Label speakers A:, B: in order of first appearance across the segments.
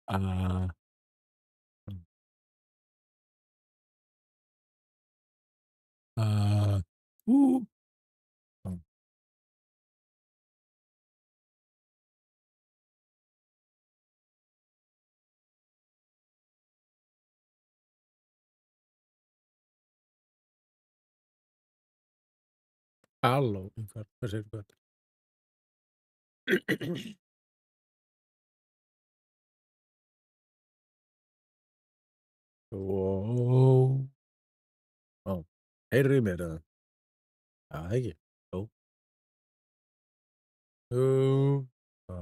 A: À, ừm, à, ú, ừm, halló, hvað segirðu gott? Wow, ó, heyrirðu í mér eða? Já, það ekki? Jú, jú, já,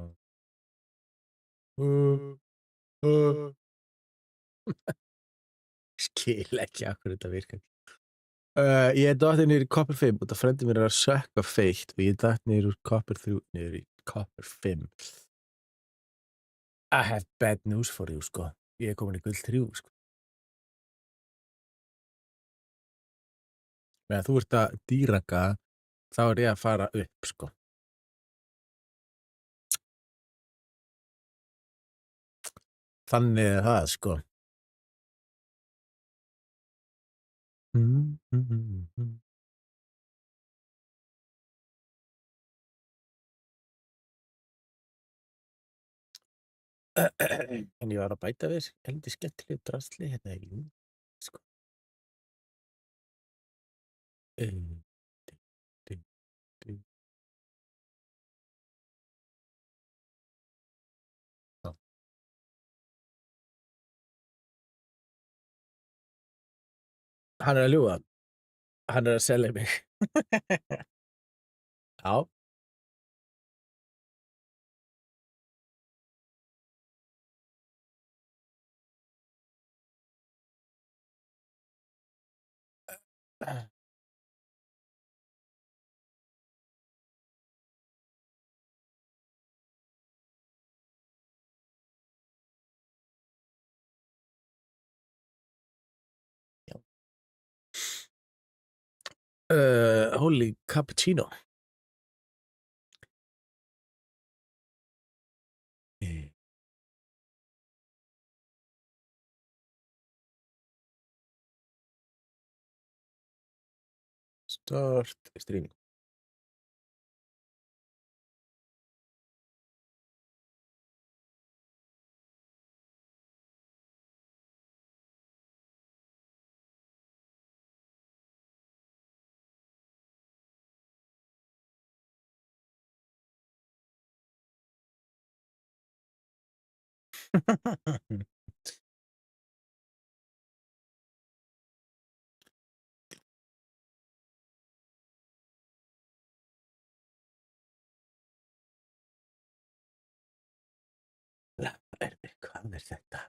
A: jú, skil ekki af hverju þetta virkar. Ég er dottinn niður í Copper 5 út af frændi mér er að sökkva feitt og ég datt niður úr Copper 3 niður í Copper 5. I have bad news for you, sko. Ég er kominn í gull 3, sko. Meðan þú ert að dýragga, þá er ég að fara upp, sko. Þannig er það, sko. En ég var að bæta við heldur skemmtilegu drasli hérna í línu, sko. Ding, ding, ding. Já. Hann er að ljúga. Hann er að selja mig. Já. Já. Holy cappuccino. Eh, Start streaming. Hvað er þetta?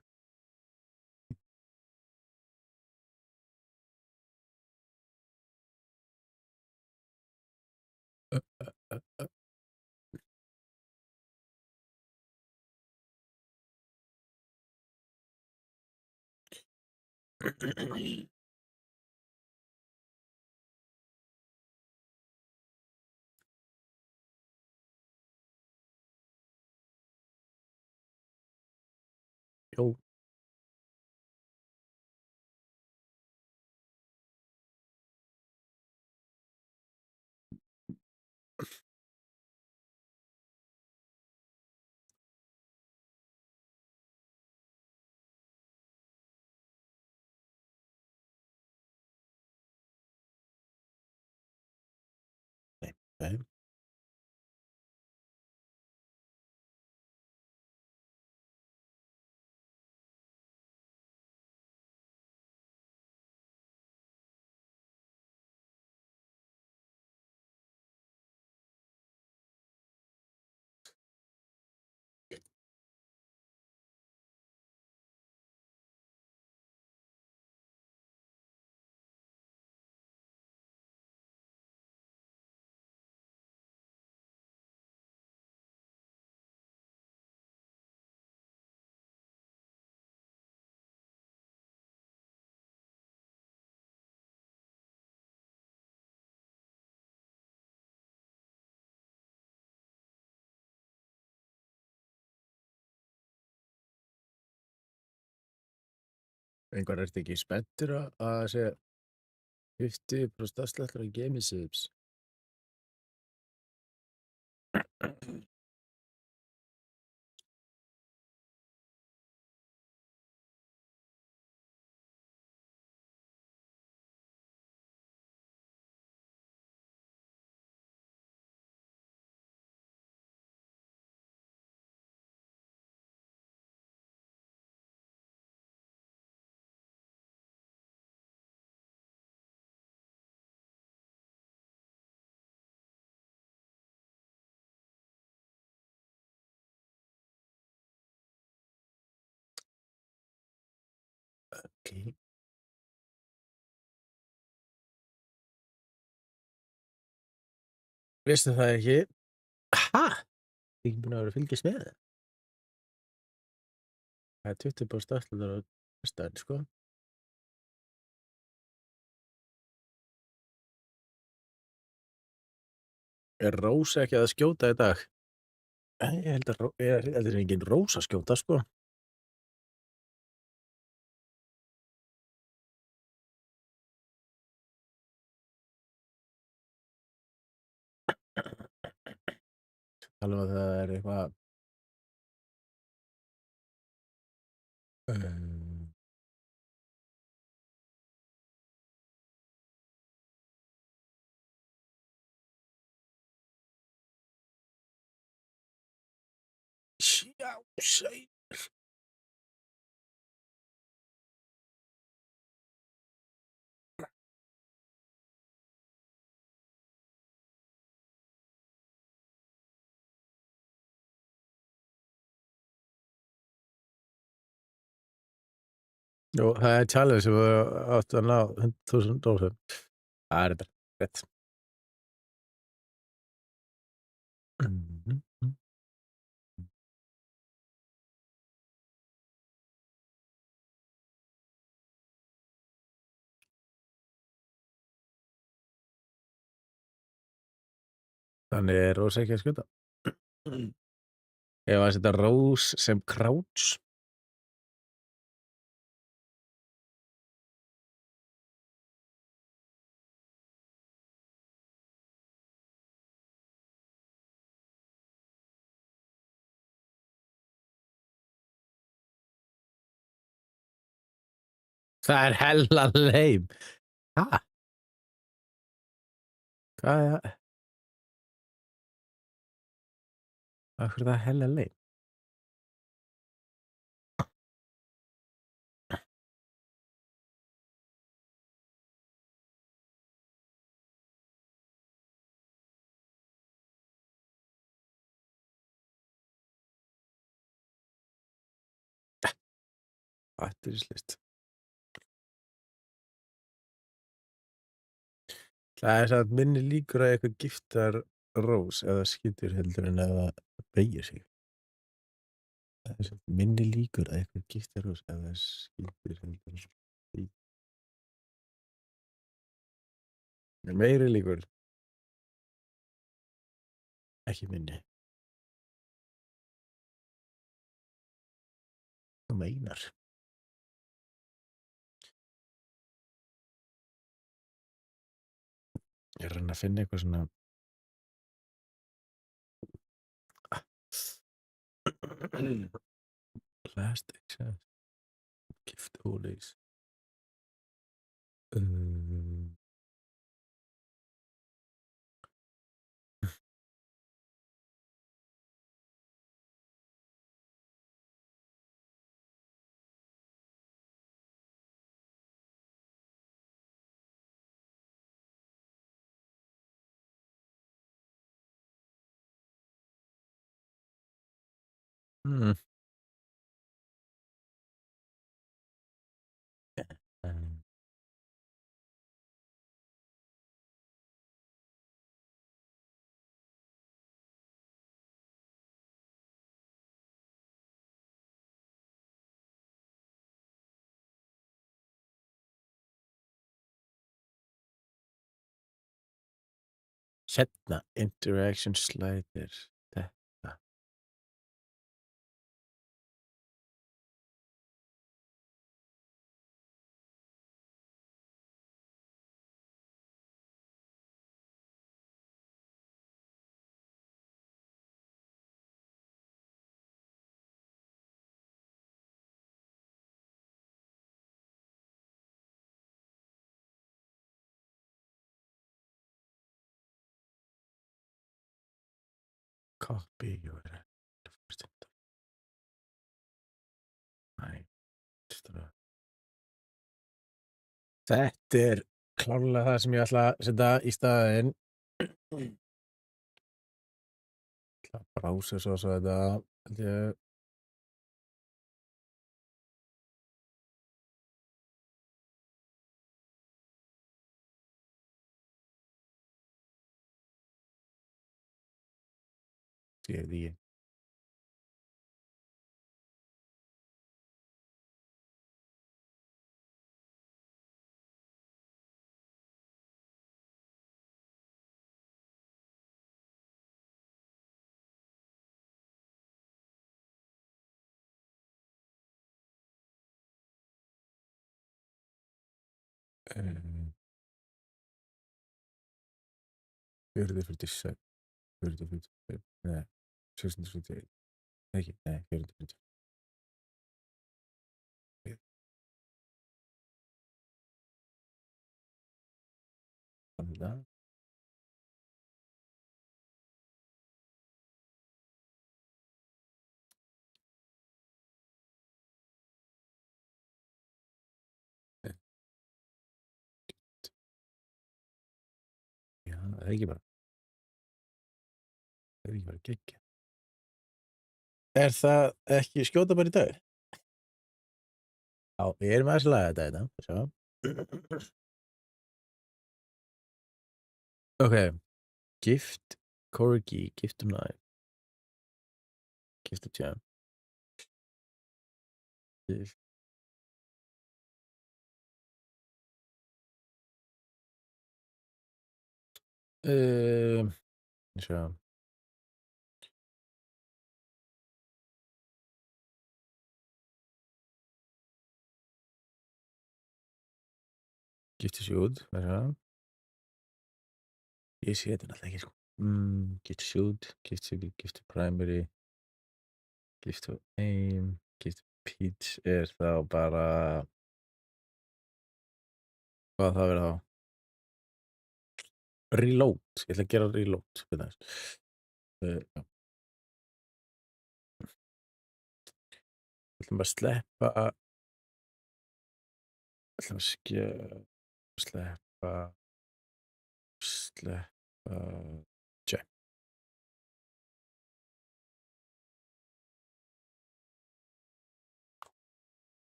A: Jú, nei, nei. Einhver ertu ekki spenntur að segja 50% afsláttur á Gemisibs? Ok. Veistu það ekki? Ha? Ég er ekki búin að vera að fylgjast með það. Það er 20% afsláttur á föstudaginn, sko. Er Rósa ekki að skjóta í dag? Ég held að það er engin Rósa að skjóta, sko. Alveg að það er eitthvað um, sjá, sæ. Jú, það er challenge sem við áttu að ná 100.000 dólarum. Það er þetta rétt. Mhm. Þannig er Rósa ekki að skjóta. Ef að setja Rós sem Crouch. Það er hella leim. Ha? Hvað er það? Af hverju er það hella leim? Athyglislist. Það er samt minni líkur að eitthvað giftar Rós eða skýtur heldur en að það beygir sig. Það er samt minni líkur að eitthvað giftar Rós eða skýtur heldur en að beygir. Meiri líkur. Ekki minni. Þú meinar. Ég er að reyna að finna eitthvað svona last exam gift holidays. Mm. Um, Hérna, interaction slider. Þetta. Copy your first enter. Nei, stöðva. Þetta er klárlega það sem ég ætla að setja í staðinn. Ætla að browsa svo þetta, held ég. Sé þetta ekki. Um, 40, 47, nei, 671. Ekki, nei, 40. Þetta. Já, það er ekki bara. Það er ekki bara geggjað. Er það ekki skjóta bara í dag? Já, við erum aðeins að laga þetta hérna. Sjá. Ok. Gift Corgi, gift knife. Gift jam. Gift. Sjá. Gift shoot, sjá. Ég sé þetta náttúrulega ekki, sko. Gift shoot, gift primary, gift aim, gift pitch er þá bara... Hvað það verður þá? Reload, ég ætla að gera reload. Já. Við ætlum að sleppa... ætlum að sleppa... Tjá.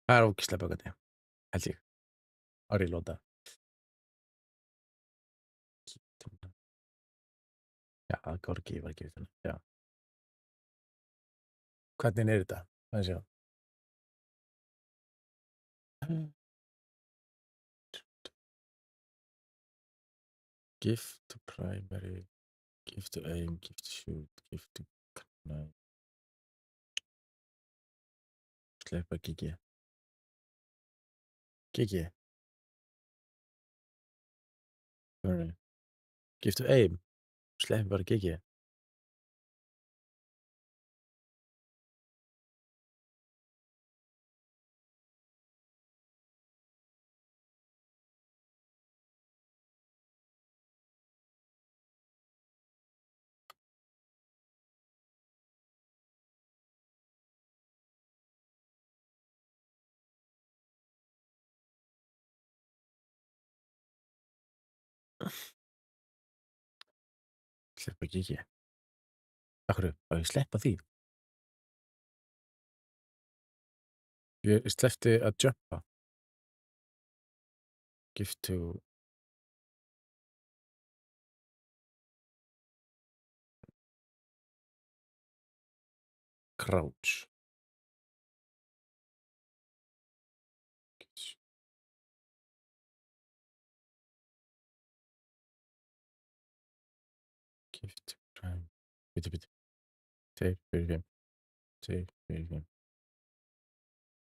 A: Það er ógeðslega böggandi, held ég. Að reloada. Já, Corgi var gift knife, já. Hvernig er þetta? Það sjá. Gift to primary, gift to aim, gift to shoot, gift to knife. Sleppa GG. GG. Gift to aim. Sleppa bara GG. Sleppa GG. Af hverju? Á ég að sleppa því? Ég sleppti að jumpa. Gift to... crouch. Gift to prime. Bitte. Save 45. Save 45.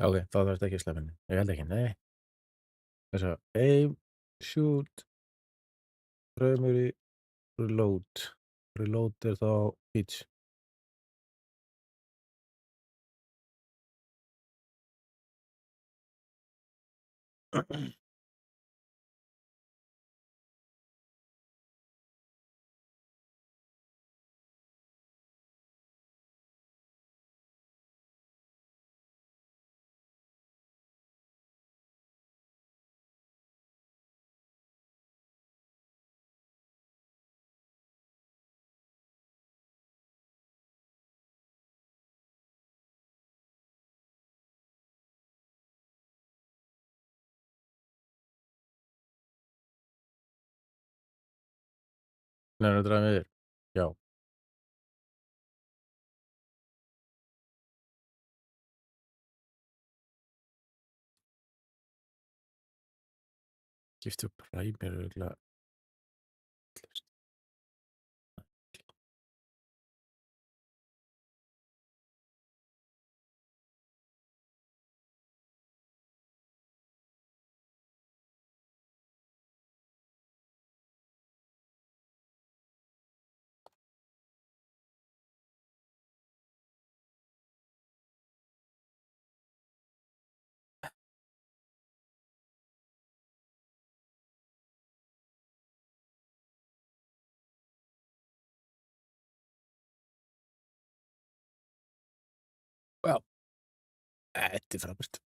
A: Ok, þá þarf þetta ekki að sleppa henni. Ég held ekki, nei. Þess að aim, shoot, primary, reload. Reload er þá Beach. Nennirðu að draga mig yfir? Já. Giftur Prime er örugglega vitlaust. Já. Þetta er frábært.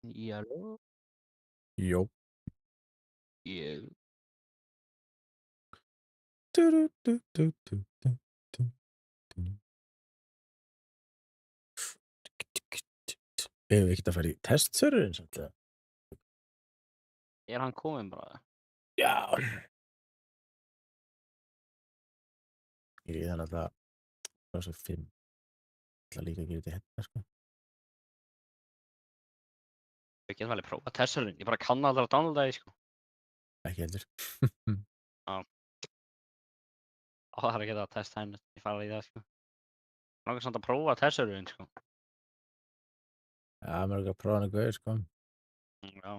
B: Halló?
A: Jó.
B: Ég
A: Du, du, du, du, du, du, du. Eigum við ekkert að fara í testserverinn samt eða?
B: Er hann kominn bara?
A: Já. Ég er þannig að það var svo 5. Ég ætla líka að gera þetta hérna, sko.
B: Við getum alveg prófað Tessalinn. Ég bara kann aldrei að downloada því, sko.
A: Ekki heldur.
B: Á það er að geta að testa henni. Ég fara í það, sko. Langar samt að prófa Tessalinn, sko.
A: Já, maður er ekki að prófa hana gauð, sko.
B: Já.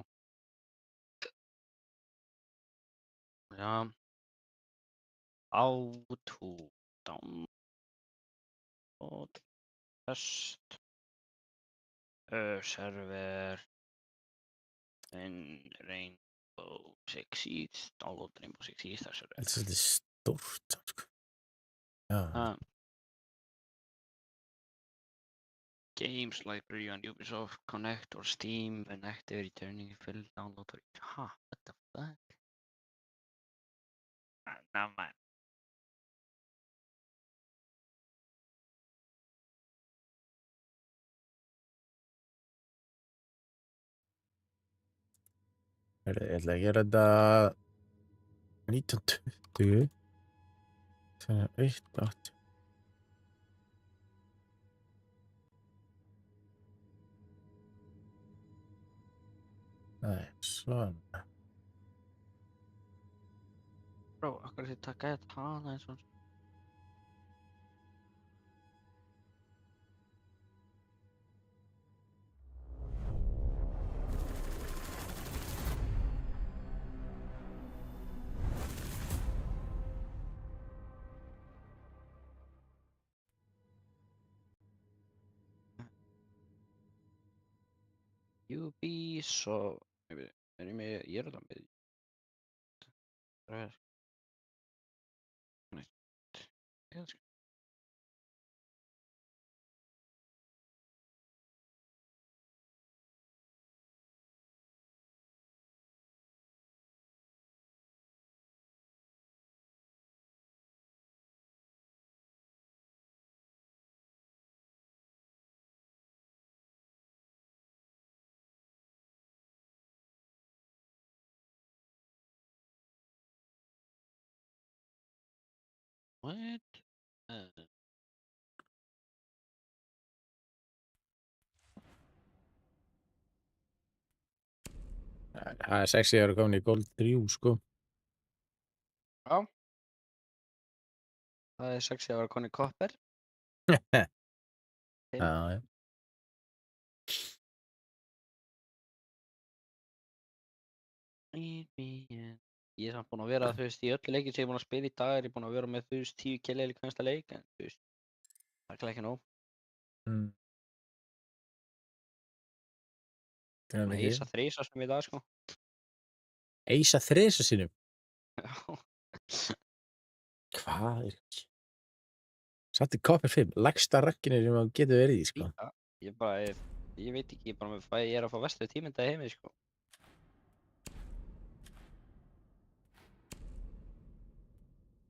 B: Já. How to download test server in Rainbow Six Siege. Download Rainbow Six Siege server.
A: Þetta er svolítið stórt, sko. Já.
B: Games library on Ubisoft Connect or Steam when active returning full download or what the fuck? Nah, man.
A: Ég ætla að gera þetta 1920. Þannig að 1.8. Nei, svona.
B: Bro, akkur þið taka þetta hana eins og Ubisoft. Er ég með Írland? What?
A: Það er sexy að vera komin í Gold 3, sko.
B: Já. Það er sexy að vera konni kopper.
A: Já, já.
B: Lead me in. Ég er samt búinn að vera, þú veist, í öllu leikinn sem ég er búinn að spila í dag er ég búinn að vera með, þú veist, 10 killir í hverjasta leik, en þú veist, það er ekki nóg.
A: Mm. Það er
B: Búinn að
A: mikið.
B: eisa 3 sem í dag, sko.
A: Eisa 3 sinnum.
B: Já.
A: Hvað er ekki? Satt í Copper 5, lægsta rankinu sem það getur verið í, sko.
B: Líka, ég bara, ég veit ekki, ég er að fá verstu tímynda í heimi, sko.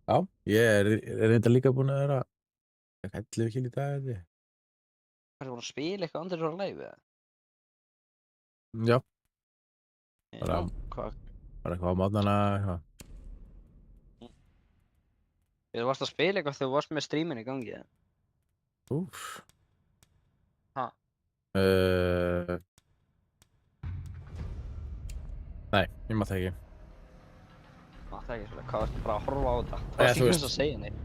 A: Já, ég er reynda líka búinn að vera 11 kill í dag, held ég.
B: Það er búinn að spila eitthvað andur svo live, eða?
A: Já,
B: Já,
A: Bara-
B: hvað?
A: bara eitthvað á mótnana, eitthvað.
B: Þú varst að spila eitthvað þegar þú varst með streamin í gangi, eða?
A: Úff.
B: Ha?
A: Nei, ég maður það ekki.
B: Það er ekki svolítið, hvað varstu bara að horfa á þetta?
A: Þú
B: Það varst
A: veist.
B: ekki að segja neitt.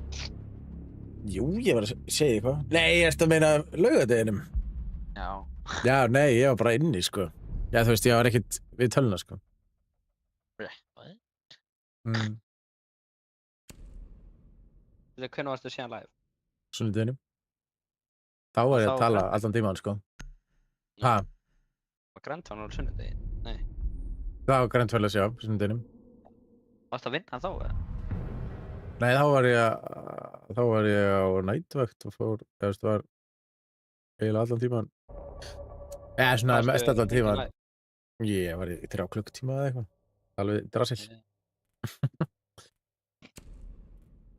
A: Jú, ég var að segja eitthvað. Nei, ertu að meina laugardeginum?
B: Já.
A: Já, nei, ég var bara inni, sko. Já, þú veist, ég var ekkert við töluna, sko.
B: Hvað?
A: Mm.
B: Hvernig varstu síðan live?
A: Sunnudeginum. Þá var ég
B: Þá
A: að tala
B: Grand-
A: allan tímann, sko. Ha,
B: Var Grandtown á sunnudegi? Nei.
A: það var grænt vel að sjá, sunnudeginum.
B: Varstu að vinna þá, eða?
A: Nei, þá var ég á nætvakt og fór, eða þú veist, var eiginlega allan tímann. Eða svona
B: Varstu
A: mest allan
B: mikið
A: tímann.
B: live?
A: Ég var í 3 klukkutíma eða eitthvað. Alveg drassill.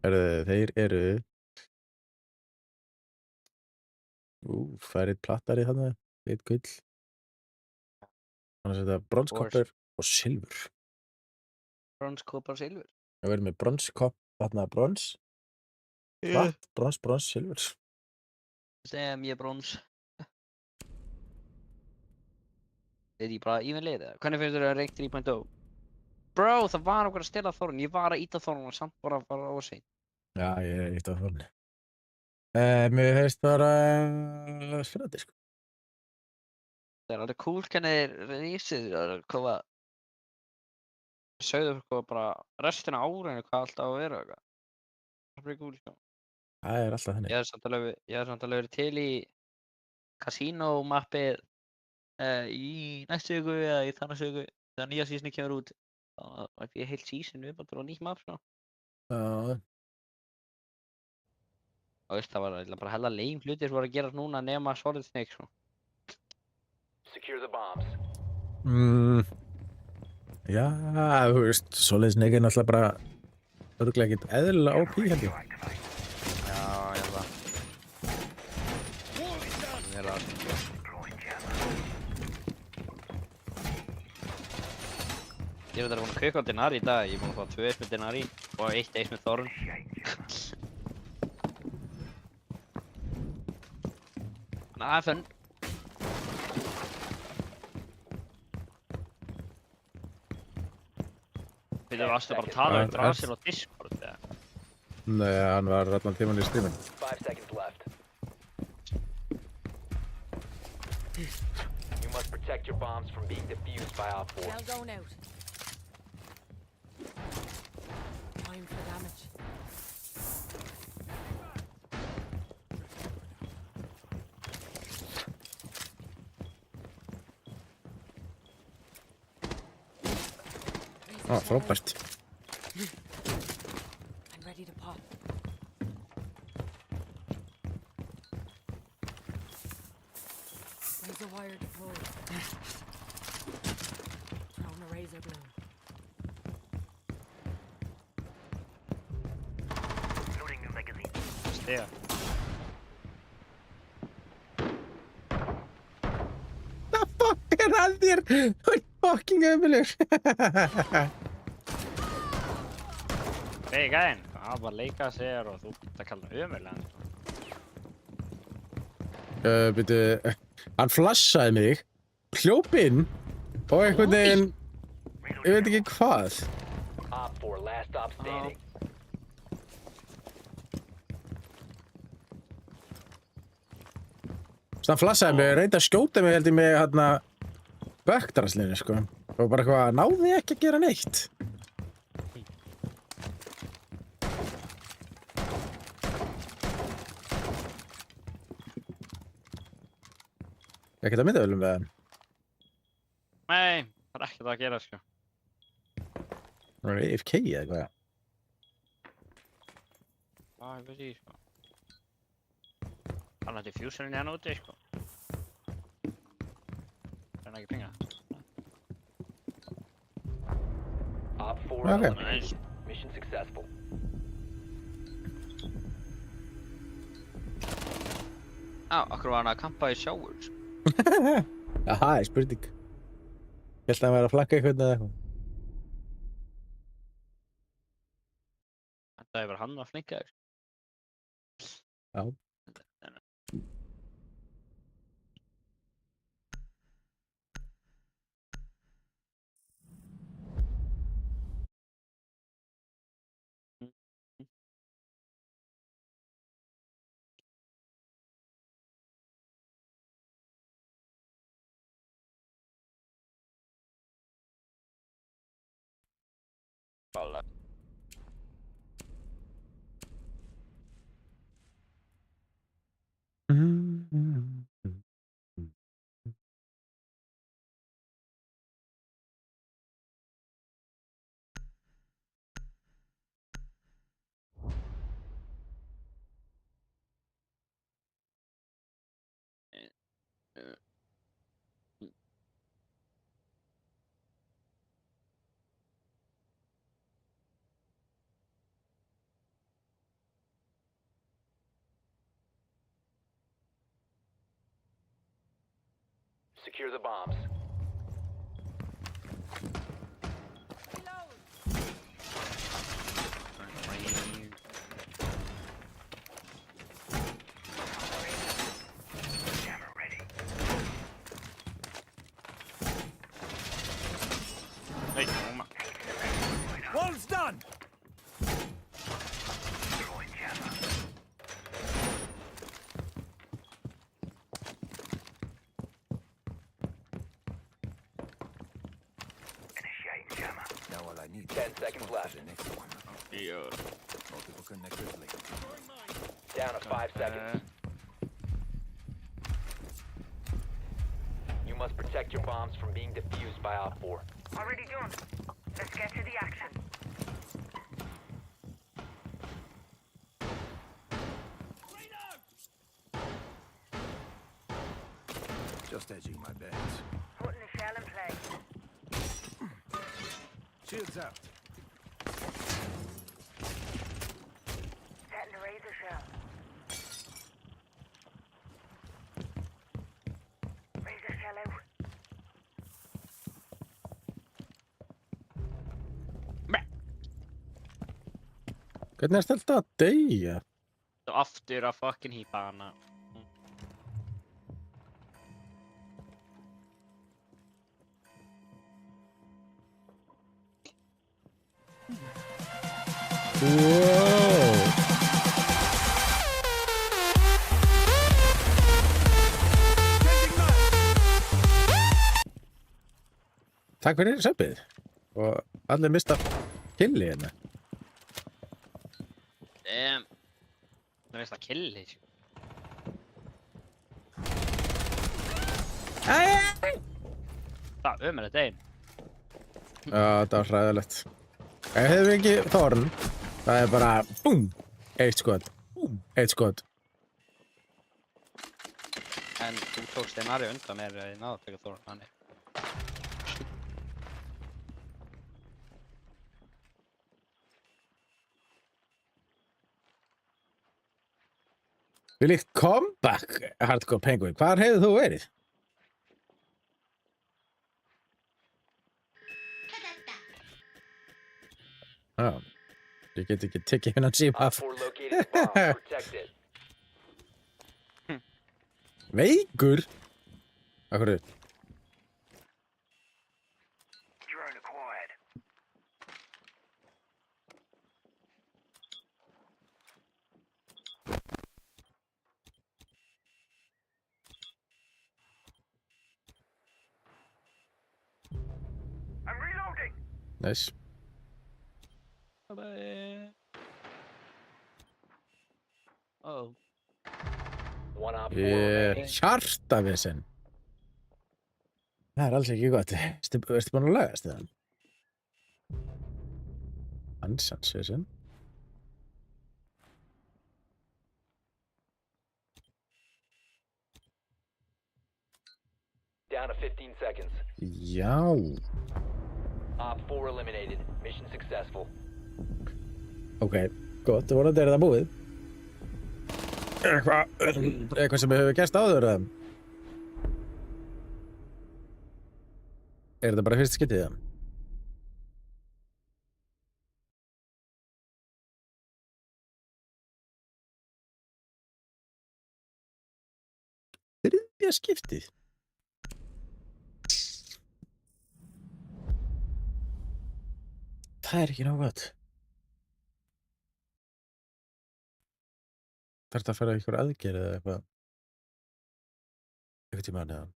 A: Þeir eru... Það er eitt plattari þarna, eitt gull. Þannig að þetta bronskoppur og silfur.
B: Brons, kopar, silfur.
A: Það verður með bronskopp, þarna brons, platt, brons, silfur.
B: Sem ég brons. Er ég bara even lið, eða? Hvernig finnst þér að Rake 3.0? Bro, það var okkur að stela Þórun. Ég var að íta Þórun og samt bara að fara á sig.
A: Já, ég er eitt af þorni. Mér finnst bara spennandi, sko.
B: Það er alveg cool hvernig þeir reysið að koma sögðu okkur bara restina af árinu hvað alltaf á að vera eitthvað. Það er pretty cool, sko.
A: Það er alltaf þannig.
B: Ég hef samt alveg verið til í casino mappið í næstu viku eða í þannig viku þegar nýja seasoni kemur út. Þannig að ég heilt season við bara nýtt mapp, sko.
A: Já,
B: Og veist, það var eiginlega bara hella lame hlutir sem voru að gera núna nema Solid Snake, sko.
C: Secure the bombs.
A: Já, þú veist, svoleiðis Snake er náttúrulega bara örugglega ekkert eðlilega OP, held ég.
B: Já, ég held það. Ég held það. Ég er búinn að kaupa Denari í dag. Ég er búinn að fá 2 eis með Denari og 1 eis með Þorun. Þannig að það er fun. Þú varstu bara að tala um Drasir á Discord, eða?
A: Nei, hann var allan tímann í streamin.
C: 5 seconds left. You must protect your bombs from being defused by Op 4.
D: Now going out. Time for damage.
A: Frábært.
D: I'm ready to pop. Razor wire deployed. Throwing a razor bloom.
B: Stiga.
A: Það fuck er að þér? Þú er fucking ömulur.
B: Hey, gæinn. Það var að leika sér og þú byrja að kalla hann ömurlegan, sko.
A: Byrju, hann flassaði mig, hljóp inn og einhvern veginn, ég veit ekki hvað.
C: Op 4, last stop standing.
A: Hann flassaði mig, reyndi að skjóta mig held ég með hérna bökdraslinu, sko. Og bara eitthvað, náði ekki að gera neitt. Ekkert að myndavölum með hann.
B: Nei, það er ekkert að gera, sko.
A: Það er AFK eða eitthvað.
B: Já, ég veit ekki, sko. Hann hætti fuserinn hérna úti, sko. Það er ekki pinga.
C: Op 4
A: Okay.
C: eliminated. Mission successful.
B: Á, akkur var hann að kampa í sjáur, sko.
A: Aha, er spurning. Ég held að hann væri að flanka eitthvað eða eitthvað.
B: Þetta hefur hann að flinka þér.
A: Já.
B: Bála.
C: Secure the bombs.
B: Hey, oma.
E: One's done! Now all I need
C: 10 seconds left.
E: the next one.
B: Yo.
E: Multiple connectors later.
C: Down to 5 seconds. You must protect your bombs from being defused by Op 4.
F: Already done. Let's get to the action.
E: Just edging my bets.
F: Putting the shell in play.
E: Shields out.
F: Setting the razor shell. Razor shell out.
A: Hvernig er þetta að deyja?
B: Þú aftur að fucking hýpa hana.
A: Wow. Takk fyrir söpið. Og allir mista killi hérna.
B: Það veist að killi, sko. Það ömurlegt einn.
A: Já, það var hræðilegt. Ef hefur ekki þorn, það er bara BOOM! Eitt skot. BOOM! Eitt skot.
B: En þú tókst þeim aðri undan mér í náðu að taka þorn hann.
A: Við líkt comeback, Hardcore Penguin. Hvar hefur þú verið? Já, ég get ekki tekið hennan síma
C: Op 4 located the bomb. Protect it.
A: Veikur? Akkur
F: Drone acquired.
A: Nice.
B: Bye. Oh.
C: One op 4
A: Ég
C: remaining.
A: hjartavesen. Það er alls ekki gott. Ertu búin að lagast það? Ansansvesen.
C: Down to 15 seconds.
A: Já.
C: Op 4 eliminated. Mission successful.
A: Ok, gott. Vonandi er það búið. Eitthvað sem hefur gerst áður eða? Er þetta bara fyrst skiptið það? Þriðja skiptið? Það er ekki nóg gott. Þarf þetta að fara ykkur aðgerð eða eitthvað? Eitthvað tímann eða?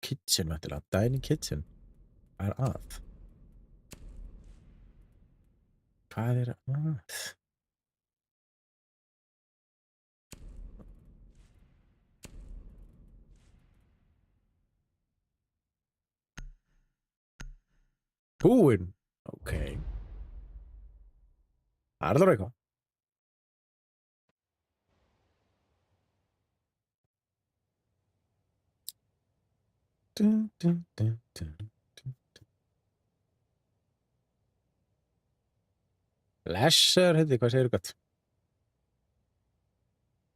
A: Kitchen mættilega, dining kitchen. Hvað er að? Hvað er að? Búinn? Ok. Það er það eitthvað. Dun, dun, dun, dun, dun, dun. Lesser, heiti, hvað segirðu gott?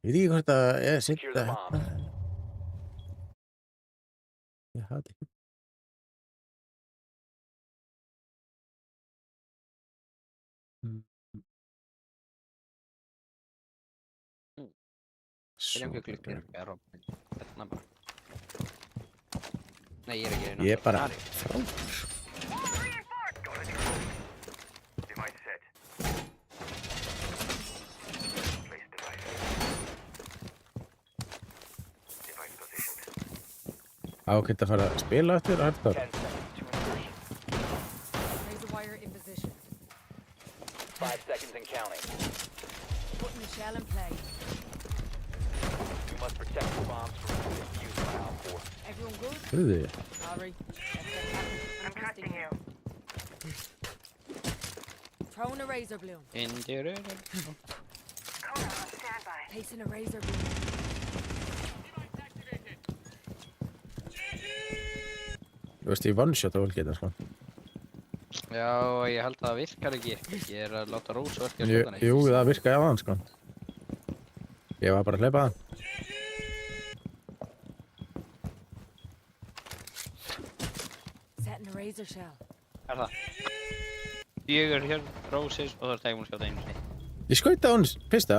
A: Ég veit ekki hvort að ég
C: Secure
A: setja
C: the bomb.
A: Ég hati ekki.
B: Byrjum
A: Svo
B: ekki
A: bara-
B: klukka Robin. Hérna bara. Nei, ég er ekki
A: Ég er bara
B: Ari.
A: frábær.
F: Device set. Place device. Device positioned.
A: Ágætt að fara að spila eftir hardcore.
C: 10 seconds to insertion.
D: Razor wire in position.
C: 5 seconds and counting.
D: Putting the shell in play.
C: You must protect your bombs from being defused by Op 4.
D: Everyone good?
A: Hörðu,
D: Sorry. Let's get cracking.
F: I'm trusting you.
D: Throwing a razor bloom.
F: Kona on standby.
D: Placing a razor bloom.
A: þú veist ég one-shot á Volgeta, sko.
B: Já, ég held að það virkar ekki. Ég er að láta Rós verka
A: Jú, jú, það virkaði á hann, sko. Ég var bara að hleypa það.
D: Setting a razor shell.
B: Er það? Ég er hér Rósis og það er tegum hún skjáta einu sinni.
A: Ég skauti á hann fyrsta.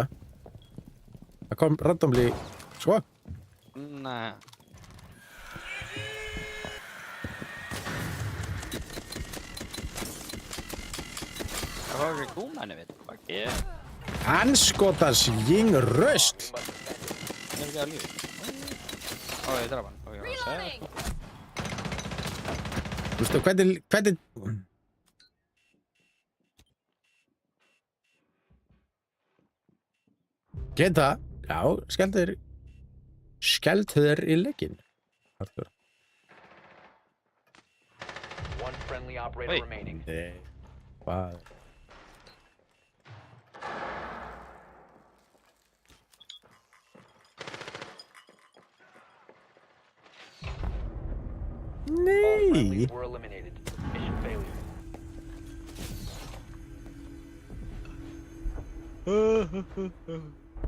A: Það kom randomly, sko.
B: Nei. Það var ekki kúmanni við. Fuck yeah.
A: Anskotans jing röst.
C: You must defend it.
B: Það er ekki að lífi. Ó, ég draf hann. Ó, ég var að segja það.
A: Þú veist, hvernig... Geta, já, skelltu þér í legginn. Arthur.
C: One friendly operator
B: Wait.
C: remaining.
A: Nei, hvað?
C: All
A: Nei!
C: friendlies were eliminated. Mission failure.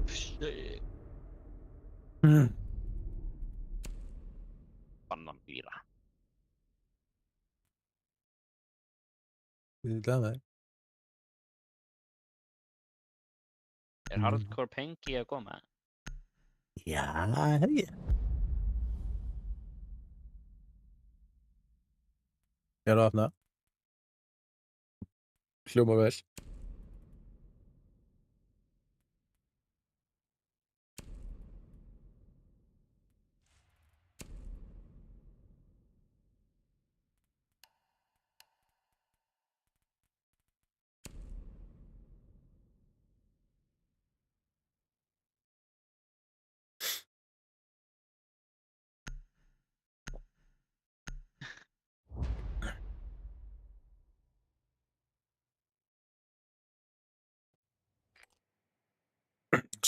B: Shit.
A: Hmm.
B: Bannambýra.
A: Við glæðum það.
B: Er hardcore pengi að koma?
A: Já, hei. Ég er að opna. Hljóma vel.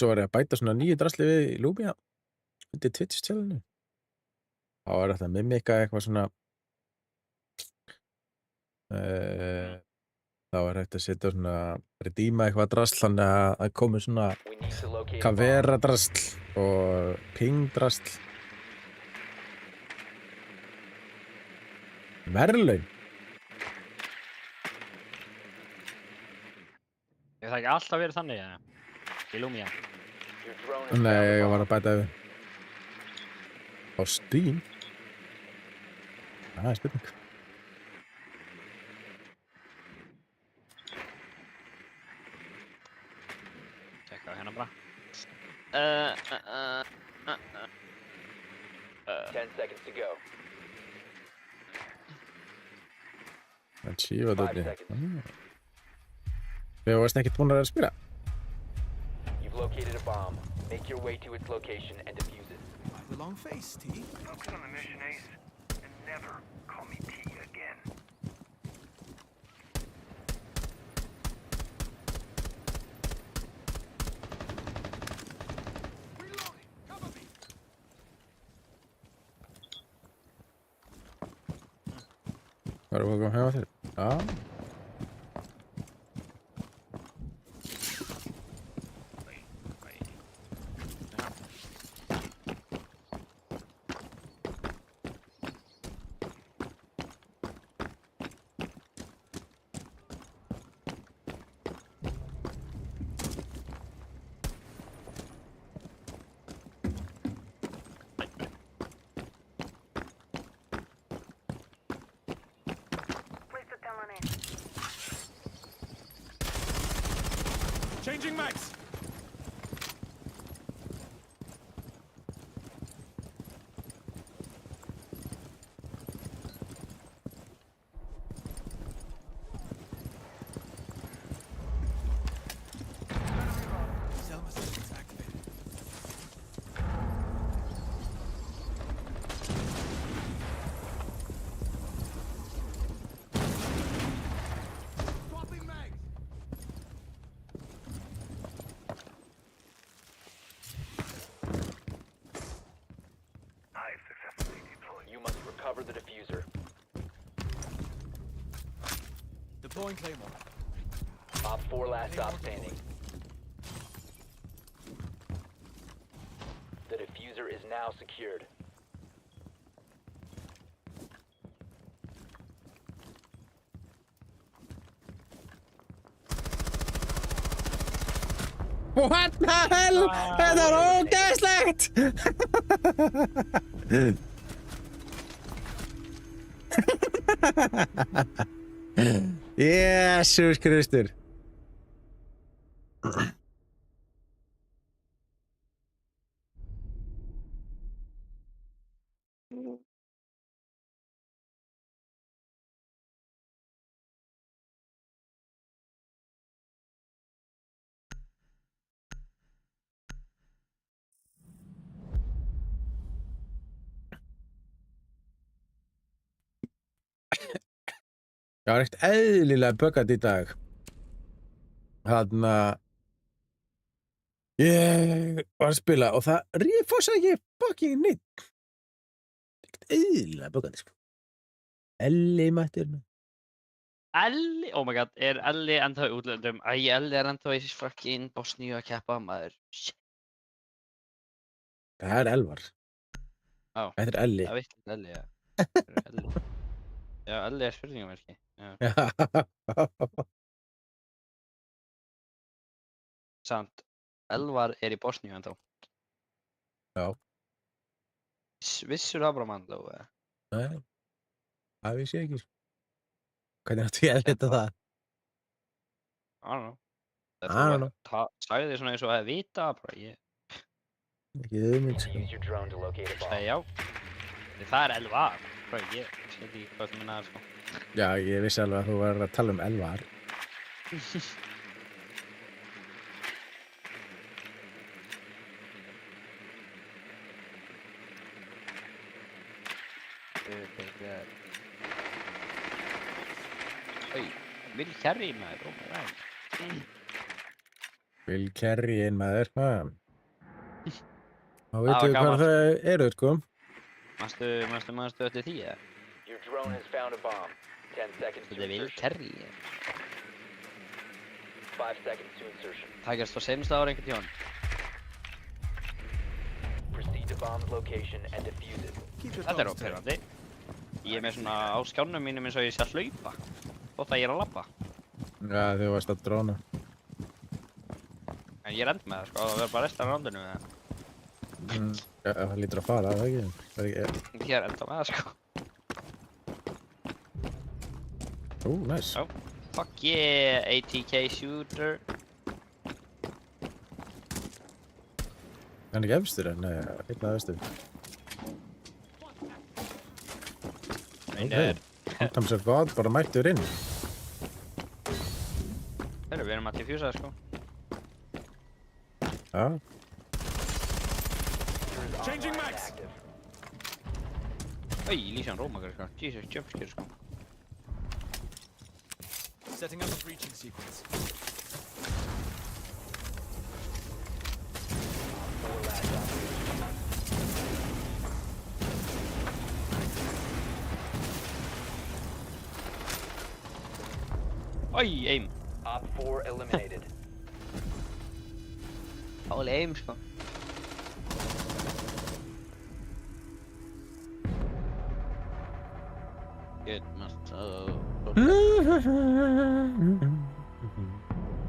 A: svo var ég að bæta svona nýju drasli við í Lumia undir Twitch-channelinu. Þá var þetta mimika eitthvað svona þá var hægt að setja svona redeema eitthvað drasl þannig að það komi svona
C: We need to locate a bomb.
A: Kavera drasl og Ping drasl. Verðlaun.
B: Ég það ekki alltaf verið þannig, eða? Í Lumia.
C: Your drone has
A: Nei,
C: found a
A: ég var
C: bomb.
A: að bæta við. Á Steam? Það er spurning.
B: Tjekka hérna bara.
C: 10 seconds to go.
A: En sífa
C: 5
A: dótni.
C: seconds.
A: Við varst ekkert búin að spila.
C: You've located a bomb. Make your way to its location and defuse it.
E: Why the long face, T?
F: Focus on the mission, Ace. And never call me T again.
E: Reloading! Cover me!
A: Hvað erum við að koma heima þér? Já.
F: Place the talon in.
E: Changing mags! Selma systems activated. Swapping mags!
F: I've successfully deployed.
C: You must recover the diffuser.
E: Deploying Claymore.
C: Op 4 last stop standing. The diffuser is now secured.
A: What the hell? Þetta er ógeðslegt! Jesús Kristur. Ég var ekkert eðlilega böggandi í dag. Þarna ég var að spila og það rífossa ekki fucking neitt. Ekkert eðlilega böggandi sko. Elli mættir með.
B: Elli, oh my god, er Elli ennþá í útlöndum? Æ, Elli er ennþá í fucking Bosníu að keppa, maður. Shit,
A: Það er Elvar.
B: Á.
A: Þetta er Elli.
B: það veit Elli, já. Það er Elli. Já, Elli er spurningamerki. Já. Samt, Elvar er í Bosníu ennþá.
A: Já.
B: Vissur það bara mann þá, eða?
A: Nei, það vissi ég ekki. Hvernig áttu ég að vita það?
B: I don't know.
A: I don't know.
B: Sagði þið svona eins og að vita, bara ég
A: Ekki hugmynd sko.
C: Use your drone to locate a bomb.
B: sagði já. Það er Elvar. Bara ég sé ekki hvað það minna það, sko.
A: Já, ég vissi alveg að þú var að tala um Elvar.
B: Oj, vill carry maður, oh my god.
A: Bill Kerry inn maður, hvað? Þá
B: var
A: veitum við
B: gaman,
A: hvað það eru, sko.
B: Manstu eftir því, eða?
C: Your drone has found a bomb. 10 seconds to
B: Þetta er Will
C: insertion.
B: Kerry.
C: 5 seconds to insertion.
B: Það gerst á seinasta ára einhvern tímann.
C: Proceed to bomb's location and defuse it.
E: Keep your
B: Þetta er
E: thumbs tight.
B: óperandi. Ég er með svona á skjánum mínum eins og ég sé að hlaupa. Þótt að ég er að labba.
A: Já, þú varst að dróna.
B: En ég er end með það, sko. Það verður bara restan af rándinu með það.
A: Já, það lítur að fara, það ekki? Það er ekki...
B: Ég er enda með það, sko.
A: Ú, næs.
B: Já. Fuck yeah, ATK shooter.
A: Hann er ekki efstur, en nei, einn að efstur.
B: Nei,
A: Sometimes a god bara mættur inn.
B: Við erum að diffusa það, sko.
A: Já.
E: Changing mags.
C: Active.
B: Oj, Lísan rómakar, sko. Jesus, jumpscare, sko.
E: Setting up a breaching sequence.
C: 4 last operators.
B: Oj, aim.
C: Op 4 eliminated.
B: Áli aim, sko. Good, master.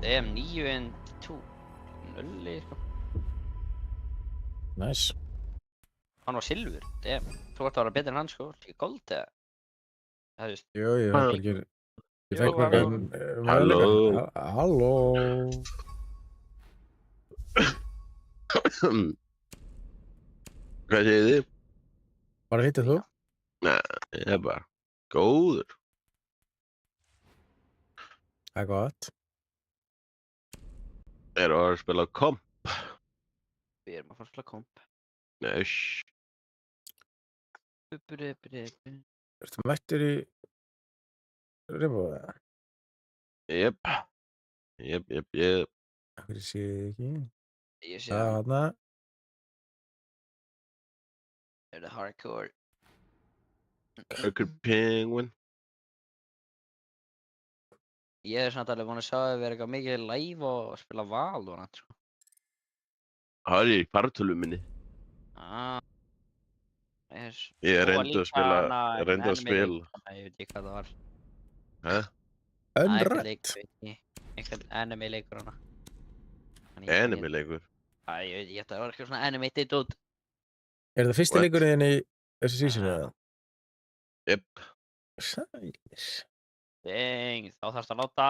B: Damn, 9 and 2. Nulli, sko.
A: Næs.
B: Hann var silfur. Damn. Þú ert að vera betur en hann, sko. Líka gold, eða? Það veist.
A: Jú, ég fekk ekki... Ég fekk
B: Jú,
A: ekki...
G: Halló.
A: Halló.
G: Hvað segir þið?
A: Bara hittir þú?
G: Nei, ég er bara góður.
A: Það er gott.
G: Eru að spila komp?
B: Við erum að fara að spila komp.
G: Nei,
A: Ertu mættur í... Rimbo, eða?
G: Jep.
A: Akkur sé ég ekki.
B: Ég sé
A: Það
B: að
A: hana.
B: það er hardcore.
G: Ökkur penguin.
B: Ég er samt alveg búinn að sjá að vera eitthvað mikið live og spila Valorant, sko.
G: Það er í fartölu minni.
B: Ah. Yes.
G: Ég
B: Og
G: reyndi
B: líka
G: að spila,
B: hana,
G: reyndi að
B: anime
G: spila.
B: leik- Ég veit ekki hvað það var.
G: Hæ?
A: Unrætt.
B: Einhvern anime leikur hana.
G: Anime leikur.
B: Æ, ég veit ekki, þetta var eitthvað svona animated út.
A: Er það fyrsti
G: What?
A: leikurinn í þessu sísonu, eða?
G: Jep.
A: Sælis.
B: Deng, þá þarfst að láta,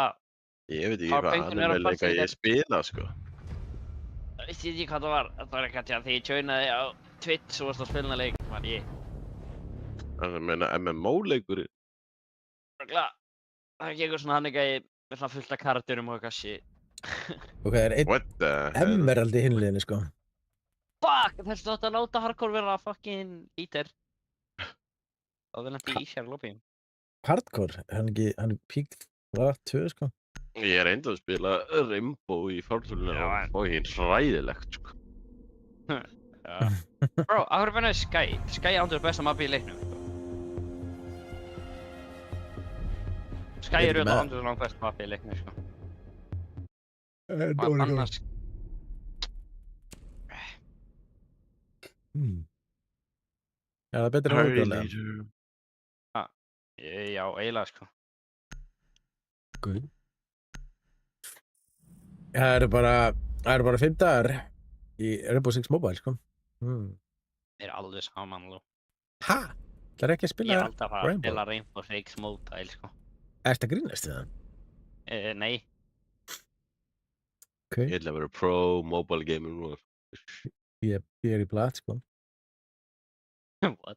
G: Ég veit ekki
B: Hvar
G: hvað
B: penguin er
G: anime
B: á
G: leika
B: farþega?
G: ég spila, sko.
B: það veist ég ekki hvað það var. Það var eitthvað til að því ég joinaði á Twitch og varst að spila hana leik, var ég.
G: Það meina MMO leikur.
B: Örgulega, það gengur svona hann eitthvað með svona fullt af karakterum og eitthvað shit.
A: Og hvað er einn
G: What the hell?
A: emerald í hinliðinni, sko?
B: Fuck, þessu þátt að láta hardcore vera fucking lítir. Það er lendið í sér lobbyum.
A: Hardcore? Hann er píkt... Það var 2, sko.
G: Ég reyndi að spila Rainbow í fartölunum
B: Já,
G: og fóði hinn hræðilegt, sko.
B: Já. Bro, af hverju bennaði Sky? Sky ándur besta mappi í leiknum. Sky
A: Ég
B: er
A: er
B: auðvitað
A: með-
B: ándur langt besta mappi í leiknum, sko.
A: En
B: Hvað annars?
A: Já, það er betur en Origin, eða?
B: Já, eiginlega, sko.
A: Guð. Það eru bara 5 dagar í Rainbow Six Mobile, sko.
B: Mér er alveg saman, lú.
A: Ha? Það er ekki að
B: Ég
A: spila
B: er alltaf að fara að
A: Rainbow?
B: spila Rainbow Six Mobile, sko.
A: Ertu að grínast í það?
B: Nei.
A: Ok,
G: Ég ætla að vera pro mobile gamer nú.
A: ég er í plat, sko.
B: What?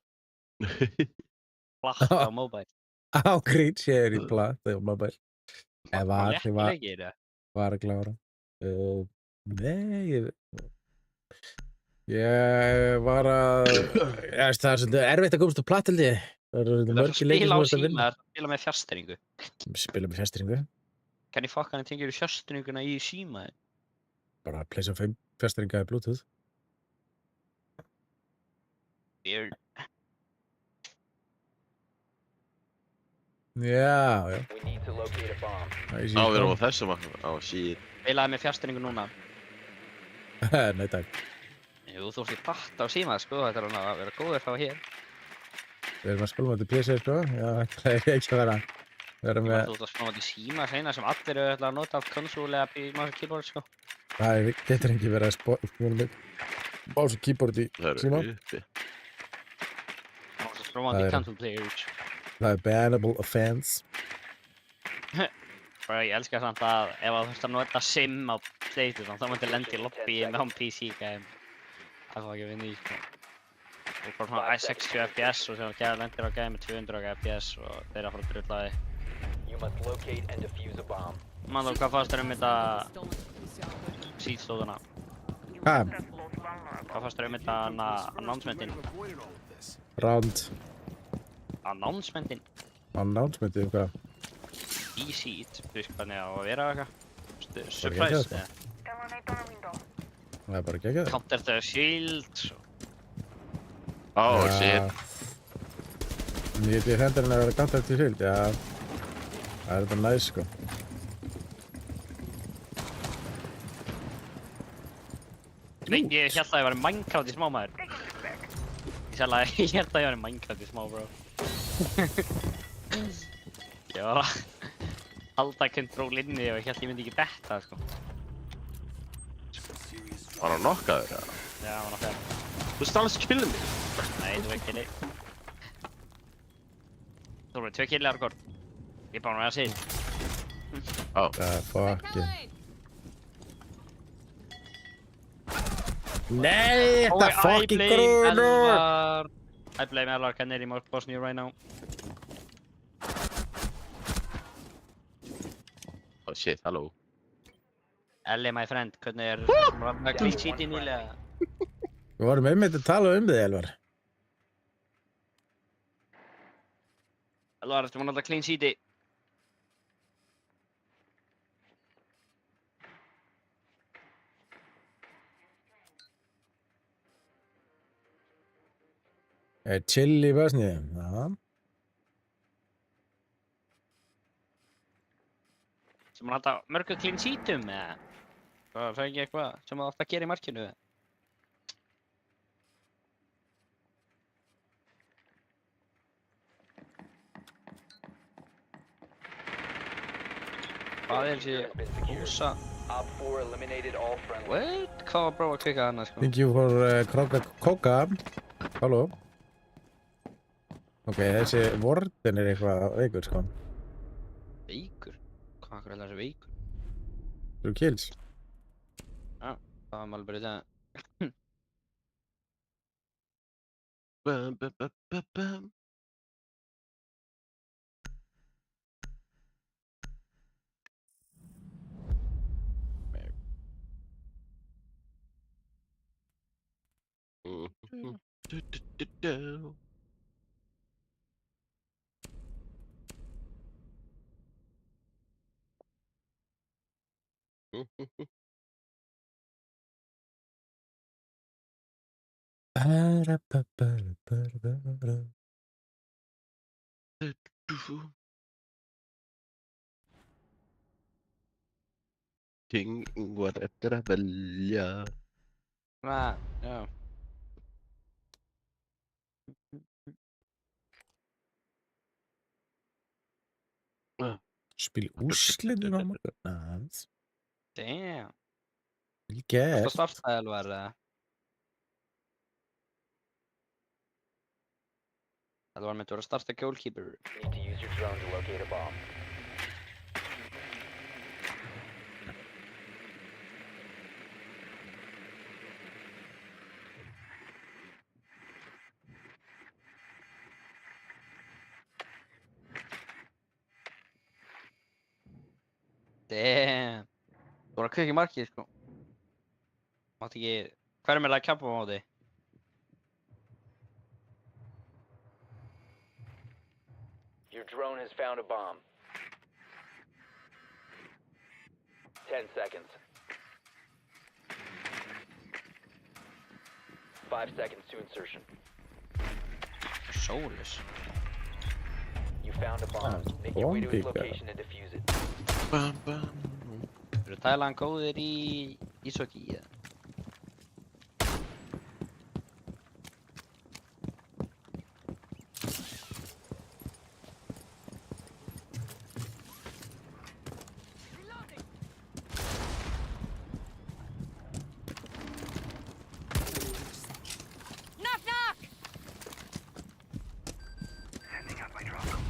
B: Platt á mobile.
A: Á grínst, ég er í plat á Mobile. Ég var
B: leikir, eða?
A: var að klára. Nei, ég var að... Það er svolítið erfitt að komast á plat, held ég. Það eru
B: Það er að
A: margir leikir
B: spila á
A: sem þú ert að
B: síma,
A: vinna.
B: það er að spila með fjastringu.
A: Spila með fjastringu.
B: Hvernig fokk hann tengir fjastringuna í síma?
A: bara PlayStation 5 fjastringaði Bluetooth.
B: Weird.
A: Já.
C: We need to locate a bomb.
A: Það
G: Á, við erum á
A: sé
G: þessum shit.
B: Spilaði með fjastringu núna.
A: Nei, takk.
B: Jú, þú ert í datt á síma, sko. Þetta er hann að vera góður frá hér.
A: Við erum að spila með þetta PC, sko. Já, það er ekki að vera
B: Þú
A: með...
B: ert að spila með síma seinna sem allir eru að nota af konsól eða mouse og keyboard, sko.
A: Það getur ekki verið að spila með mouse og keyboard í
G: Það
A: síma.
G: eru uppi.
B: Þú ert að spila með console players.
A: Það er bannable offense.
B: Bro, ég elska samt að ef þú þurft að nota sim á PlayStation, þá myndi lendi í lobby með án PC-gæm. Það var ekki að vinna í, sko. Þú er bara svona 60 FPS og sem þú lendir á gæm með 200 FPS og þeir eru að fara að drulla þig.
C: You must locate and defuse a bomb.
B: Man, hvað fannst þér þetta síðstóðuna?
A: Hvað?
B: Hvað fannst þér þetta announcementin?
A: Round.
B: Announcementin?
A: Announcementið, hvað?
B: Í seat, þú veist hvernig það á að vera eitthvað?
A: geggjað,
B: Surprise,
A: sko. Það er bara geggjað.
B: Counter the shield.
G: Á, shit.
A: Nýtt í hendurinn að vera counter til shield, já. Það er þetta næs, sko.
B: Nei, ég held að ég var í Minecraft í smá, maður. Ég held að ég var í Minecraft í smá, bro. Ég var að halda control inni og ég held ég myndi ekki detta, sko.
G: Var hann nokkaður, eða?
B: Já, hann var nokkaður.
G: Þú stannst að killa mig.
B: Nei, þú veit killi. Þú voru 2 killi ára kort. Ég er bara með að segja.
G: Á.
A: Fucking. Nei, þetta fucking grunur!
B: I blame Elvar Kennedy most Bosnia right now.
G: Ó, shit, halló.
B: Ellie, my friend, hvernig er það clean sheet í nýlega?
A: Við vorum einmitt að tala þig, Elvar.
B: Elvar, ertu mann alltaf clean sheeti?
A: Chill í Bosníu, já.
B: Sem hann alltaf mörgu clean sheetum, eða? Það er ekki eitthvað sem það ofta að gera í markinu? Hvað er þessi húsa?
C: Op 4 eliminated all friendly.
B: What? Hvað var bro að kvika hana, sko?
A: Thank you for Coca. Halló. Ok, þessi Warden er eitthvað veikur, sko.
B: Veikur? Hvað er þessi veikur?
A: 3 kills.
B: Það var alveg bara í það.
G: Bam, bam, bam, bam, bam. Du. Ting var eftir að velja.
B: Já.
A: Spil úrslitin á morgun. Nice.
B: Damn.
A: Vel
B: Það
A: gert.
B: startaði Elvar, eða? Elvar myndi vera að starta goalkeeper.
C: Need to use your drone to locate a bomb.
B: Damn. Þú voru að kveikja í markið, sko. Mátti ekki... Hver er með að kjappa á móti?
C: Your drone has found a bomb. 10 seconds. 5 seconds to insertion.
B: Sólus.
C: You found a bomb.
A: Ah,
C: Make your way to its
A: bombíka.
C: location and defuse it.
G: Bam, bam.
B: Eru Thailand góðir í íshockey eða?
D: Knock, knock!
F: Sending out my drone.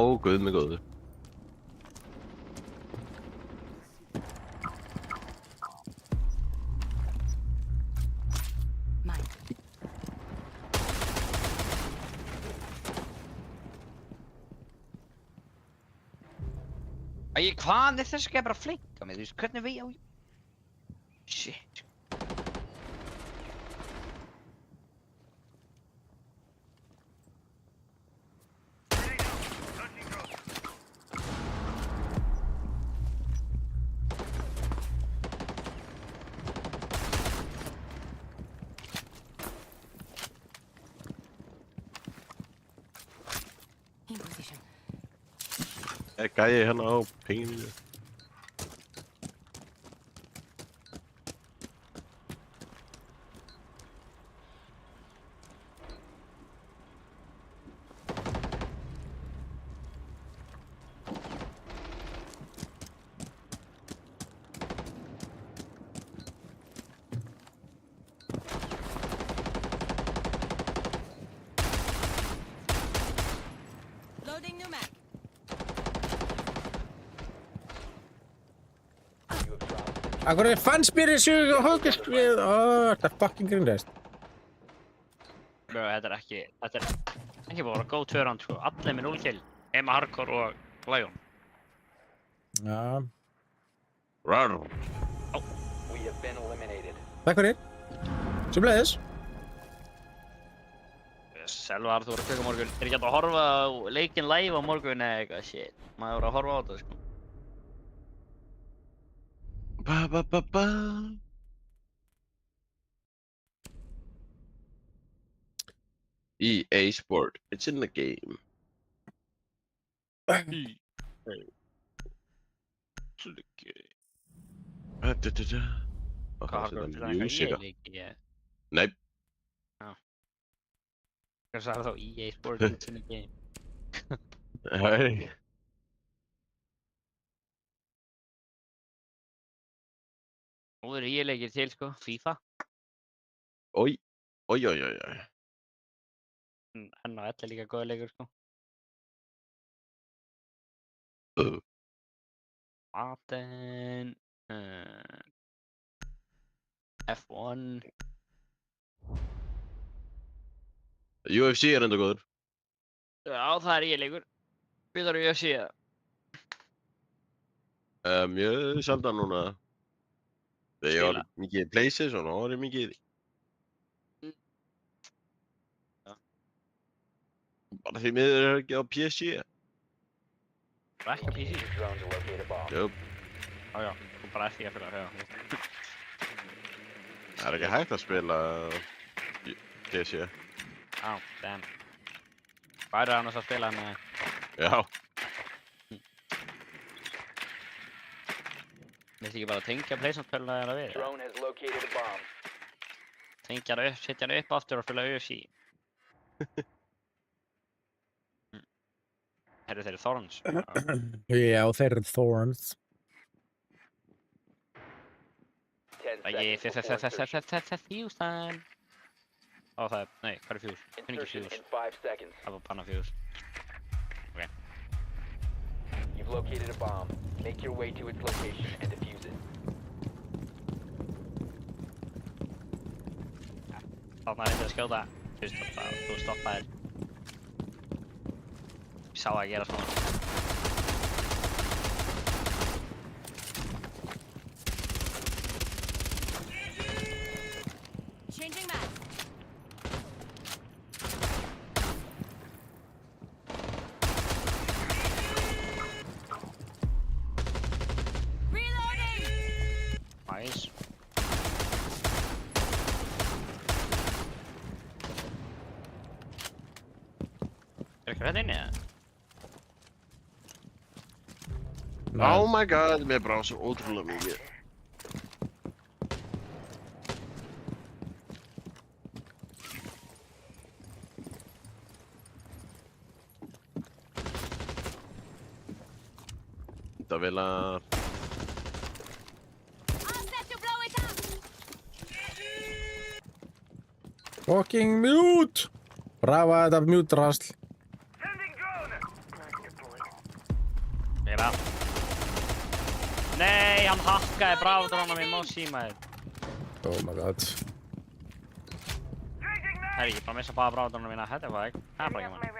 G: Ó, guð mig góður.
D: Mine.
B: Æ, hvað er þess að bara flinka mig? Þú veist, hvernig við á... Shit.
F: Launching drone.
D: In position.
G: Gæi hérna á pinginu.
D: Loading new mag.
C: You have dropped.
A: Akkur fannst mér þessu hókaskrið. Þetta er fucking grindast.
B: Bro, þetta er ekki búið að vera góð 2 round sko. Allir með 0 kill. Emma Hardcore og Lion.
A: Já,
G: Rar.
C: We have been eliminated.
A: takk fyrir. Sumleiðis.
B: Selva Arþór að kvika morgun. Er ekki hægt að horfa á leikinn live á morgun eða eitthvað shit. Maður voru að horfa á þetta sko.
G: Ba, ba, ba, ba. EA Sport. It's in the game. Da. Og
B: Hvað
G: það
B: Hardcore
G: setja
B: er
G: músíka.
B: EA leiki?
G: Nei,
B: Hvað sagði þá EA Sports It's in the game?
G: hei.
B: Nú eru EA leikir til sko. FIFA.
G: Oj, oj, oj, oj, oj.
B: Henn og L er líka góða leikur sko. Madden. F1.
G: UFC er enda góður.
B: Já, það er EA leikur. Við þarfum UFC eða?
G: Mjög sjaldan núna. Þegar ég var
B: Spila.
G: mikið í PlayStation og var ég mikið í því.
B: Já.
G: Bara því miður er ekki á PSG.
B: Og ekki
C: Use
B: PC.
C: your drone to locate a bomb.
G: Jú,
B: Já, já. Þú bara ekki að fyrir að
G: það er ekki hægt að spila í PSG.
B: Já, damn. Hvað er það annars að spila með?
G: Já,
B: Viltu ekki bara tengja PlayStation-spilna eða við?
C: Drone has located a bomb.
B: Tengja hann upp, setja hann upp aftur og spila UFC. Herru þeir eru Thorns.
A: Já, þeir eru Thorns.
C: 10
B: Ekki,
C: seconds before insertion.
B: fuse time. Ó það er, nei, hvað er fuse? Finn ekki
C: Insertion
B: fuse.
C: in 5 seconds.
B: Það var banna fuse.
C: You've located a bomb. Make your way to its location and defuse it.
B: Þarna reyndi að skjóta. Þú stoppaðir. Ég sá að gera svona.
D: Changing mag.
B: Nice. Eitthvað hérna inni, eða?
G: Oh my god, mér brá svo ótrúlega mikið. Það vil að...
D: All set to blow it up!
A: Fucking mute! Brafa þetta mute rasl.
F: Sending drone!
B: Meira. Nei, hann hakkaði bráðdrónum í Mossy, maður.
A: Oh my god.
B: Herri, ég bara missa bara bráðdrónum mína. Þetta var ekki. Það er bara ekki mann.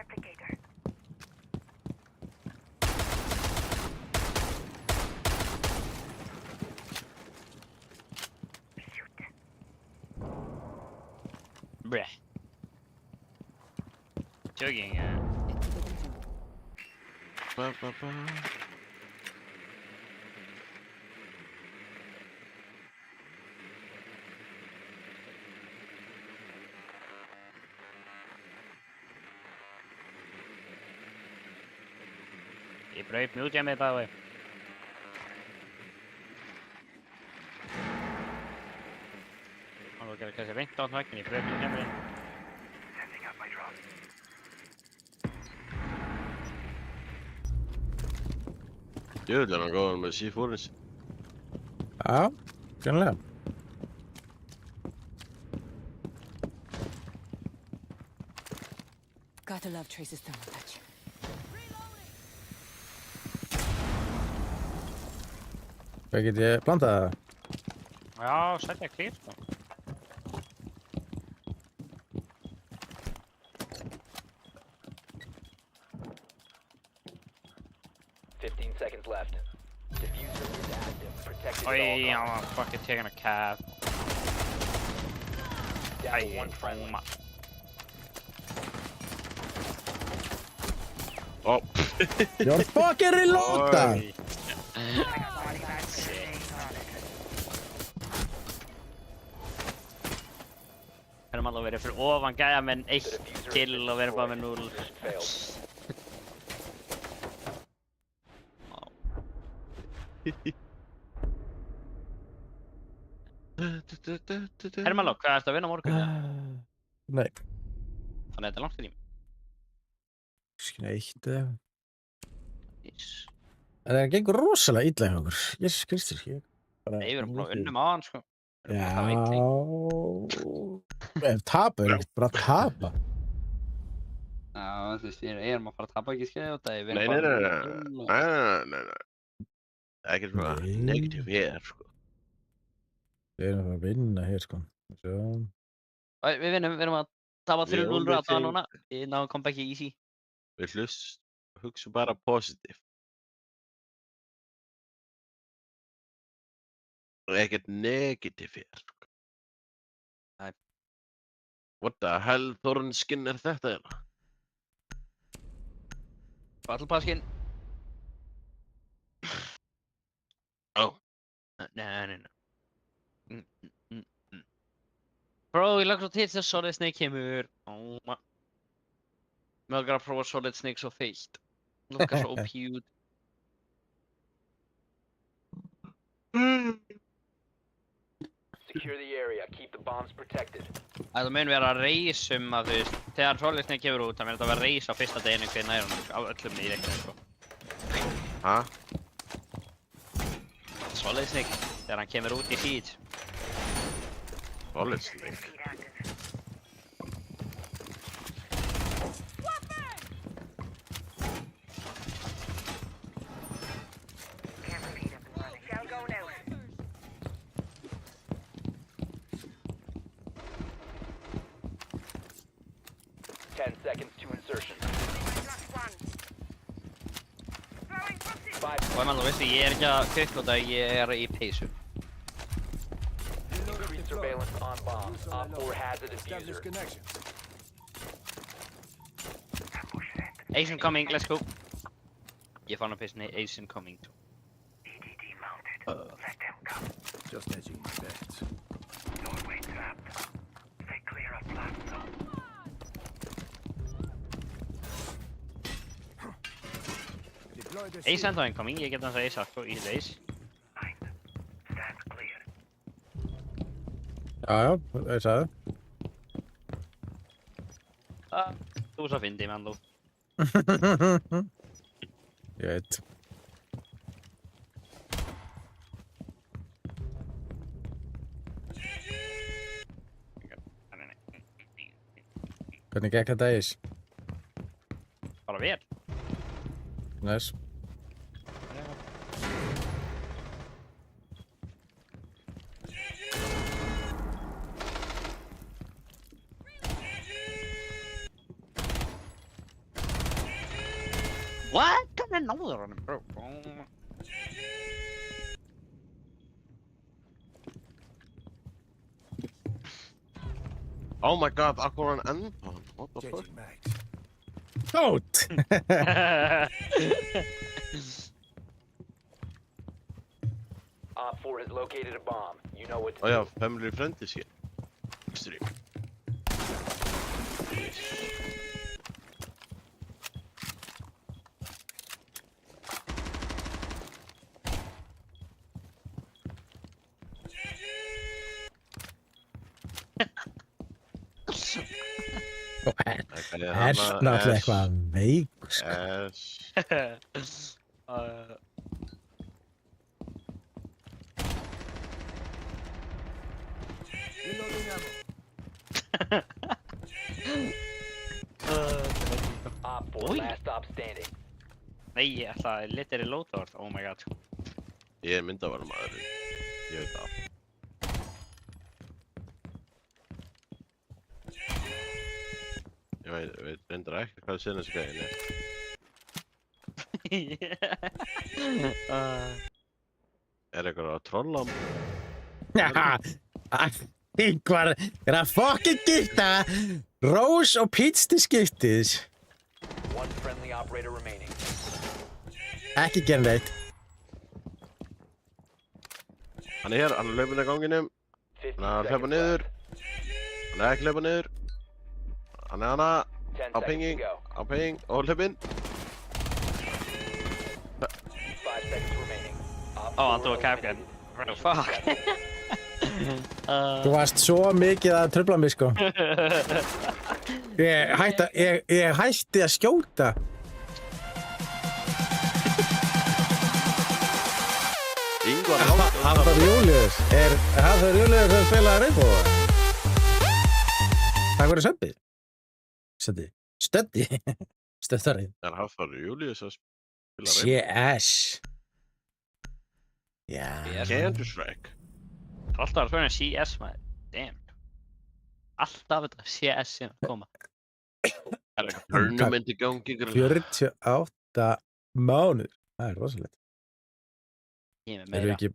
B: Bleh. Jogging,
G: Ba, ba, ba.
B: Ég braut mute jammið by the way. Hann var að gera kannski reynt átt veginn, ég braut mute jammið.
F: Sending up my drone.
G: Djöfull er hann góður með C4-ins.
A: Já, greinlega.
D: Gotta love Trace's thermal touch.
A: Hvað get ég plantað það?
B: Já, setja klíf sko.
C: 15 seconds left. Diffuser is active. Protected
B: Oj,
C: at all
B: han
C: costs.
B: var fucking taking a cab.
C: Down to
B: Aj,
C: one friendly.
B: ma.
G: Ó.
A: You're fucking reloada!
B: Oj. Erum alltaf verið fyrir ofan gæja með 1 kill og verið bara með 0. Hermann, hvað ertu að vinna á morgun?
A: Nei,
B: Þannig að þetta er langt fyrir
A: skilja eitt eða eitthvað.
B: Ís.
A: En það gengur rosalega illa hjá okkur. Jesus Kristus, ég bara...
B: Nei, við erum bara að unnum á hann, sko. Við erum bara að
A: Já...
B: hafa einn leik.
A: Ef tapa er ekkert bara að tapa.
B: Já, þú veist, við erum að fara að tapa ekki skeiði út af því.
G: Nei. Ekkert svona
A: Nei.
G: negativ hér, sko.
A: Við erum að fara að vinna hér, sko. Svo...
B: Við vinnum, við erum að tapa 3-0
G: Ég
B: rata
G: think-
B: núna. Við náum comebacki easy.
G: Við hugsa bara positív. Og ekkert negativ hér, sko.
B: Nei.
G: What the hell, Þornskinn er þetta hérna?
B: Battle Passkin.
G: Ó.
B: Nei. Bro, ég lagt svo til þess að Solid Snake kemur. Mér langar að prófa Solid Snake svo feitt. Lukkar svo OP út.
C: Secure the area. Keep the bombs protected.
B: Það mun vera reisum að þú veist, þegar Solid Snake kemur út, það mun þetta vera reis á fyrsta deginu hver nær honum, á öllum í reiknum, sko.
G: Ha?
B: Solid Snake, þegar hann kemur út í Siege.
G: Solid Snake.
F: Shell going out.
C: Ten seconds to insertion.
F: Throwing proxy.
C: 5
B: Og ef maður veistu, ég er ekki að kukkuta, ég er í peysu.
C: Increased surveillance on bombs. Op 4 has a
E: Establish
C: diffuser.
E: connection.
B: Asian coming, let's go. Ég fann að peysunni, Asian coming.
F: EDD mounted. Let them come.
E: Just hedging my bets.
F: Doorway trapped. Stay clear of blast zone.
E: Deploy the
B: Ace ennþá incoming, ég get hans að Ace sko, easy Ace.
F: Mind. Stand clear.
A: Já, ég sagði.
B: Þú svo fyndi, menn þú.
A: Ég veit. Hvernig gekk þetta Ace?
B: Bara vel.
A: Nice.
B: What? Hvernig náður honum, bro?
G: Oh my god, akkur var hann enda hann? What the fuck?
E: Changing mags.
A: Tót!
C: Op 4 has located a bomb. You know what to
G: Ó já,
C: do.
G: family friendly shit. Strík.
A: Er náttúrulega eitthvað veik, sko.
G: Yes.
E: Reloading ammo.
C: Op 4
B: Oi.
C: last stop standing.
B: Nei, ég ætlaði literally loadout, oh my god.
G: Ég er myndaværum maðurinn. Ég veit það. Ég veit reyndar ekki hvað sinna þessi gæðin er. Er eitthvað að trolla á mig?
A: Einhver er að fucking gifta Rose og Peach til skiptis.
C: One friendly operator remaining.
A: Ekki gera neitt.
G: Hann er hér, hann er hlaupinn að ganginum.
C: 15
G: Hann er að hlaupa
C: seconds
G: niður.
C: left.
G: Hann er ekki hlaupa niður. Hann er hana,
C: 10
G: á
C: seconds
G: pinging,
C: to go.
G: á ping og hlaupinn.
C: 5 seconds remaining. Op
B: Oh,
C: 4
B: hann tók capgun.
C: eliminated.
B: What the fuck?
A: Þú varst svo mikið að trufla mig, sko. Ég hætti að skjóta.
G: Ingvar
A: Hafþór Júlíus. Er Hafþór Júlíus að spila Rainbow? Takk fyrir sömbið. Stöddi. Stöddari.
G: Er Hafþór Júlíus að spila Rainbow?
A: CS. Já.
B: CS.
G: Counter-Strike.
B: Alltaf að spyrja CS, maður. Damn. Alltaf þetta CS sem að koma.
G: Er eitthvað tournament í gangi?
A: 48 mánuð. Það er rosalegt.
B: Ég með
A: Eru
B: meira.
A: ekki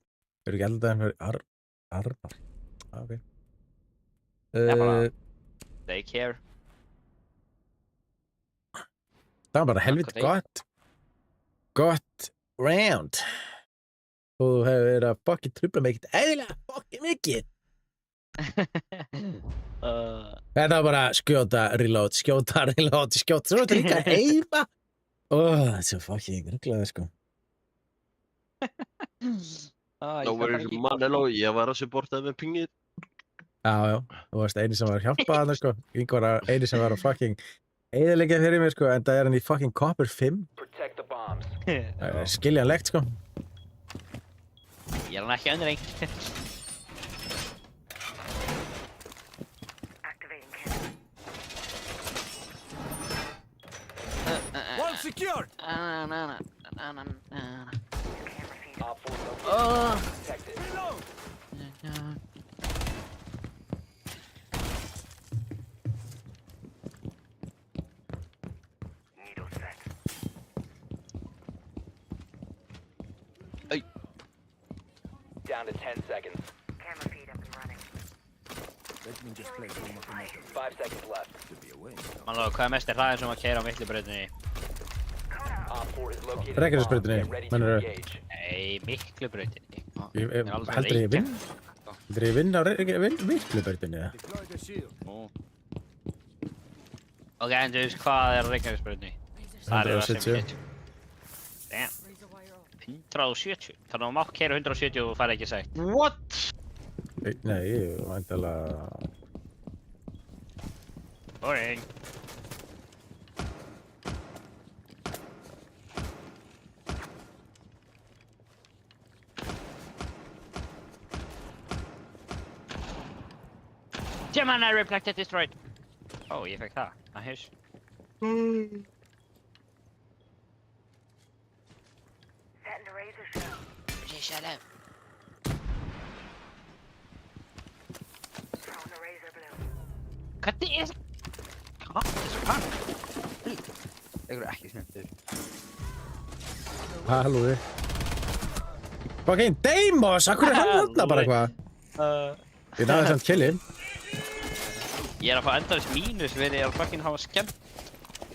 A: eldað en fyrir Arnar? Ok.
B: Já, bara. They care.
A: Það var bara helvitt gott round. Og þú hefur verið að fucking trufla mig ekkert eðlilega fucking mikið. Þetta var bara skjóta, reload. Svo er þetta líka að heifa. Það er svo fucking rugglaði, sko.
G: Þá verður Maneló, ég var að supporta með pingið.
A: Já. Þú varst eini sem var að hjálpa þarna, sko. Yngvar var eini sem var að fucking eyðileggja fyrir mig, sko. En það er hann í fucking Copper 5.
C: Protect the bombs.
A: Það er skiljanlegt, sko.
B: Ég er hann ekki undir einn.
F: Activating cannon.
E: Wall secured.
F: Camera feed.
C: Op 4 located. Protected.
E: Reload.
F: Needle set.
C: Down to 10 seconds.
F: Camera feed up and running.
E: Let me just place one more tomato.
C: 5 seconds left.
E: Should be away.
B: Mannlóð, hvað er mest hraðin sem að keyra á Miklubrautinni?
C: Op 4 has located a bomb.
A: Reykjanesbrautinni,
C: Get ready to
A: mennirðu?
C: engage.
B: Nei, Miklubrautinni.
A: Heldur ég vinn? Heldur ég vinn á Reykjavíkurbrautinni eða?
E: Deploy the shield.
B: Ok, en þú veist hvað er Reykjavíkurbrautinni? Það er það sem
A: 170.
B: Damn,
D: Razor wire off.
B: 170. Þannig að þú mátt keyra 170 og fara ekki sagt. What?
A: Nei, ég væntanlega...
B: Boring. Gemini reflected destroyed. Ó, ég fekk það. Nice.
F: Setting the razor shell.
B: Shut up.
F: Throwing the razor blue.
B: Hvernig er... Hvað er svo kann? Þeir eru ekki snöftur.
A: Hallói. Fucking Deimos! Akkur er hann þarna bara hvað? Ég náði samt killi.
B: Ég er að fá endalaust mínus við því að fucking hafa skemmt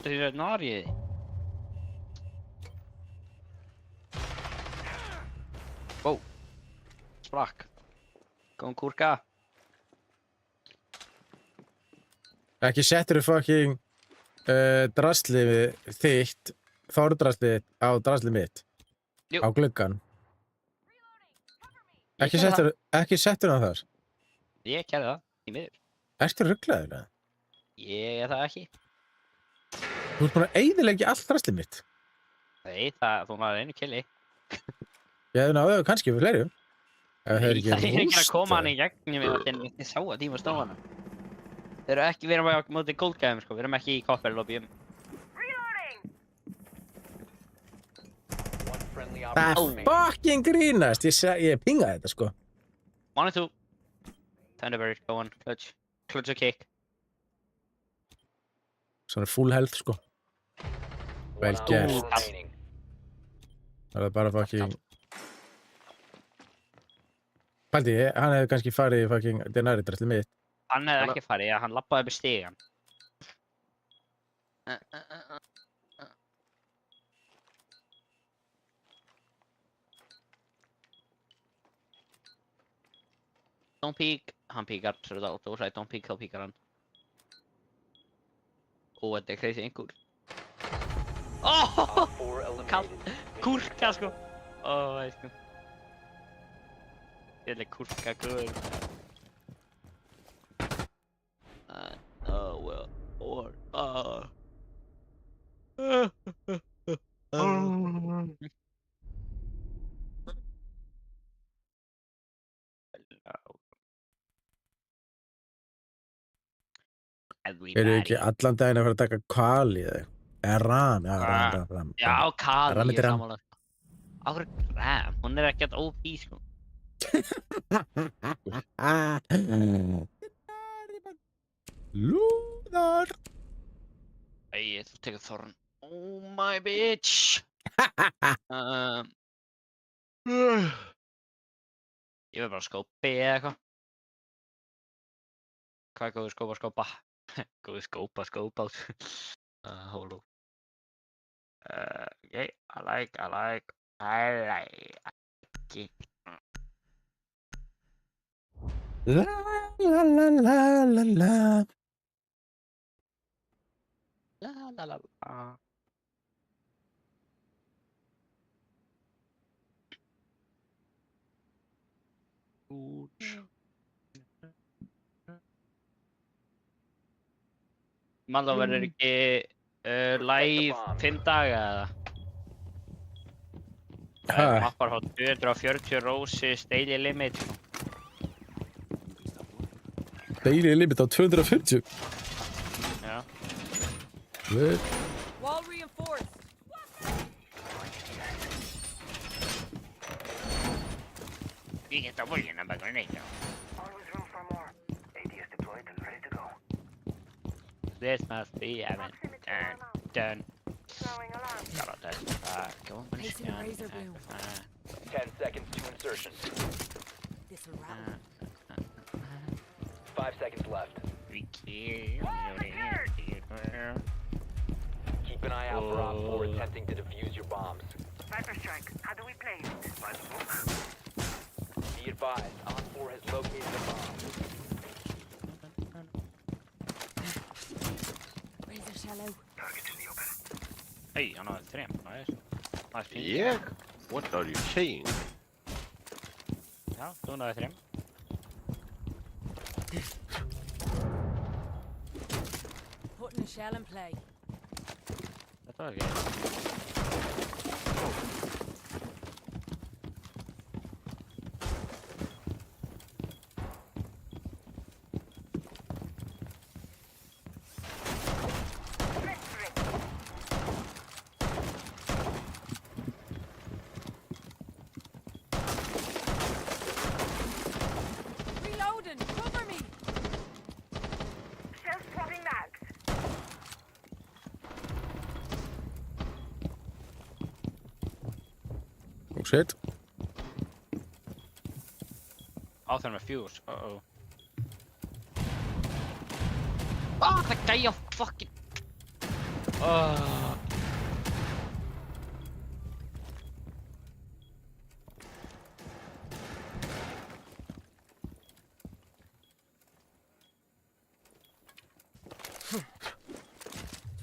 B: þessi nariði. Wow. Sprakk. Góðan kúrka.
A: Ekki settur þú fucking draslið þitt, þordraslið á draslið mitt.
B: Jú.
A: Á gluggan.
B: Ég gerði
A: Ekki settur hann þar.
B: Ég gerði það, í miður.
A: Ertu rugglaður eða?
B: Ég er það ekki.
A: Þú ert búin að eyðileggja allt draslið mitt.
B: Nei, þú náður einu killi.
A: Ég hefði náðu kannski við fleirum.
B: Það er ekki að koma hann í gegn ég sá að tíma stóðana. Þeir eru ekki, við erum á móti goldgæðum sko, við erum ekki í copper lobbyum.
F: Reloading!
C: One friendly
A: Það
C: operator
A: er
C: remaining.
A: fucking grínast. Ég pingaði þetta sko.
B: 1 and 2. Thunderbird, go on, clutch. Clutch a kick.
A: Svona full health sko. Vel
C: One op
A: gert.
C: four remaining.
A: Það er bara fucking... Pældi ég, hann hefði kannski farið í fucking denari draslið mitt.
B: Hann hefði ekki farið, hann labbaði upp í stigan. Don't peek. Han peekar, så det är right. Don't peek, peekar han. Åh, det är crazy enkur. Åh!
C: Op 4 eliminated.
B: Kurka sko. Åh, jag ska. Det är kurka kul. Oh well. Or
A: Eru ekki allan daginn að fara að taka kali eða? Eða ram, já, ram.
B: Já, Kali,
A: Ram
B: ég
A: þetta
B: er
A: ram.
B: sammála. Á hverju ram? Hún er ekkert OP, sko.
A: Lúðar.
B: Æ, þú tekur Þorn. Oh my bitch! Ég verð bara að skópi eða eitthvað. Hvað er góður skópa? Góður skópa át. Hold on. Okay, I like.
A: La la la la la la.
B: La. Malla verður ekki live 5 daga eða? Það mappar á 240 roses daily limit.
A: Daily limit á 240.
B: Já.
D: Wall reinforced.
B: Ég get að voljina bara neitt.
F: Always room for more. ADS deployed and ready to go.
B: This must be done.
F: Throwing alarm.
B: Gotta go on,
D: Placing a razor bloom.
C: 10 seconds to insertion.
D: This'll rattle.
C: 5 seconds left. Keep an eye out for Op 4 attempting to defuse your bombs.
F: Viper strike. How do we play it? By the book.
B: Nice. Nice ping.
G: Ég? What are you saying?
B: Já, þú náði 3.
D: Putting a shell in play.
B: Þetta var ekki.
D: Reloading! Cover me!
F: Shell swapping mags.
A: Oh shit.
B: Á þeim með fuse. Uh-oh. Það gæja fucking...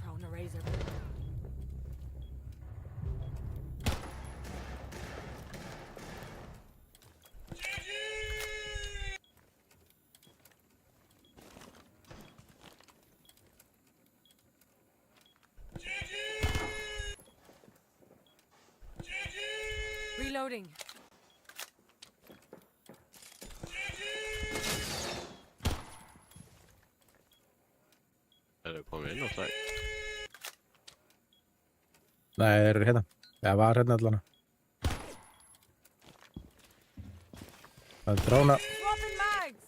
D: Throwing a razor. Reloading.
G: Er þau komið inn á það?
A: Nei, þeir eru hérna. Það var hérna allan. Það er drána.
D: Swapping mags!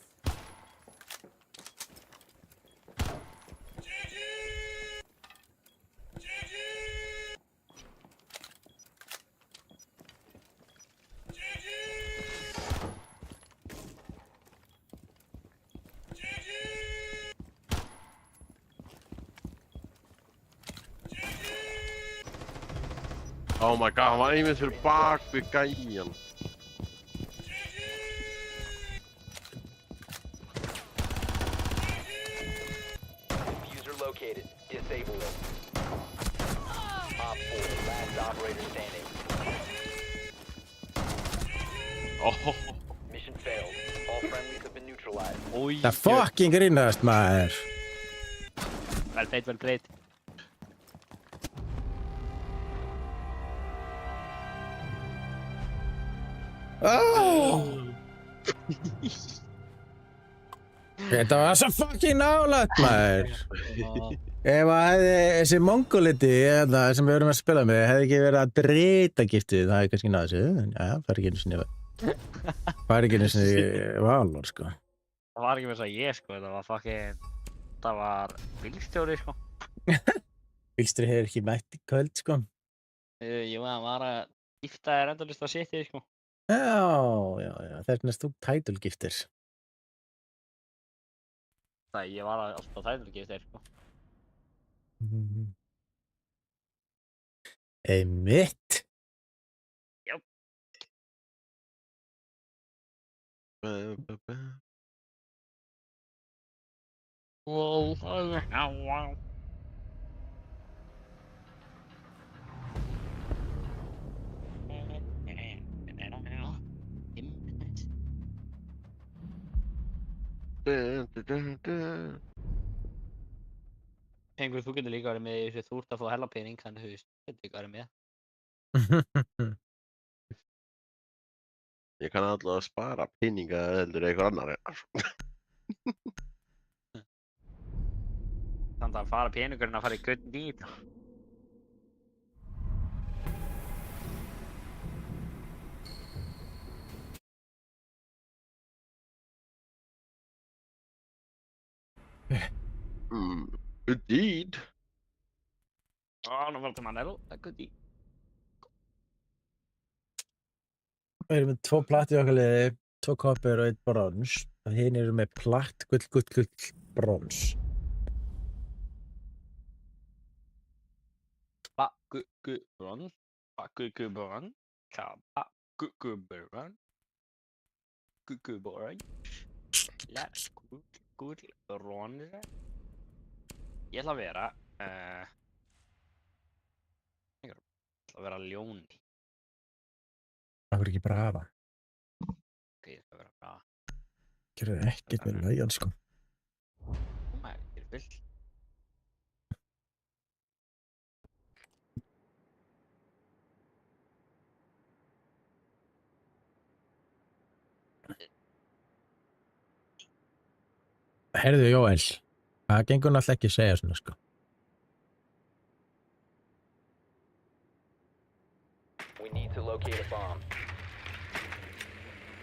G: Oh my god, hann var einmitt fyrir bak við gæjan.
C: Diffuser located. Disable it. Op 4, last operator standing.
G: Oh,
C: Mission failed. All friendlies have been neutralized.
B: Oj,
A: Það fucking grínast maður.
B: vel breyt, vel breyt.
A: Þetta var svo fucking nálægt maður. Ef að hefði þessi mongoliti sem við erum að spila með hefði ekki verið að breyta giftið, það hefði kannski náðu þessu. Já, það er ekki einu sinni valor, sko.
B: Það var ekki með þess að ég, sko. Það var bílstjóri, sko.
A: Bílstjóri hefur ekki mætt í kvöld, sko.
B: Jú, hann var að gifta þér endalist á sittið, sko.
A: Já, þess vegna þú title giftir.
B: Það ég var alltaf tætlugiftir, sko.
A: Einmitt.
B: Wow. Pengur, þú getur líka verið með í þessu, þú ert að fá hella pening, þannig þú veist, þú getur líka verið með.
G: ég kann alltaf að spara peninga heldur einhver annar.
B: Þannig að fara peningurinn að fara í good deed.
G: Indeed.
B: Nú valdi Manel, það er good deed.
A: Við erum með 2 platt í okkar liði, 2 koppur og 1 brons. Og hinn eru með platt, gull, brons.
B: Bakugubron. Gugubron. Let's good ron. Ég ætla að vera ætla að vera ljóni.
A: Það verður ekki brafa.
B: Ok, ég ætla að vera bara...
A: Gerðu ekkert með lægjan, sko.
B: Maður, ég er fullt.
A: Heyrðu, Jóel. Það gengur náttúrulega ekki að segja svona, sko.
C: We need to locate a bomb.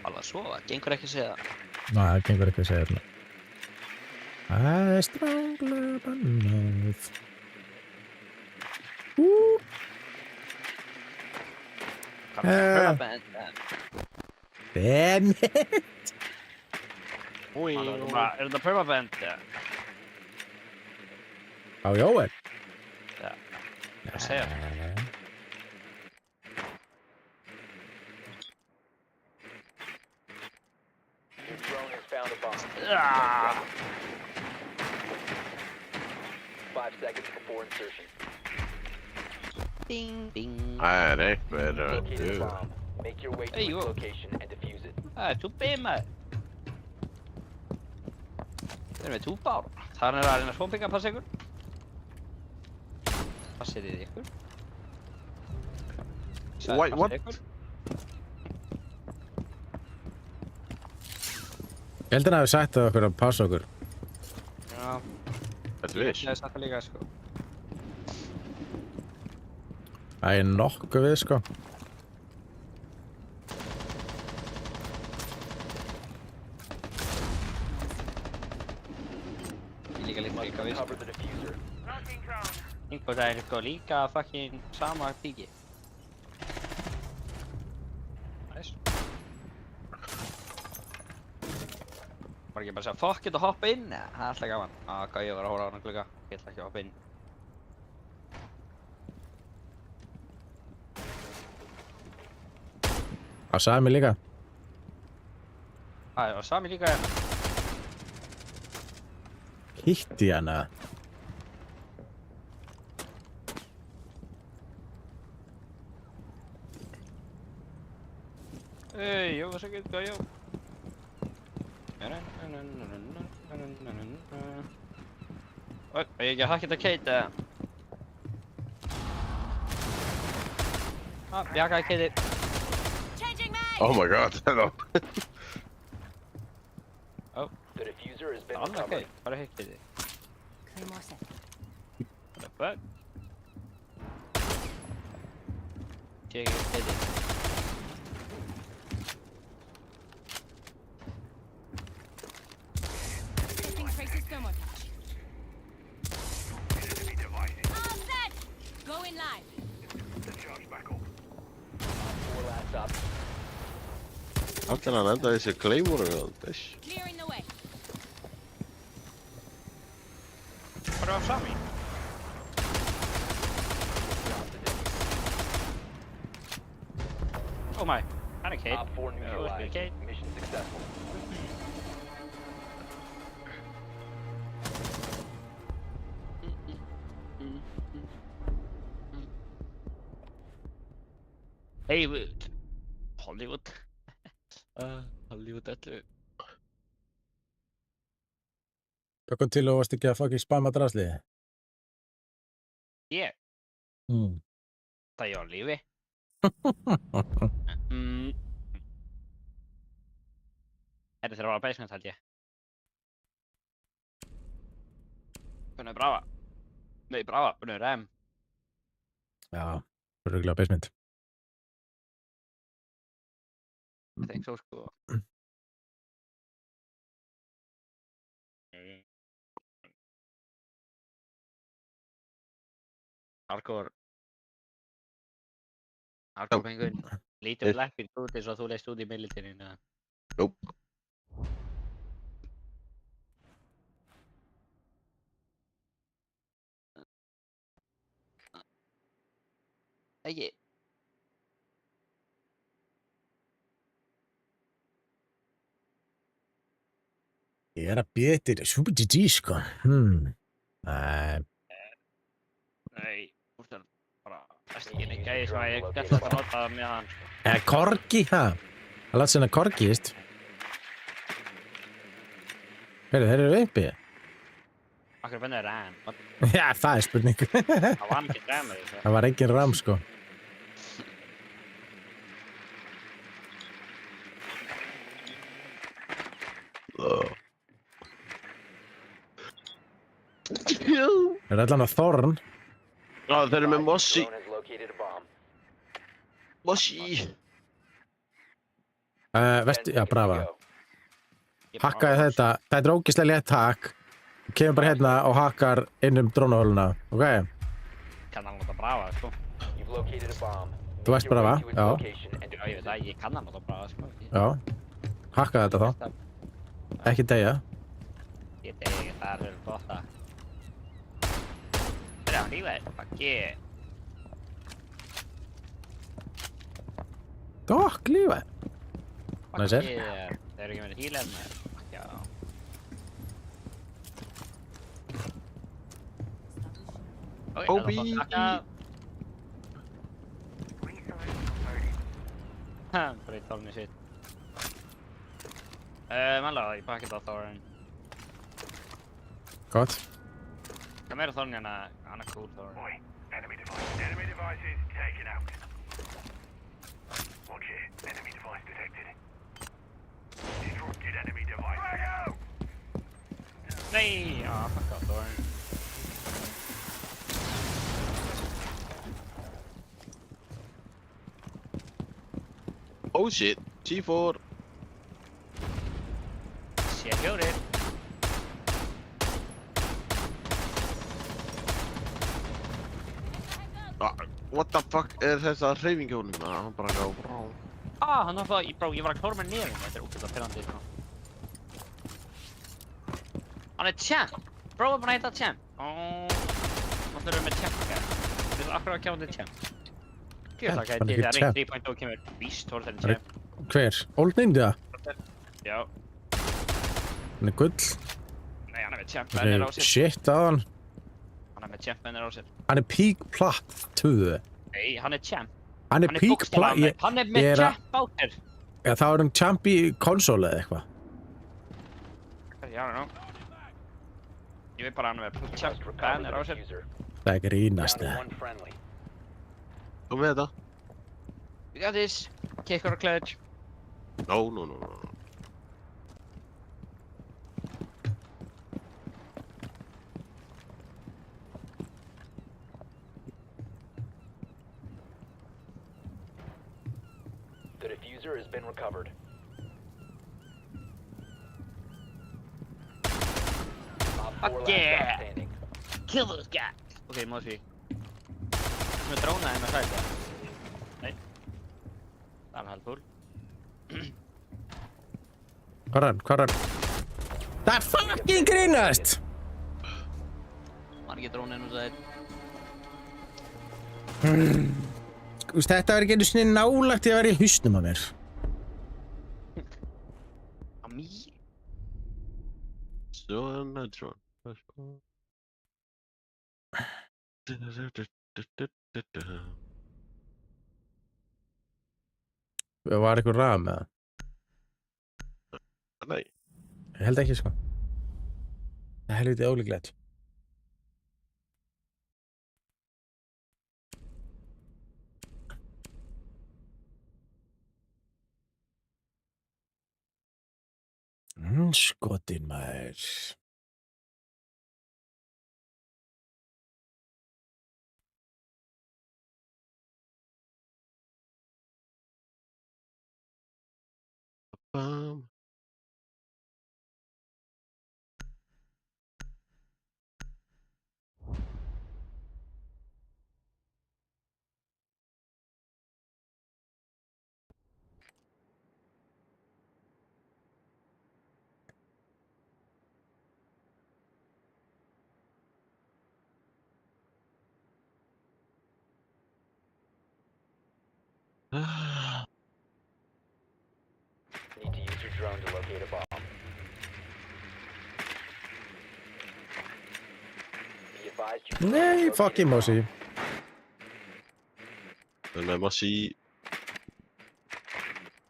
B: Alveg svo, það gengur ekki að segja það.
A: Ná, það gengur ekki að segja svona. Það er stranglega bannað.
B: Hvað er það bend?
A: Dammit!
G: Úi,
B: Er þetta permaband?
A: Á Jóel?
B: Já. Hvað segja það?
C: Your drone has found a bomb. 5 seconds before insertion.
B: Ding, ding.
G: það er eitthvað að
C: Locate a
G: duga.
C: bomb. Make your way to
B: Hey,
C: its
B: you.
C: location and defuse it.
B: Það er túbið maður. Við erum með túbár. Það er að reyna svonpinga að passa ykkur. Passið þið ykkur. Sagði
G: Wait, what?
B: passið ykkur.
A: Ég held að hann hafi sagt að okkur að passa okkur.
B: Já,
G: Þetta
B: ég
G: viss.
B: hef sagt það líka sko.
A: Það er nokkuð við, sko.
B: Ég líka líka
C: Must
B: við sko.
C: recover the diffuser.
F: Knocking down.
B: Einhvern það er sko líka fucking sama píki. Næs. Var ekki bara að segja fuck it og hoppa inn? Nei, það er alltaf gaman. Hvað ég var að hóra á hana glugga. Ég ætla ekki að hoppa inn.
A: Það sagði mér líka.
B: Það var sami líka hérna.
A: Hitti ég hana.
B: Hey, yo, vad så gött, yo. Oj, ég hakka þetta keiti. Ég hakkaði keiti.
D: Changing mag!
G: Oh my god, hello.
C: The diffuser has been
B: Annað
C: recovered.
B: keiti, bara hitt keiti.
D: Claymore set.
B: What the fuck? Ég keiti.
D: Testing traces thermal cache.
F: Enemy devices.
D: All set! Going live.
F: The charge back up.
C: 4 last op.
G: Allir hann enda þessi Claymore við hann, þess.
D: Clearing the way.
B: Hvað var sami? Oh my, hann er keiti.
C: Op 4 neutralized.
B: Okay.
C: Mission successful.
B: Hollywood. Hollywood. Hollywood 11.
A: Hvað kom til og varst ekki að fucking spamma drasliði?
B: Ég, það ég á lífi. Þetta þurfa að vera basement held ég. Bunni Brava. Nei, Brava, Bunni Rem.
A: Já, röglega basement.
B: I think so sko. Hardcore. Hardcore penguin. Lítið Blackbeard út eins og þú leist út í militärinu.
G: Nope.
B: Ekki.
A: Ég er að bíða eftir Super GG, sko. Nei,
B: Nei, úr það bara Það er ekki gæði sem að ég gæti að nota með hann, sko.
A: Korgi, ha? Það látt sinna korgi, víst. Heyrðu, þeir eru uppi.
B: Akkur finnir ram.
A: Já, það er spurning.
B: Það var ekki ramur í þessu.
A: Það var engin ram, sko. Það er allan að Þorn.
G: Já, þeir eru með Mossy.
C: Drone has located a bomb.
G: Mossy.
A: Vestu, já, brava.
C: Go.
A: Hakkaði þetta. Þetta er ógeðslega létt hakk. Þú kemur bara hérna og hakkar inn drónahóluna. Ok?
B: Kann hann nota brafa, sko.
C: You've located a bomb.
A: Þú veist bara
C: Make
A: hvað?
C: your way to its
A: Já.
C: location and
B: Já, ég veit að ég kann hann nota brafa, sko.
A: Já. Hakkaði þetta þá. Ekki deyja.
B: Ég degi ekki, það er gott að... Það er á lífið, bakki.
A: Dokk, lífið. Næsir.
B: Bakki, þeir eru ekki með hílar með. Já. Ok, það
G: Obi.
B: er bara að taka... Bara í tólni sitt. Malla, ég pakki þetta á Thorin.
A: Gott.
B: Hvað meira Thorin hérna? Hann er cool Thorin.
F: Oi, enemy device. Enemy devices taken out. Watch it. Enemy device detected. Disrupted enemy device. Frag out!
B: Nej! Ja, fuck off Thorin.
G: Oh shit. C4.
B: Sé fjórir.
G: Ah, what the fuck er þessa hreyfingi honum? Hann bara gá brá.
B: Hann var það, bro, ég var að klóra með nefnum. Þetta er útlægt að pyrrandi, sko. Hann er champ! Bro er búinn að heita champ. Hann þurfum með champ, ok? Þú veist akkur að kjáða til champ. Gjöð það
A: Hann er
B: gæti
A: ekki
B: til að
A: champ.
B: reynd 3.0 kemur víst tóra þeirri champ.
A: Hver? Old Ninja?
B: Já.
A: Hann er gull.
B: Nei, hann er með champ
A: Hann
B: mennir á
A: er
B: sér.
A: shit á hann.
B: Hann er með champ mennir á sér.
A: Hann er peak plat 2.
B: Nei, hann er champ.
A: Hann er
B: Hann er
A: peak plat...
B: bókstaflega, hann er með
A: ég er að-
B: champ á sér.
A: Já, þá er hann champ í konsól eða eitthvað.
B: Já, no. Ég veit bara hann er með
C: You
B: champ
C: must recover
B: mennir á
C: the
B: sér.
C: diffuser.
A: Það er ekki rínast
C: Down to
A: eða.
C: one friendly.
G: Þú með þetta?
B: We got this. Kicker og clutch.
G: No, no, no, no.
C: The diffuser has been recovered. Op 4 last
B: yeah.
C: stop standing.
B: Kill those guys! Ok, Mossy. Með dróna en með hræða. Nei. Það er halvfull.
A: Hvað er hann? Hvað er hann? Það er fucking grínast!
B: Man ekki drónin úr það.
A: Þú veist, þetta var ekki einu sinni nálægt í að vera í hausnum á mér.
B: Á mér?
G: Så Nedron.
A: Var eitthvað ram eða?
G: Nei.
A: Ég held ekki, sko. Það er helviti ólíklegt. Skotin maður.
G: Bam.
C: Need to use your drone to locate a bomb. Be advised you
A: Nei, fucking Mossy.
G: með Mossi.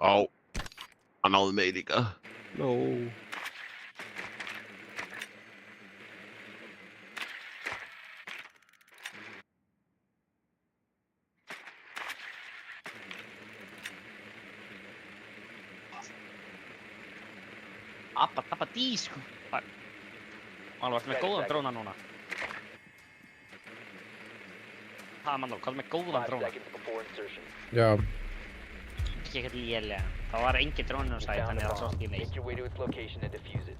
G: Á. Hann náði mig líka. No.
B: Abba dí, sko. Hann var með góðan dróna núna. Mann, hvað með góðan
C: 5
B: dróna?
C: seconds before insertion.
A: Já.
B: Ekki ekkert lélega. Það var engin drónin á
C: You
B: sæt,
C: found
B: þannig
C: the
B: að það sást
C: bomb.
B: ekki
C: Make
B: neitt.
C: your way to its location and defuse it.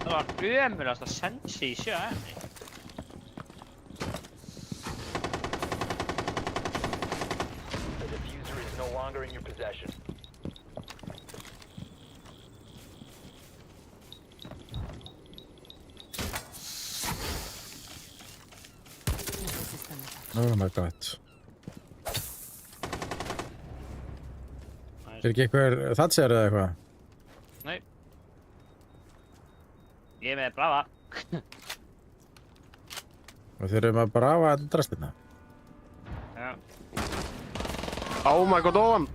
B: Það var ömurlegasta sensi í sjöfni.
C: The diffuser is no longer in your possession.
D: Missile system attached.
A: Oh my god. Ekki eitthvað thatcher eða eitthvað?
B: Nei. Ég er með Brava.
A: Og þeir eru með Brava drastirna.
B: Já.
G: Oh my god, ofan!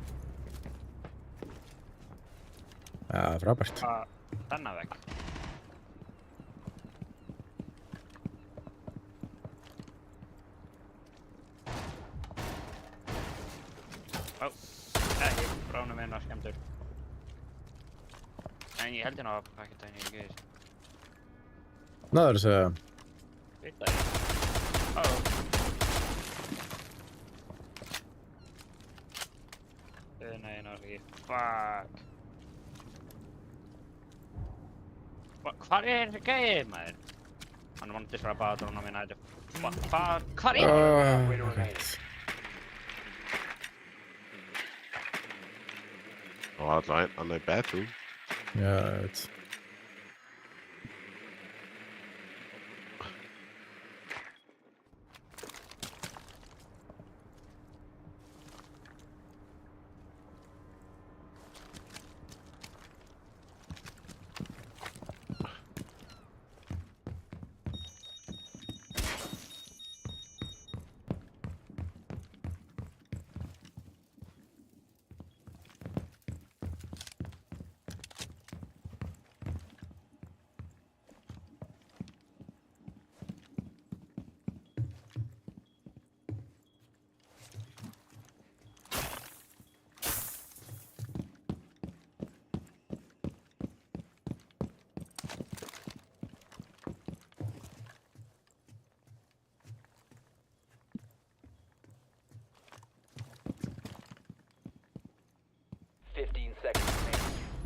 A: Já, frábært.
B: Þennan vegg. Ó. Ekki, bránu minn var skemmtur. En ég held hérna að pakka henni í gauðis.
A: Náður þess að...
B: Veit það ekki. Ó. Nei, ekki. Fuck. Hvar er þessi gauð, maður? Hann er vonandi að bara dróna minna þetta. Hvar er hann?
A: Oh my god.
G: Það var alltaf hann í bathroom.
A: Já, ég veit.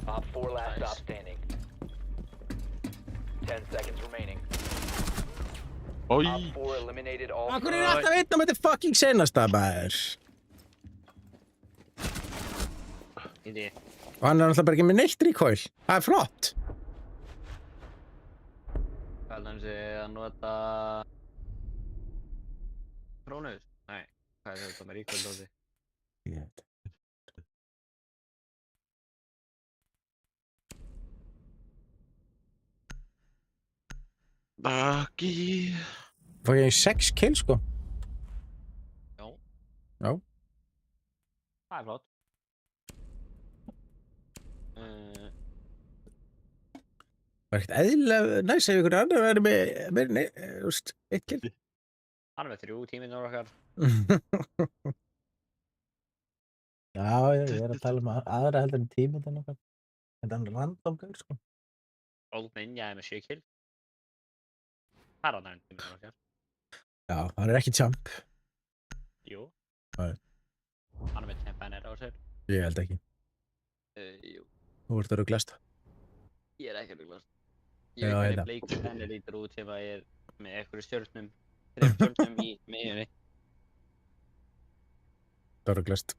C: Op 4 last stop standing. 10 seconds remaining.
G: Oj!
C: Op 4 eliminated all.
A: Akkur er alltaf einn á með þetta fucking senasta maður.
B: Índi.
A: Og hann er alltaf bara ekki með neitt recoil. Það er flott.
B: Hvað held hann sé að nota... Krónus? Nei. Hvað er þetta með ríkvöldóti?
A: Ég veit.
G: Dagi.
A: Fá ég 6 kill sko.
B: Já.
A: Já.
B: Það er flott.
A: Það er ekkert eðlilega næs ef ykkur annar verður með veist, 1 kill.
B: Hann er með 3 tíminur okkar.
A: Já, ég er að tala um aðra heldur en tíminn okkar. Þetta er random gang sko.
B: Old Ninja er með 7 kill. Það er annar en tíminur okkar.
A: Já, hann er ekki champ.
B: Jú.
A: Nei.
B: Hann er með 10 bannir á sér.
A: Ég held ekki.
B: Jú.
A: Þú ert að ruglast.
B: Ég er ekki að ruglast.
A: Já,
B: Ég veit
A: hérna.
B: hvernig Blake Bennett lítur út sem að ég er með einhverju stjörnum. 3 stjörnum í miðjunni.
A: Það er ruglast.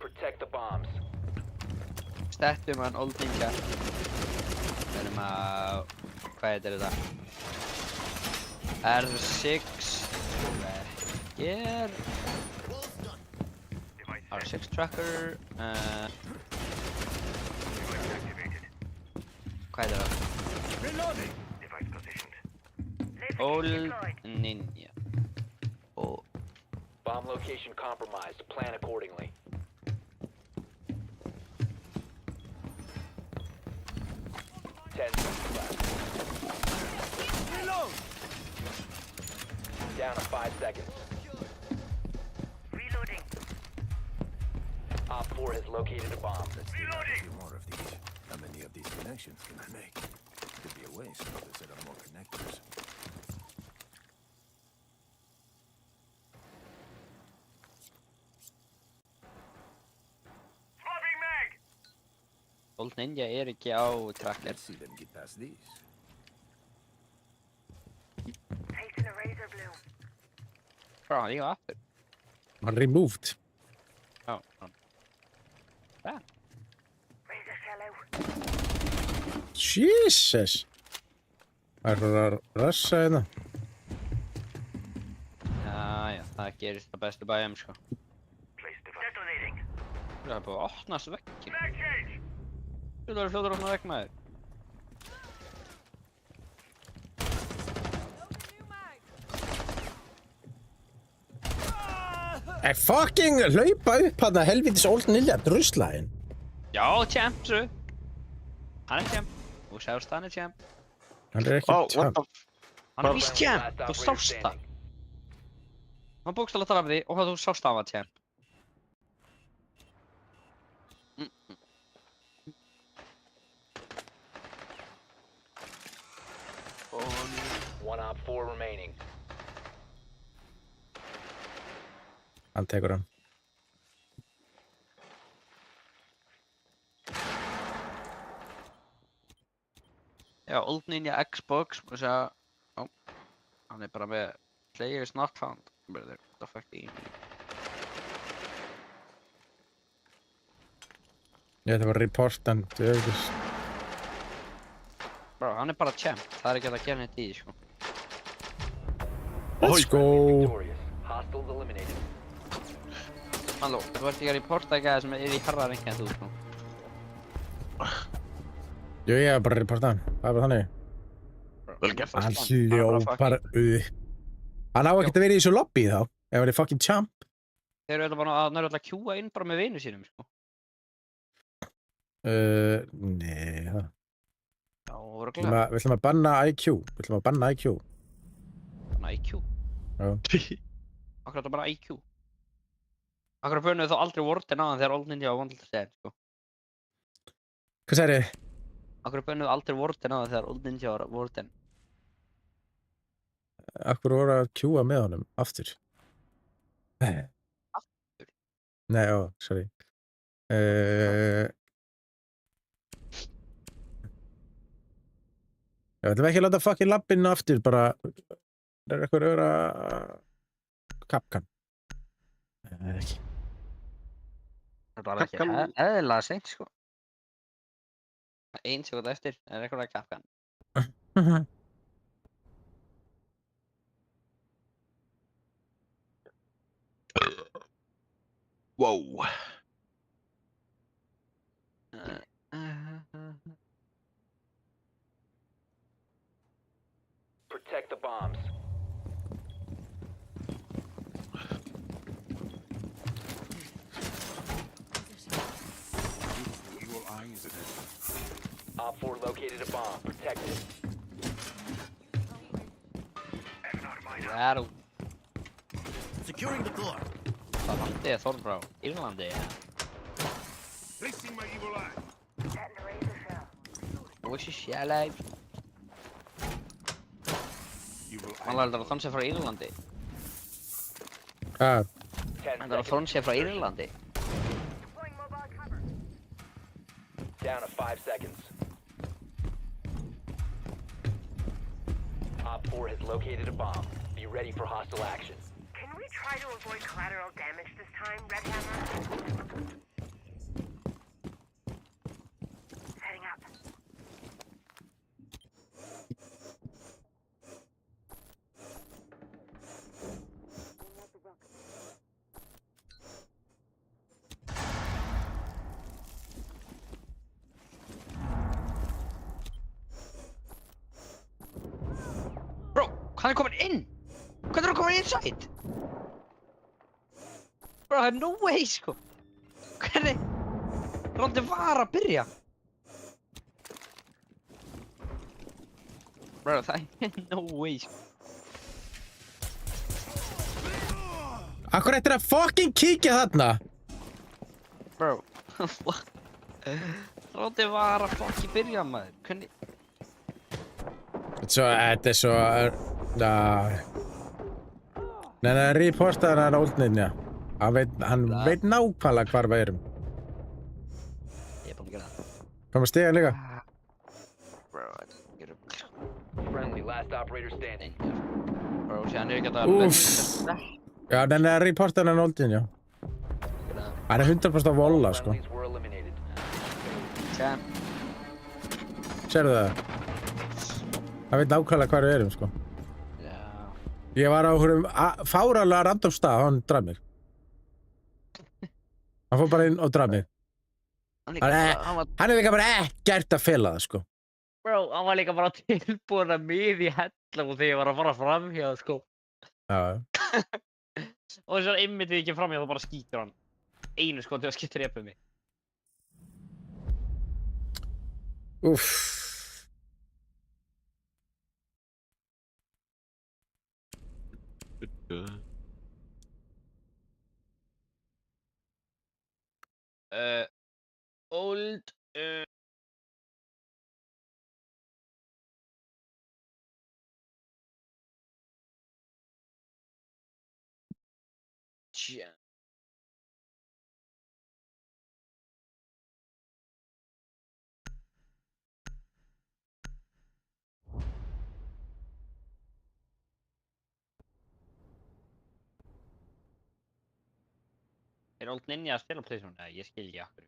C: Protect the bombs.
B: Stettum hann Old Ninja. Við erum að... Hvað heitir þetta? R6 Here
F: Device
B: R6 tracker Hvað er það?
E: Reloading!
F: device positioned.
B: Old Ninja Og
C: Bomb location compromised. Plan accordingly. Ten seconds left.
E: Reload!
C: Down to 5 seconds.
F: Reloading.
C: Op 4 has located a bomb.
F: Reloading.
E: More of these. How many of these connections can I make? Could be a waste to set up more connectors.
F: Swapping mag.
B: Old Ninja er ekki á tracker
E: Let's see them get past these.
F: Placing a razor blue.
B: Hvað hann líka aftur?
A: Hann removed.
B: Já, hann
F: Razor fell out.
A: Jesus. Það er að rassa hérna.
B: Já, það gerist það bestu bæjum sko
F: Place device. Detonating.
B: Það er búið að opnast vekkinn
F: Mag change.
B: Þú verður fljótur að opna vekk maður
A: Fucking hlaupa upp hann að helvitis Old Ninja druslæðin.
B: Já, champ, svo Hann er champ Þú sást hann er champ
A: Hann er ekki
G: Oh, what
A: champ.
G: the f...
B: Hann er
G: Hvað?
B: víst champ
C: Last
B: Þú
C: operator
B: sást það
C: standing.
B: Hann bókstala tala af því og þú sást það var champ
C: One op 4 remaining.
A: Hann tekur hann.
B: Já, Old Ninja Xbox og segja Já, hann er bara með Player is not found Brother, what the fuck do you mean?
A: Ég ætla bara að reporta hann til öðvís.
B: Bro, hann er bara champ Það er ekki hægt að gera neitt í því, sko
A: Let's go.
C: Victorious. Hostiles eliminated.
B: Halló, þú ert ekki að reporta ekki að sem er í harra reyngi en þú, sko
A: Jú, ég er bara að reporta hann. Það er bara þannig.
G: Vel gert.
A: Hann
B: Hann er bara
A: hljópar upp. Hann á ekkert að vera í þessu lobby þá. Ef hann er fucking champ.
B: Þeir eru alltaf bara að nærðu alltaf að kjúa inn bara með vinu sínum, sko
A: Nei, það.
B: Já,
A: Við
B: örugglega.
A: ætlum að banna IQ. Við ætlum að banna IQ.
B: Bara IQ
A: Já.
B: Akkur er þetta bara IQ Akkur bönnuðu þá aldrei Warden á hann þegar Old Ninja var vandlega segð, sko
A: Hvað sagði þið?
B: Akkur bönnuðu aldrei Warden á hann þegar Old Ninja var Warden
A: Akkur voru að kjúa með honum aftur.
B: Aftur?
A: Nei, sorry. Já, ætlum ekki að láta fucking labbinn aftur, bara það er eitthvað öðra kapkan. Nei, ekki.
B: Það var ekki
G: Capcom-
B: eðlilega seint, sko 1 sekúnda eftir er eitthvað að Capcom
G: Wow.
C: Protect the bombs. Op 4 located a bomb. Protect it.
B: Rattle
E: Securing the door.
B: Það landið er Þorbrá Írlandi,
F: Placing my evil eye.
D: Setting a razor fell.
B: og þessi sjælæf
F: Evil
B: Hann lærði að þann sé frá Írlandi
A: Hvað?
C: 10
B: Hann er að
C: seconds.
B: þann sé frá Írlandi
D: Deploying mobile cover.
C: Down to 5 seconds. Op 4 has located a bomb. Be ready for hostile action.
D: Can we try to avoid collateral damage this time, Red Hammer? Setting up.
B: Hann er komin inn! Hvernig er hann komin inside? Bro, það er no way, sko. Hvernig? Rondið var að byrja. Bro, það er no way, sko.
A: Akkur ættir að fucking kíkja þarna?
B: Bro, Rondið var að fucking byrja, maður. Hvernig?
A: Þetta er svo... Nei, reportaði hann old ninja. Hann veit nákvæmlega hvar við erum.
B: Ég er búinn að gera það.
A: Kom að stiga líka.
B: Bro, þetta er rugl.
C: Friendly, last operator standing.
B: Bro, séðan er ekki að
A: Úff. Já, nei, reportaði hann old ninja. Hann er 100% á volla, sko.
C: Friendlies were eliminated.
B: Séðan.
A: Sérðu það? Hann veit nákvæmlega hvar við erum, sko.
B: Já.
A: Ég var á hverjum fáralega random stað og hann draf mig. Hann fór bara inn og draf mig.
B: Hann
A: Hann er líka bara ekkert að fela það, sko.
B: Bro, hann var líka bara tilbúin að miði í hella og þegar ég var að fara framhjá, sko.
A: Já.
B: Og þess að einmitt við ekki framhjá þá bara skýtur hann. Einu sko til að skýta repið mig.
A: Úff.
B: Old, Tja. Er Old Ninja að spila Playzone? Nei, ég skil ekki okkur.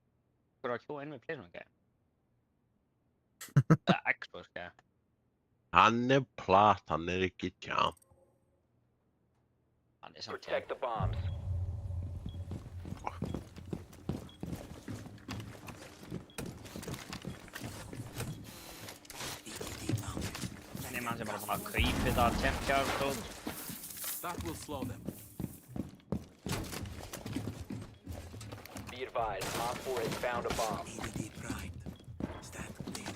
B: Okkur að kjóa inn með Playzone, gæði? Xbox, gæði.
G: Hann er platt, hann er ekki tjám.
B: Hann er samt
C: Protect the bombs.
B: Nefnir hann sem bara búinn að kaupa þetta Champion Code.
E: That will slow them.
C: Be advised, Op 4 has found a bomb.
E: DVD primed. Stand clear.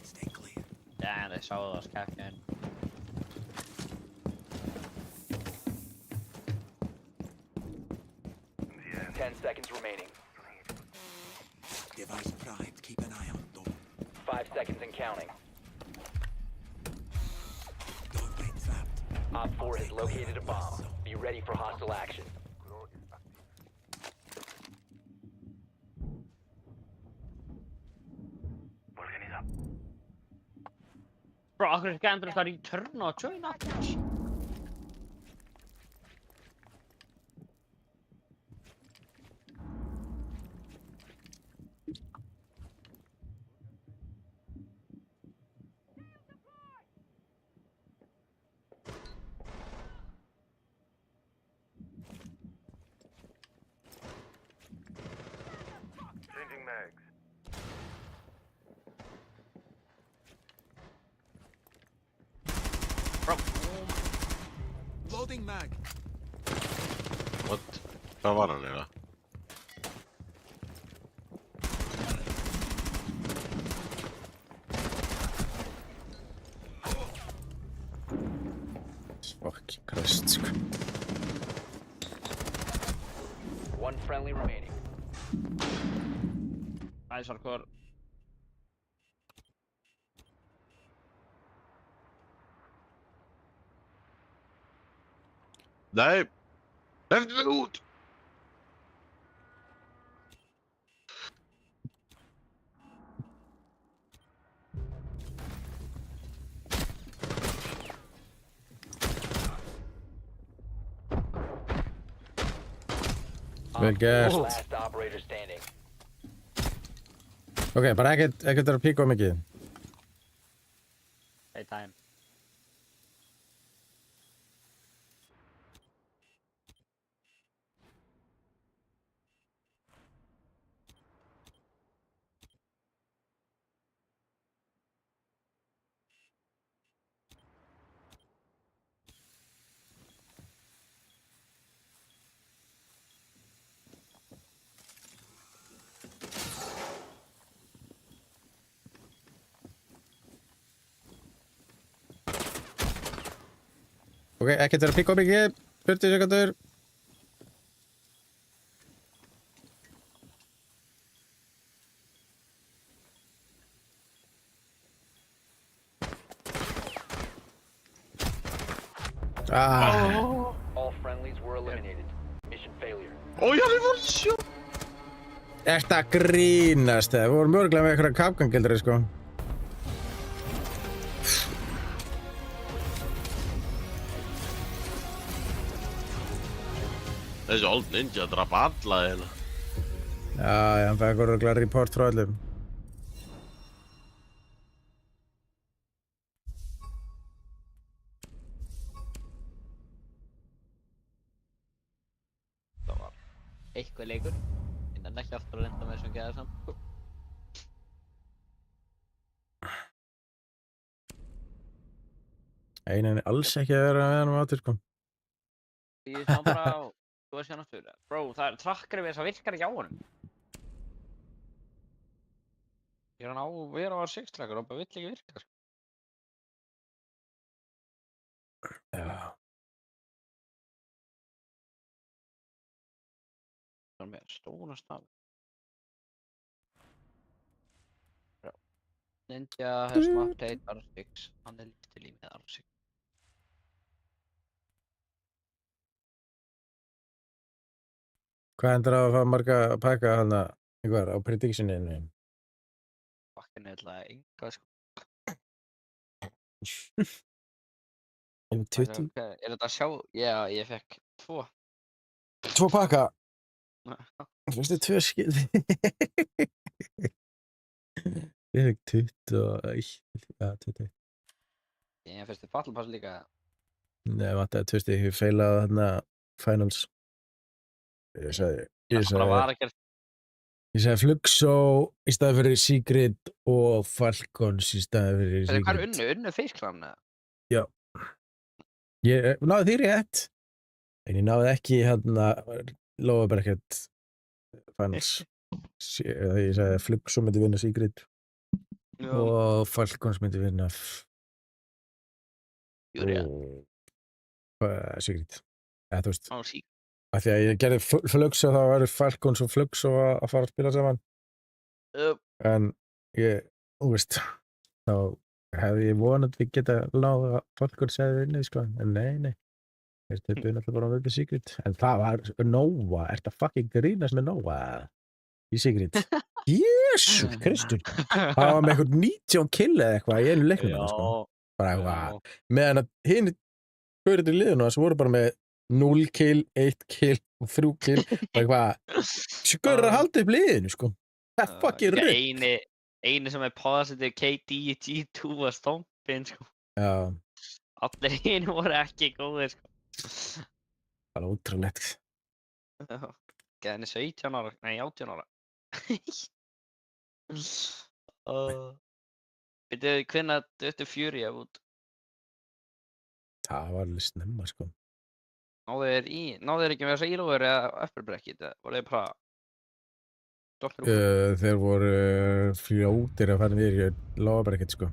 E: Stay clear.
B: Damn, they saw us captain.
C: 10 seconds remaining.
E: Device primed. Keep an eye on door.
C: 5 seconds and counting.
E: Doorway trapped.
C: Op 4 has located a bomb. Be ready for hostile action.
F: Organiza.
B: Bro, okkur er skemmtilegt að returna og joina aftur.
F: Changing mags.
B: Bro,
E: Loading mag.
G: What? Hvað var hann eiginlega?
A: Fucking Christ, sko.
C: One friendly remaining.
B: nice hardcore.
G: Nei! Lefðu mig út!
A: Vel gert.
C: Last operator standing.
A: Ok, bara ekkert að píka of mikið.
B: Hey, time.
A: Ok, ekkert vera að pikka á mikið. 40 sekundur. Ah,
C: All friendlies were eliminated. Mission failure.
G: Ó, já, við vorum sjó.
A: þetta grínast. Það voru mörgulega með eitthvað kapgangildri, sko.
G: Þessi Old Ninja draf alla hérna.
A: Já, hann fæði eitthvað mörgulega report frá öllum.
B: Það var eitthvað leikur. Innan ekki aftur að reynda með þessum geða samt. Sko.
A: Einan er alls ekki að vera með hann á aftur, sko.
B: Ég sá bara á, þú veist hérna aftur. Bro, það er trakkari við þess að virkar ekki á honum. Ég er hann á að vera á R6-trakkar og bara vill ekki virka, sko.
A: Já.
B: Það er með stóra staf. Já. Ninja has update R6. Hann er lítil í með R6.
A: Hvað endur að fá marga að pakka hana einhver á predictioninu?
B: Bakkinn er alltaf enga, sko.
A: Yfir 20?
B: Okay. Er þetta að sjá? Já, ég fekk 2.
A: 2 pakka? Fyrstu 2 skil. Ég fekk 21. Já, 21.
B: Ég fyrstu Battle líka.
A: Nei, vantaði 2 stig. Ég feilaði þarna finals. Ég sagði Fluxo í staði fyrir Sigrid og Falcons í staði fyrir Sigrid.
B: Hvað er unnu Face-Clan?
A: Já. Ég náði því rétt. En ég náði ekki hérna lofa bara ekkert finals. Ég sagði Fluxo myndi vinna Sigrid og Falcons myndi vinna Sigrid. Eða þú veist.
B: Sigrid.
A: Af því að ég gerði Fluxo þá væri Falcons og Fluxo að fara að spila saman. En ég, þú veist, þá hefði ég vonandi geta láða Falcons eða vinnið, sko. En nei. Þeir töpuðu náttúrulega bara á völdu Sigrid. En það var Nova. Ertu að fucking grínast með Nova í Sigrid? Jesús Kristur. Það var með eitthvað 19 kill eða eitthvað í einu leiknum, sko. Bara eitthvað. Meðan að hinn fyrir í liðinu þess voru bara með 0 kill, 1 kill og 3 kill. Bara eitthvað. Skurður að halda upp liðinu, sko. Það er fucking rugg.
B: Einu sem er positive KD G2 var Stompin, sko.
A: Já.
B: Allir hinn voru ekki góðir, sko.
A: Það var ótrúlegt.
B: Gæðinni 17 ára, nei 18 ára. Veitu hvenær döttu Fury af út?
A: Það var alveg snemma, sko.
B: Náðu þeir ekki með þessa ílóður eða upperbrekkið? Voru þeir bara doppur út?
A: Þeir voru fljótir að fara niður, ég lofa bara ekkert, sko.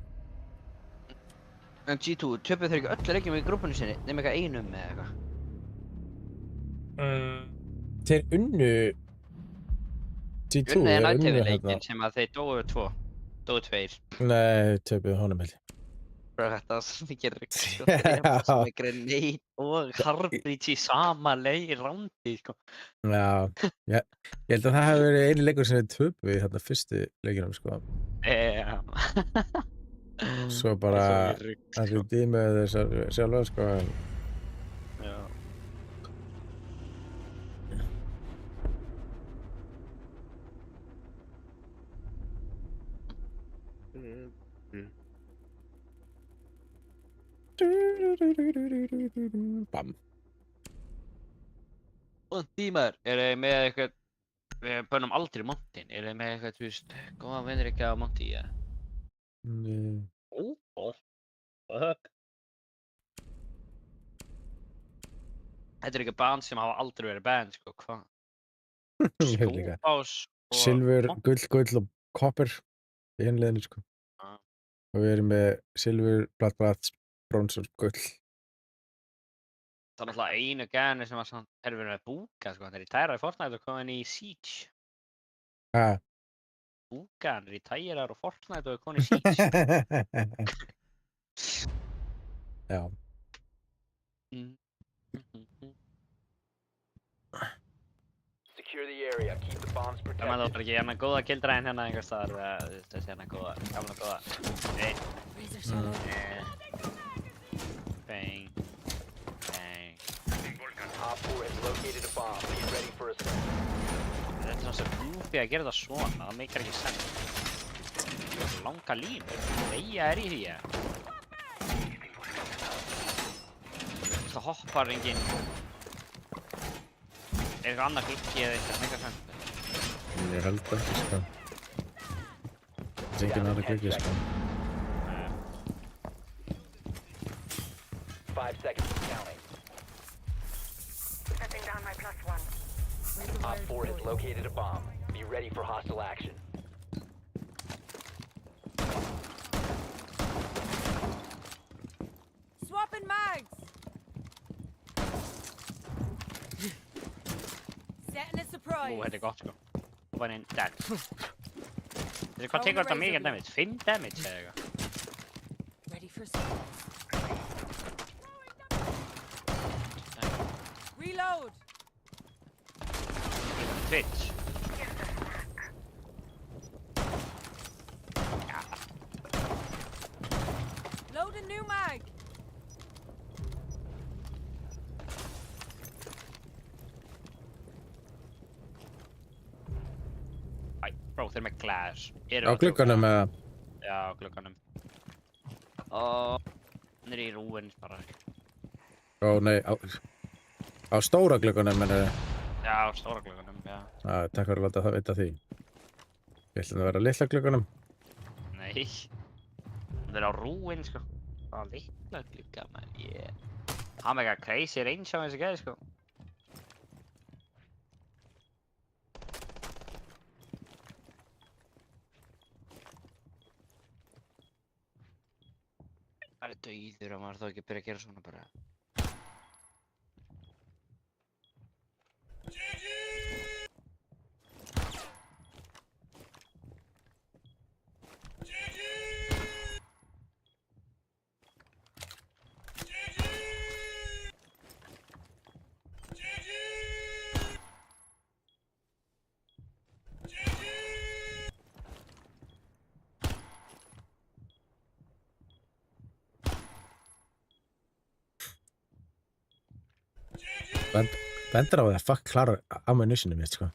B: En G2, töpuðu þeir ekki öll leikjum í grúpunni sinni, nema eitthvað einum eða eitthvað?
A: Þeir unnu G2
B: Unnu er
A: unnu
B: nættefileikin sem að þeir dóu 2. Dóu 2.
A: Nei, töpuðu honum held ég.
B: Þetta var svo mikið rugg, sko. Þeir eru bara svo með Grenade og Harbridge í sama rándi, sko.
A: Já, ég held að það hefði verið eini leikur sem þeir töpuðu í þarna fyrstu leikinum, sko.
B: Já.
A: Svo bara að við dýmuðu þessar sjálfa, sko.
B: Já.
A: Bam.
B: Og tímar, er þið með eitthvað, við bönnum aldrei Mountain, er þið með eitthvað, þú veist, góðan vinnur ekki á Mountain, ja?
A: Nei.
B: Fuck. Þetta er ekki band sem hafa aldrei verið band, sko, hvað?
A: Ég hef líka.
B: Skópás og...
A: Silfur, gull og copper í hinliðinu, sko. Og við erum með silfur, blatt, brons og gull.
B: Það er náttúrulega einu gæðinu sem var svona, erum við með búka, sko, hann er í tæra í Fortnite og komin í Siege.
A: Ha.
B: Búka, hann er í tæra og Fortnite og komin í Siege.
A: Já.
C: Secure the area. Keep the bombs
B: Það
C: protected.
B: maður ekki hérna góða gildræðin hérna einhvers staðar, þessi hérna góða, gamla góða. Nei. Bang. Bang.
C: Op 4 has located a bomb. Be ready for a strike.
B: Þetta er svona svo goofy að gera það svona, það meikar ekki sens. Langa línur, Freyja er í því, Það hoppar enginn. Er eitthvað annað gluggi eða eitthvað meikar sens?
A: Ég held ekki, sko. Það er enginn aðra gluggi, sko.
C: 5 seconds and counting.
D: Setting down my +1.
C: Op 4 has located a bomb. Be ready for hostile action.
H: Swapping mags. Setting a surprise.
B: Þetta er gott sko. Og bara inn, dead. Hvað tekur þetta mikið damage? 5 damage eða eitthvað?
H: Ready for surprise. Reload.
B: Twitch.
H: Load a new mag.
B: Æ, bro, þeir eru með glass.
A: Á glugganum eða?
B: Já, á glugganum. Og hann er í rúins bara.
A: Ó, nei, á stóra glugganum, mennir þið?
B: Já, á stóra glugganum, já.
A: Takk fyrir að láta það vita því. Ég ætlum að vera á litla glugganum.
B: Nei. Það er á rúins sko. Það er litla glugga, man. Hann með eitthvað crazy range á þessi gæði sko. Það er dauður að maður þá ekki byrja að gera svona bara.
A: Bendur á það, fuck klára ammunitionum mitt, sko.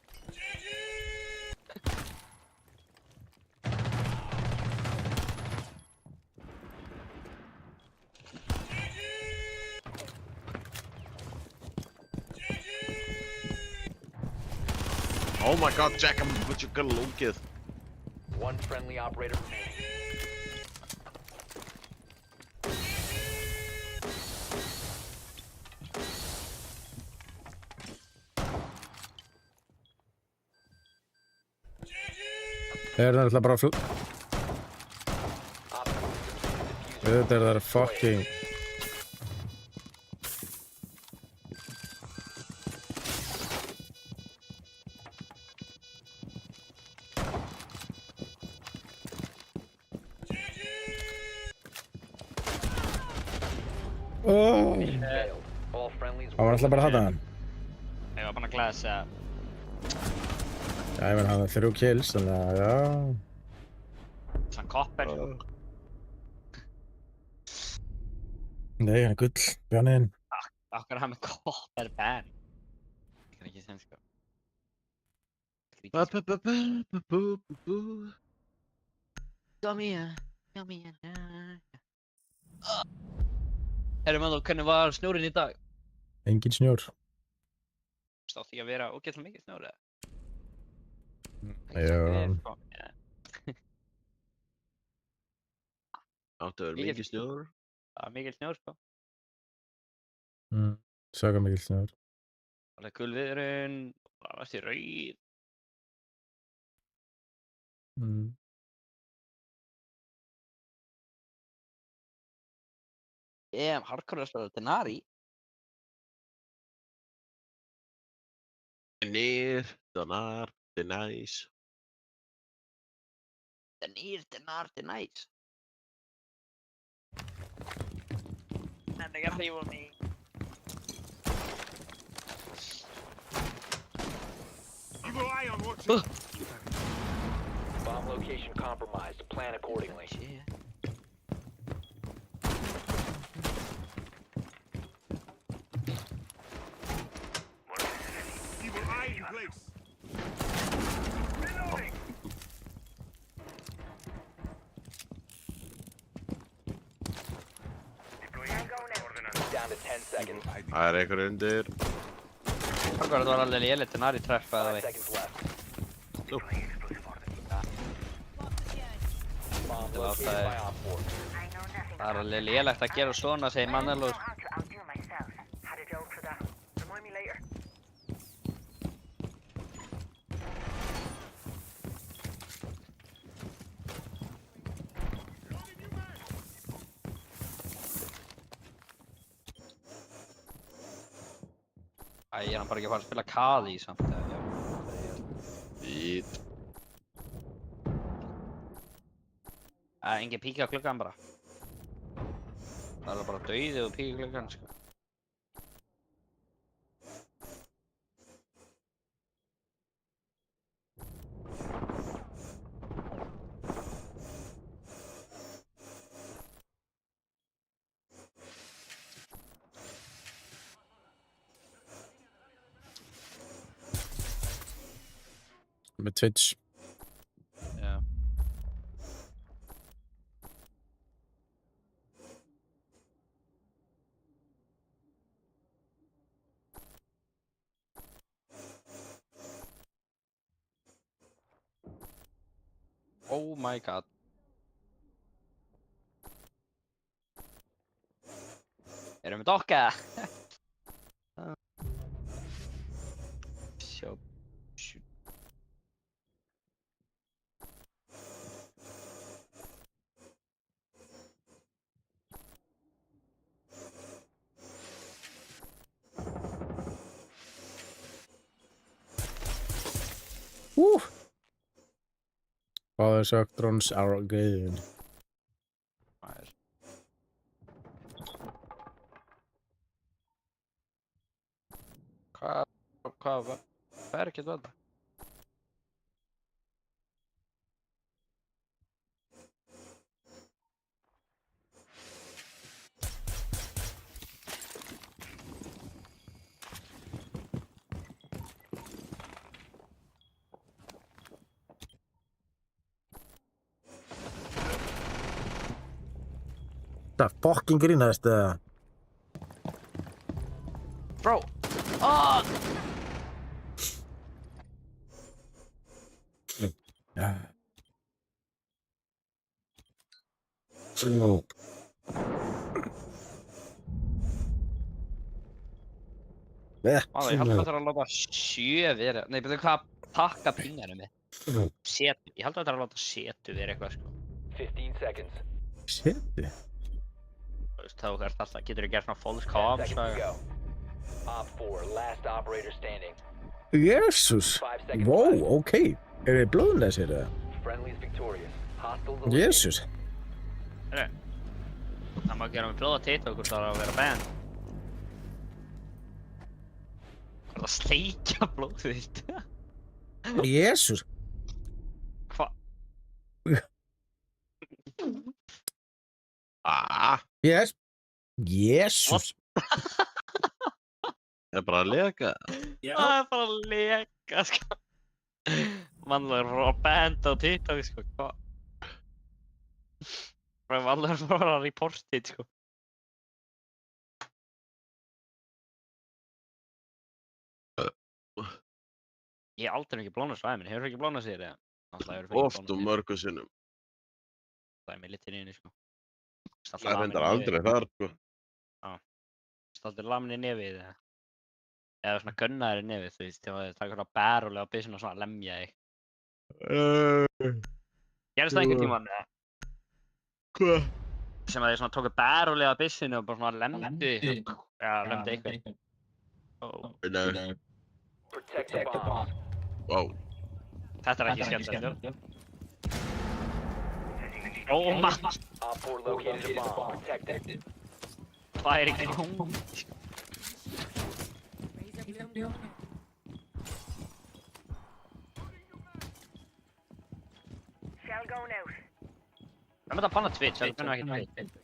G: Oh my god, Jack, what you gonna lungið?
C: One friendly operator remaining.
A: Þeir eru náttúrulega bara
C: Op 4 has
A: Þetta er það fucking
C: failed. All friendlies
A: Það var alltaf bara þetta.
B: Ég var bara að glæða þess að
A: Já, ég menn hann 3 kills, þannig að já.
B: svona kopper.
A: Nei, hann er gull, bjániðinn.
B: Akkur er hann með kopper ban. Það er ekki sem sko. Herru maður, hvernig var snjórinn í dag?
A: Engin snjór.
B: Státt ekki að vera ógeðslega mikið snjór eða?
A: Já.
G: Áttu að vera mikið snjóður?
B: Það var mikil snjór sko.
A: Svaka mikil snjór.
B: Alveg gul viðrun, það varst í rauð. Hardcore að spila Denari.
G: Near, donar, denies.
B: The near, the north, the nice. And they got people me.
F: Keep an eye on what's
C: Bomb location compromised. Plan accordingly.
B: Shit.
F: Keep an eye in place. Reloading.
C: Down to 10 seconds.
G: Það einhver undir.
B: Þetta var alveg lélitt en Ari treff by the
C: 5
B: way.
C: seconds left.
H: Lock the gate.
C: Bomb
B: Well,
C: located by Op 4.
D: I know nothing
B: Það er
D: about
B: alveg lélegt að gera svona, segir
D: I don't know
B: Mannelur.
D: how to outdo myself. Had a joke for that. Remind me later.
B: Æ, ég er hann bara ekki að fara að spila kaði í samt.
G: Ít.
B: Engin píkja á klukkan bara. Það er bara dauðið og píkja klukkan, sko.
A: Með Twitch.
B: Já. Oh my god. Erum við dokka? Sjá. Shoot.
A: Father Shock drones are good.
B: Maður. Hvað er ekki þetta?
A: Það fucking grínast eða?
B: Bro! Ah!
A: Já.
B: Máður, ég held að það er að láta 7 vera. Nei, betur hvað takka pingarum við? Setu. Ég held að það er að láta setu vera eitthvað, sko.
C: 15 seconds.
A: Setu?
B: Þú veist, þá alltaf, getur þú gert svona false
C: 10
B: comms,
C: seconds to
B: sko.
C: go. Op 4, last operator standing.
A: Jesus!
C: 5 seconds
A: Wow,
C: left.
A: ok. Er þið blóðlesir eða?
C: Friendly's victorious. Hostiles eliminated.
A: Jesus!
B: Það má gera með blóða tita okkur þar að vera band. Það er að sleikja blóðið þitt.
A: Jesus!
B: Hva?
G: Ah,
A: Yes! Jesus!
G: það er bara að leka.
B: Það er bara að leka, sko. Mannlegur frá að banda á TikTok, sko. Hvað? Mannlegur frá að reportið, sko. Ég hef aldrei ekki blónað svo aðeins, hefur þú ekki blónað sér eða?
G: Oft og mörgu sinnum.
B: Það er með litinni, sko.
G: Það reyndar aldrei þar, sko.
B: Stáldur lamin í nefið eða? Eða svona gunnaður í nefið, þú veist, þegar það taka svona bærulega á byssuna og svona lemja þig. Gerðist það einhvern tímann eða?
G: Hvað?
B: Sem að þið svona tóku bærulega á byssinu og bara svona lemdi þig. Já, lemdi eitthvað.
G: Nei.
C: Protect the bombs.
G: Wow.
B: Þetta er ekki skemmtilegt. Oh man,
C: Op 4 located a bomb. Protect it.
B: það er ekki hún.
H: Razor blue.
D: Shell going out.
B: Það er að banna Twitch, það er ekki Twitch.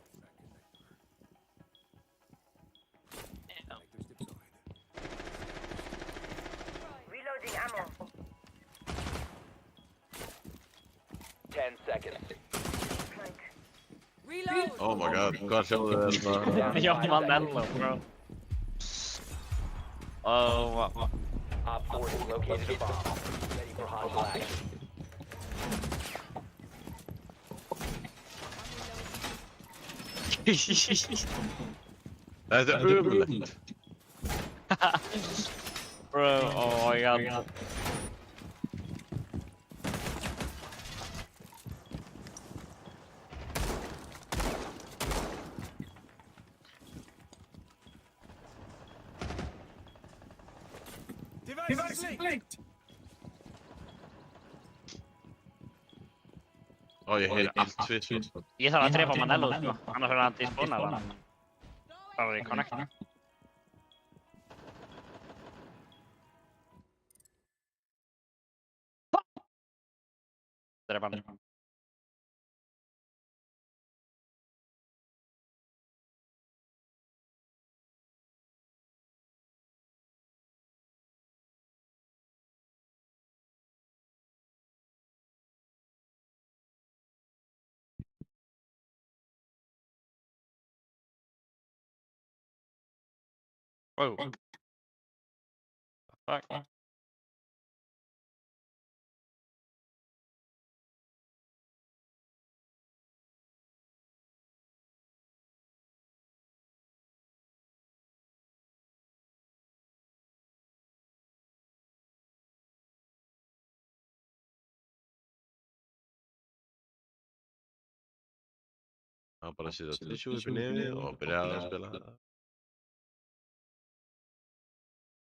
D: Reloading ammo.
C: 10 seconds.
D: Flank.
H: Reload.
G: Oh my god, hvað sjáðu þetta?
B: Já, Manello, bro. Oh, wow.
C: Op 4 has located a bomb. Ready for hostile action.
G: Þetta er ömurlegt.
B: Bro, oh my god.
G: Ó, ég heyri allt Twitch.
B: Ég þarf að drepa Manello, sko. Annars verður hann disbúnað. Það var í connect. Drepa hann. Whoa. Fuck.
G: Það var bara að setja tissue upp í nefið og byrja að spila.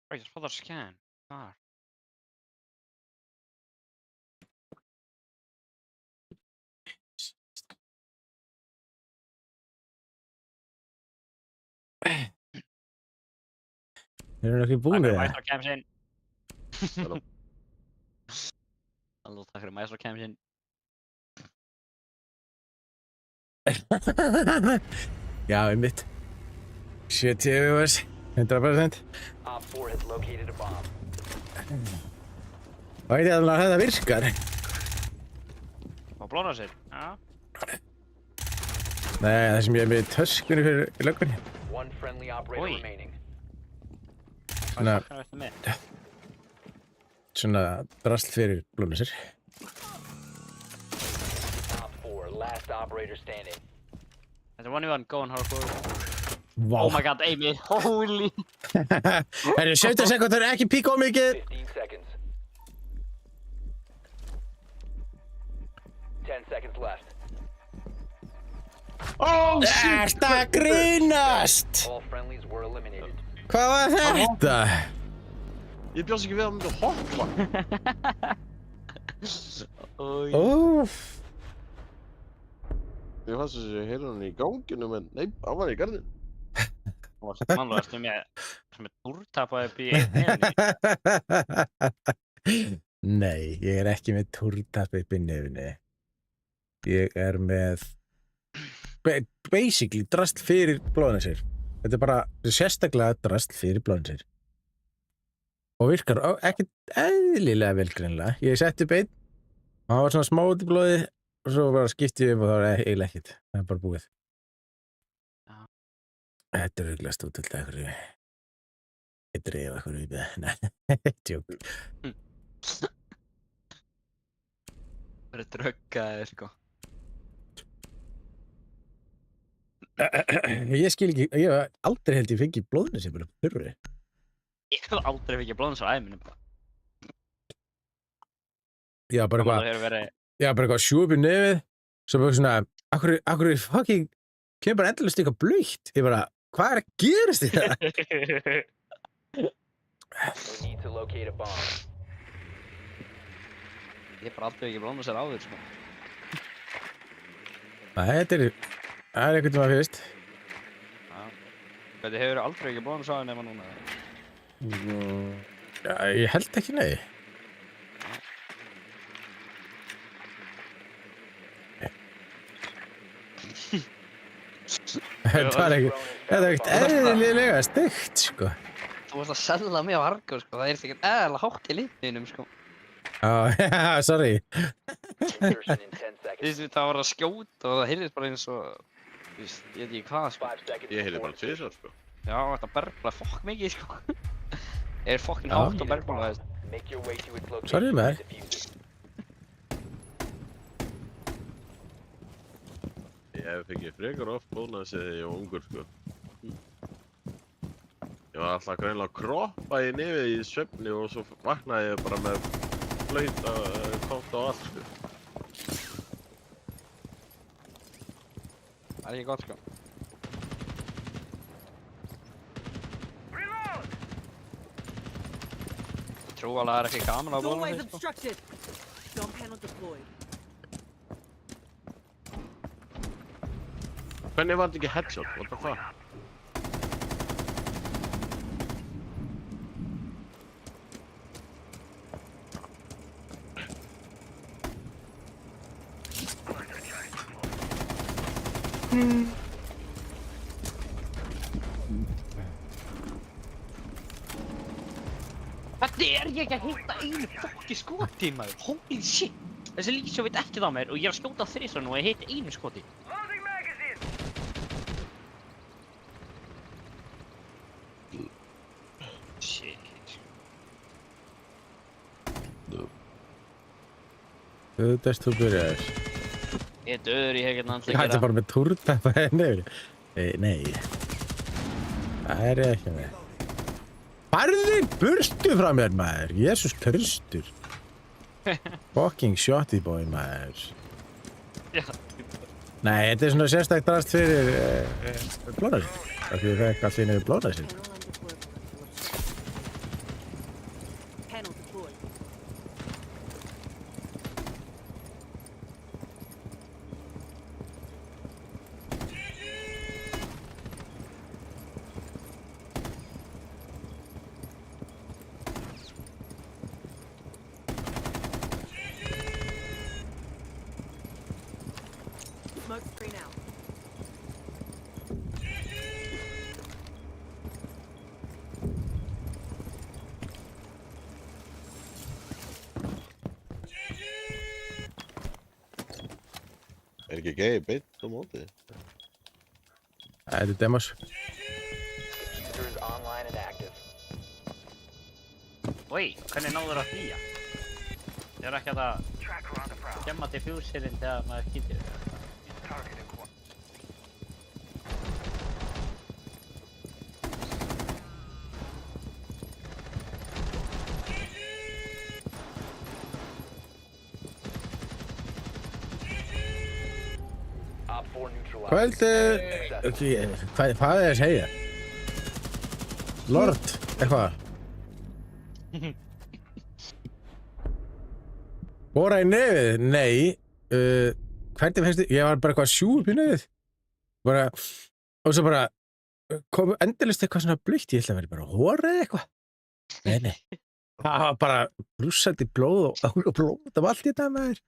B: Wait, just put the scan. Ah.
A: Eru ekki búinir það?
B: Maestro cams in. Halló, takk fyrir Maestro cams in.
A: Já, einmitt. 70 viewers, 100%.
C: Op 4 has located a bomb.
A: Veit ég alveg að þetta virkar?
B: Og blóna sér. Já.
A: Nei, það sem ég er með töskunni fyrir löggunni.
C: One friendly operator
B: Oi.
C: remaining.
A: Svona,
B: Hvað er þetta með?
A: svona drasl fyrir blónusir.
C: Op 4, last operator standing.
B: Þetta er 1v1, going hardcore.
A: Vá.
B: Oh my god, Amy, holy.
A: Það eru 17 sekundur, ekki píka of mikið.
C: 15 seconds. 10 seconds left.
B: Oh
A: Ert að grínast?
C: All friendlies were eliminated.
A: Hvað var þetta?
G: Ég bjóðs ekki við að mynda að hoppa.
B: Oi.
A: Óf.
G: Ég fannst þess að ég heyrði hann í ganginum en nei, hann var í garðin.
B: Mannlega ertu með túrtapaði upp í nefni.
A: Nei, ég er ekki með túrtap upp í nefni. Ég er með basically drasl fyrir blóðnæsir. Þetta er bara sérstaklega drasl fyrir blóðnæsir. Og virkar ekkert eðlilega vel greinilega. Ég setti upp einn, og hann var svona smá út í blóði og svo bara skipti ég og það var eiginlega ekkert. Það er bara búið.
B: Já.
A: Þetta er auðvitað stúdelt að einhverju. Ég dreif einhverju í það. Nei, tjók.
B: Það er dröggaðir, sko.
A: Ég skil ekki, ég hef aldrei held ég fengið blóðnæsi bara þurri.
B: Ég hef aldrei fikið blóðins á æminum.
A: Já, bara
B: Það
A: eitthvað,
B: hefur verið...
A: já, bara eitthvað sjú upp í nefið, svo bara svona, akkur fucking, kemur bara endalaust eitthvað blautt. Ég bara, hvað er að gerast í það?
C: We need need to locate a bomb.
B: Ég hef bara aldrei ekki blóðum sér áður, sko.
A: Það er einhvern tíma fyrst.
B: Já. Hvernig hefur aldrei ekki blóðum sér áður nema núna?
A: Já, ég held ekki, nei. Þetta var ekkert eðlilega steikt, sko.
B: Þú varst að selja mig á hardcore, sko. Það er ekkert eðlilega hátt í liðinum, sko.
A: Já, sorry.
C: Insertion in 10 seconds.
B: Þú veist, það var að skjóta og það heyrðist bara eins og... Þú veist, ég veit ekki hvað, sko.
C: 5 seconds
G: Ég heyrði
C: before
G: bara tvisvar, sko.
B: Já, þetta bergla fokk mikið, sko. Ég er fokkin
A: Já.
B: hátt á bergla, veist.
C: Make your way to its location.
A: Sorry,
C: and
A: maður.
C: defuse it.
G: Ég hef fengið frekar oft bónus þegar ég var ungur, sko. Ég var alltaf greinilega að kroppa í nefið í svefni og svo vaknaði ég bara með blauta kótt á allt, sko.
B: Það er ekki gott, sko.
D: Reload!
B: Ég trú alveg að það er ekki gaman á bólum,
H: Doorways
B: sko.
H: obstructed. Jump panel deployed.
G: Hvernig var þetta ekki headshot? What the fuck?
B: Hvernig er ég ekki að hitta einu fokki skoti, maður? Holy shit! Þessi lýsjó veit ekkert á mér og ég er að skjóta þrisvar nú og ég hitt einu skoti.
D: Loading magazine!
B: Shit.
A: Þú dæst þú byrjaðir.
B: Ég er döður, ég hef ekki náttúrulega
A: Ég hætti bara með túrtappa nefnir. Nei. Það er ég ekki með. Farðu burtu frá mér, maður. Jesús Kristur. Fucking shotty boy, maður.
B: Já.
A: Nei, þetta er svona sérstakt drast fyrir blóðarsinn. Það er því það ekki allir nefnir blóðarsinn.
H: Panel deployed. Smoke screen out.
G: Er ekki gæði beint á móti?
A: Þetta er demos.
C: Diffuser is online and active.
B: Oi, hvernig náður að flýja? Ég er ekki að
F: Tracker on the prowl.
B: gemma diffuserinn þegar maður skýtir.
F: Target acquired.
C: Op 4 neutralized.
A: Hvað er það að segja? Lord, eitthvað. Bóra í nefið? Nei. Hvernig fannst þið? Ég var bara eitthvað sjúp í nefið. Bara, og svo bara kom endalist eitthvað svona blöytt. Ég ætla að vera bara hóra eða eitthvað. Nei. Það var bara brúsandi blóð og blóð af allt í þetta maður.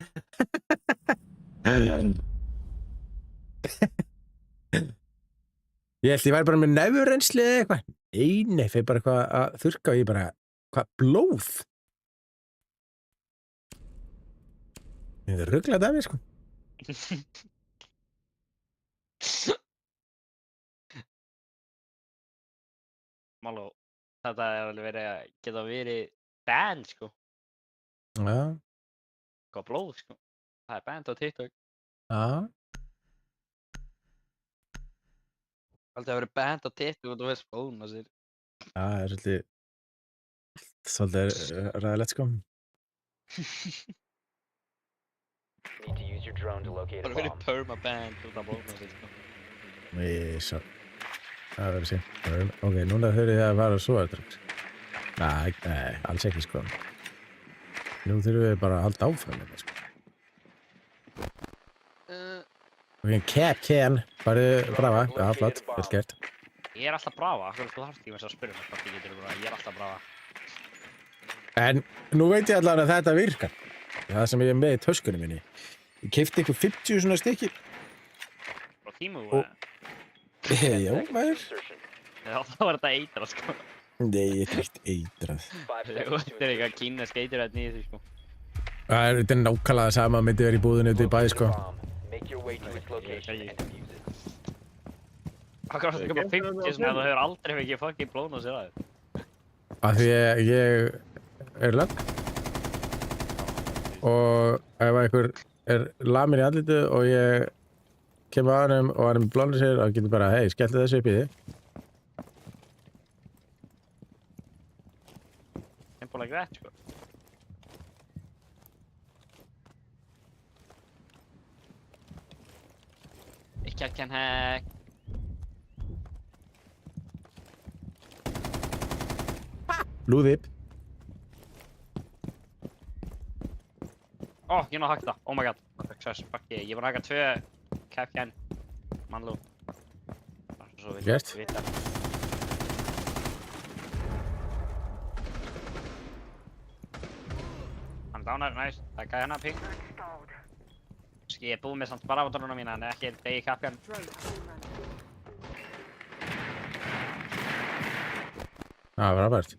A: Ég held ég væri bara með nefurrensli eða eitthvað. Nei, fyrir bara eitthvað að þurrka og ég bara, hvað blóð? Ég er ruglað af mér, sko.
B: Máló, þetta er alveg verið að geta verið band, sko.
A: Já,
B: Hvað blóð, sko. Það er band á TikTok.
A: já.
B: Alltaf að verið band á TikTok og þú veist blóðum að sér.
A: Já, það er svolítið ræðilegt, sko.
C: Need to use your drone to locate a
B: Bara verið
C: bomb.
B: perma-band út af blóðum að sér, sko.
A: Nei, svo. Það verður sín. Ok, núna þurfið þið að fara svo eftir. Nei, alls ekki sko. Nú þurfum við bara að halda áfram með það sko. Ok, can, bara brafa, já, flott, vel gert.
B: Ég er alltaf brafa, þú þarft ekki með þess að spyrja mig hvort ég getur bara, ég er alltaf brafa.
A: En nú veit ég allavega að þetta virkar. Það sem ég er með í töskunni minni. Ég keypti ykkur 50 svona stykki.
B: Frá tímu,
A: Já, maður.
B: Já, þá var þetta eitra, sko.
A: Nei, ég er ekkert eitrað.
C: 5
B: Þetta
C: seconds
B: er eitthvað kína skeitur hérna í þessu, sko.
A: Þetta er nákvæmlega sama að myndi verið í búðinu út í bæði, sko.
C: Make your way to its location and defuse it.
B: Akkur ástu ekki bara 50 sem þú hefur aldrei fengið fucking blóna sér að þér.
A: Af því ég er lögg. Og ef einhver er lamin í andlitu og ég kemur að hann og hann er blónur sér og getur bara, hei, skelltu þessu upp í þig.
B: Simple like that, sko. Ikke I can hack.
A: Lúðip.
B: Ó, ég náðu að haka það. Oh my god. Success. Fuck yeah. Ég var að haka 2 Capcan mannlú. Svo vil
A: Gert.
B: ég vita. Hann dánar, nice. Það er gæði hennar ping.
D: Installed.
B: Ég er búið með samt barafóttununa mína en ekki degi Capcan.
H: Drone up and running.
A: Það var aðbært.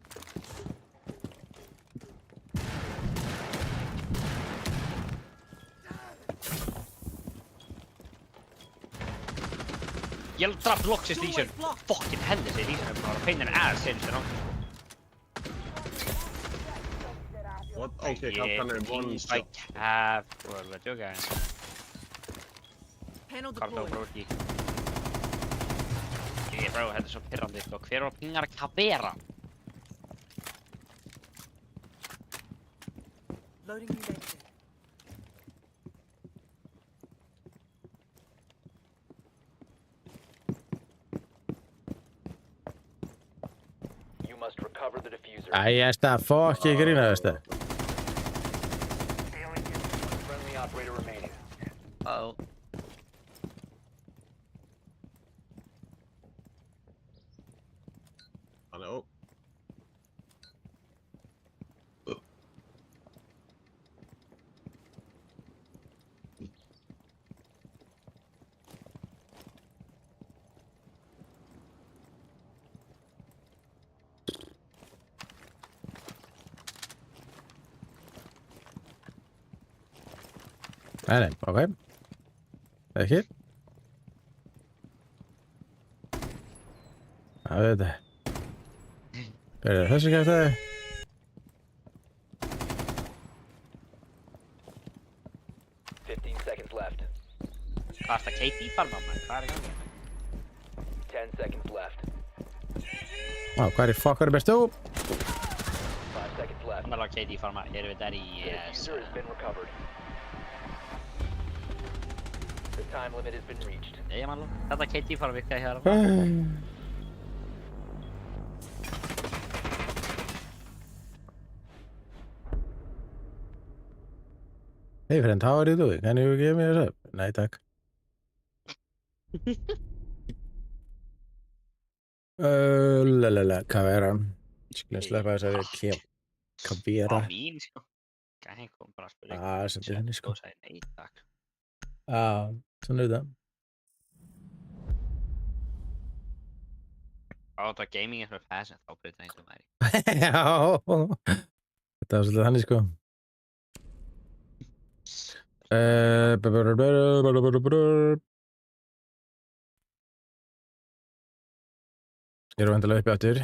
B: Ég draf loksist Legion. Fucking helvete Legion er bara pain in the ass sinns þér
G: What? Okay, kappan er one shot.
B: Like half. What are you guys?
H: Panel
B: Kardo
H: deployed.
B: broki. Bro, þetta er svo pirrandi sko. Hver var að pingar að Kavera?
H: Loading new data.
C: You must recover the diffuser.
A: Æ, þetta fokki grínaðist það.
C: One friendly operator remaining.
B: Uh-oh.
G: Hann er ó.
A: Nei, ok. Ekki. Það veit það. Þessu kæft það?
C: 15 seconds left.
B: Hvað er þetta KP farma maður? Hvað er í gangi?
C: 10 seconds left.
A: Á, hvað er í fokkar bestu?
C: 5 seconds left.
B: Hann er alveg KD farma. Erum við der í...
C: The diffuser has been recovered. The time limit has been reached.
B: Ég mannlú. Þetta KD farma virkaði hér.
A: Hey friend, how are you doing? Can you give me a rep? Nei, takk. Kavera. Skulum sleppa þessari Kavera.
B: Á mín, sko. Gæði kom bara að spyrja.
A: Sendu henni, sko.
B: Og sagði nei, takk.
A: Svona er það.
B: Á, þetta gaming er fyrir fashion, þá byrði það eins og væri.
A: Já. Þetta var svolítið þannig, sko. Ég er vantilega uppi áttur.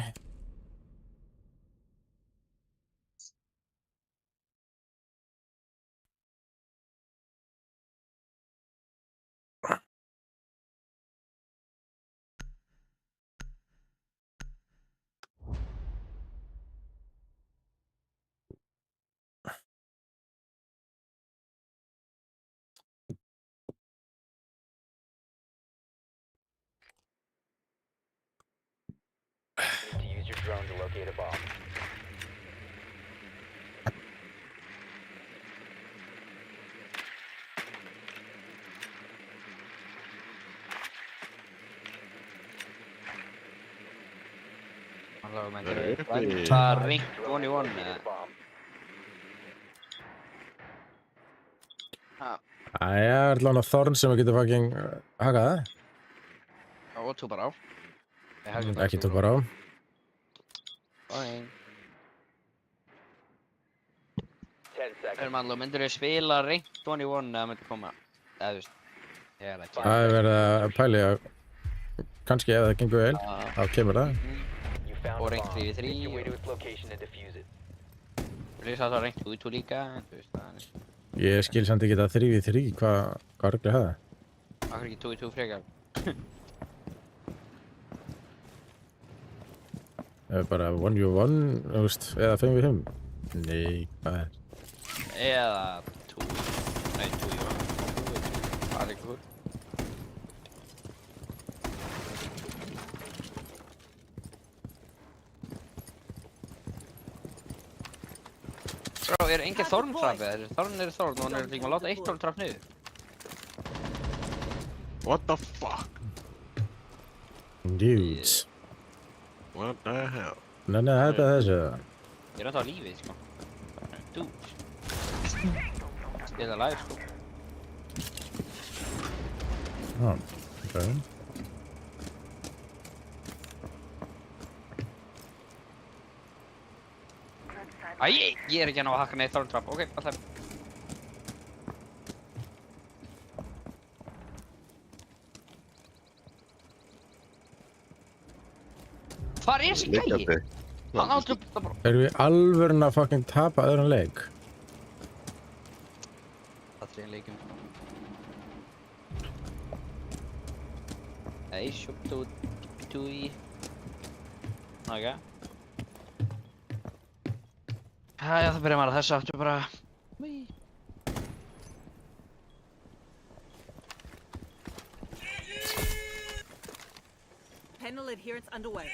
C: Need to use your drone to locate a bomb.
B: Allavega myndir
G: Uppi.
B: spila Rank 21
C: Located
B: eða?
C: a bomb.
A: Æja, allan á Þorn sem við getum fucking hakað það.
B: Og tú bara á. Ég hef ekki
A: Ekki tók bara á.
B: Fine.
C: 10 seconds.
B: Allavega myndir spila Rank 21 eða myndir koma. Eða þú veist. Ég er ekki.
A: Það er verið að pæli að kannski ef það gengur vel, þá kemur það.
C: You found
B: Or
C: a
B: rank
C: bomb.
B: 3v3
C: Make your way to
B: or-
C: its location and defuse it.
B: Þú veist að það Rank 22 líka, en þú veist það er.
A: Ég skil samt ekki þetta 3v3, hvað rugli það?
B: Akkur ekki 22 frekar.
A: Ef bara 1v1, þú veist, eða 5v5? Nei, hvað er?
B: Eða 2. Nei, 2. Það er ekki húr. Bro, er engin Þorn-trapp eða? Þorn er Þorn og hann er líka að láta eitt Þorn-trapp niður.
G: What the fuck?
A: Dudes.
G: What the hell?
A: Nei, þetta er þessu.
B: Ég er ennþá á lífi, sko. Dudes. Spila live, sko.
A: Já, ok.
B: Æ, ég er ekki að ná að hakka neitt Þorn-trapp. Ok, alltaf. Hvar er þessi gæi?
G: Liggjandi.
B: Hann áttu það bara.
A: Erum við alvörun að fucking tapa öðrum leik?
B: Það er leikum. Nei, sjóptu í. Ok. Jæja, það byrja maður að þessu aftur bara. Whee.
H: Panel adherence underway.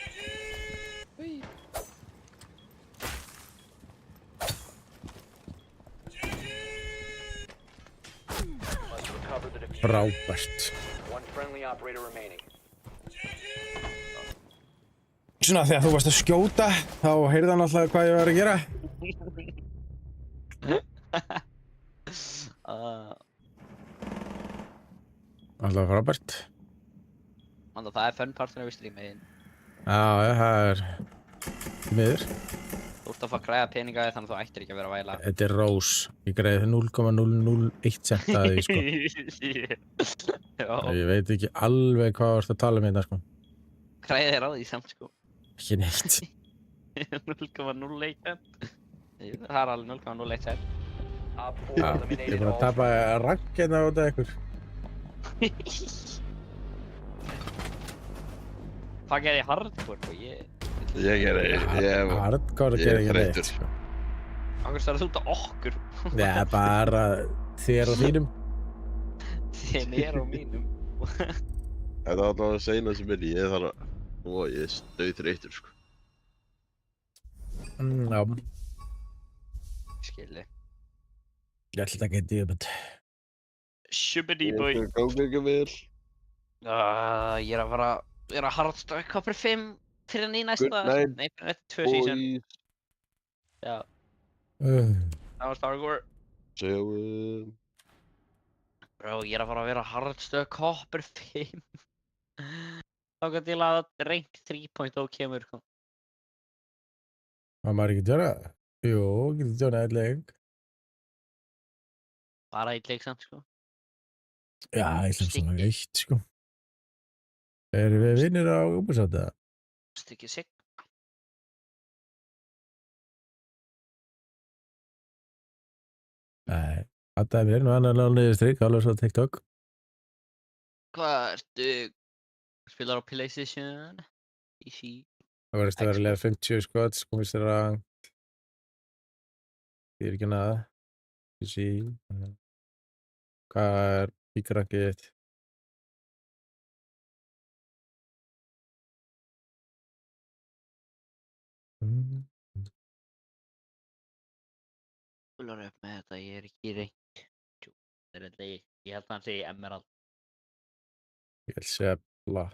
B: Whee.
C: Must recover the diffuser.
A: Frábært.
C: One friendly operator remaining.
A: Svona þegar þú varst að skjóta, þá heyrði hann alltaf hvað ég var að gera. Alltaf frábært.
B: Þannig að það er fun parturinn við streamið.
A: Já, það er miður.
B: Þú ert að fá að græða peninga þannig að þú ættir ekki að vera að væla.
A: Þetta er rós. Ég greiði 0,001 cent að því, sko.
B: Já,
A: Ég veit ekki alveg hvað varst að tala um hérna, sko.
B: græði þér á því samt, sko.
A: Ekki neitt.
B: 0,01 cent. Það er alveg 0,01 cent.
C: Op 4
A: Já, ég er
C: eliminated
A: bara að
C: all
A: tapa rank hérna á þetta ykkur.
B: Það gerði hardcore og ég...
A: Hardcore
G: ég er
A: gerir ekki neitt,
G: þreyttur.
A: sko.
B: Akkur starf þú út á okkur.
A: Nei, bara þér og þínum.
B: Þinn er á mínum.
G: Þetta var alltaf að segna sem er ég þarf að... Ó, ég er dauðþreyttur, sko.
A: Já,
B: Skilji.
A: ég ætla að geta í þetta.
B: Shubidi boy.
G: Ég gangi ekki vel.
B: Ég er að fara að vera hardstock Copper 5 fyrir ný næsta.
G: Good night,
B: Nei, fyrir næsta 2 season.
G: Boys.
B: Já,
A: Uh,
B: það var Star Wars.
G: Sjáum.
B: Bro, ég er að fara að vera hardstock Copper 5. Þá til að rank 3.0 kemur.
A: Má maður ekki gera það? Jú, getur gera eitt leik.
B: Bara eitt leik samt, sko.
A: Já, ég ætla svona eitt, sko. Erum við vinnir á Ubisoft eða?
B: Stykki sig.
A: Nei, þetta er mér nú annar niður strik, alveg svo TikTok.
B: Hvað ertu? Spilar á PlayStation? PC?
A: Það verðist að vera
B: Xbox.
A: lega 50 skots, komist þér að... Ég er ekki nada. PC. Hvað er píkrankið þitt?
B: Spúlar upp með þetta, ég er ekki reynd. Það er eitthvað ég held að hann segi Emerald.
A: Ég vil segja blá.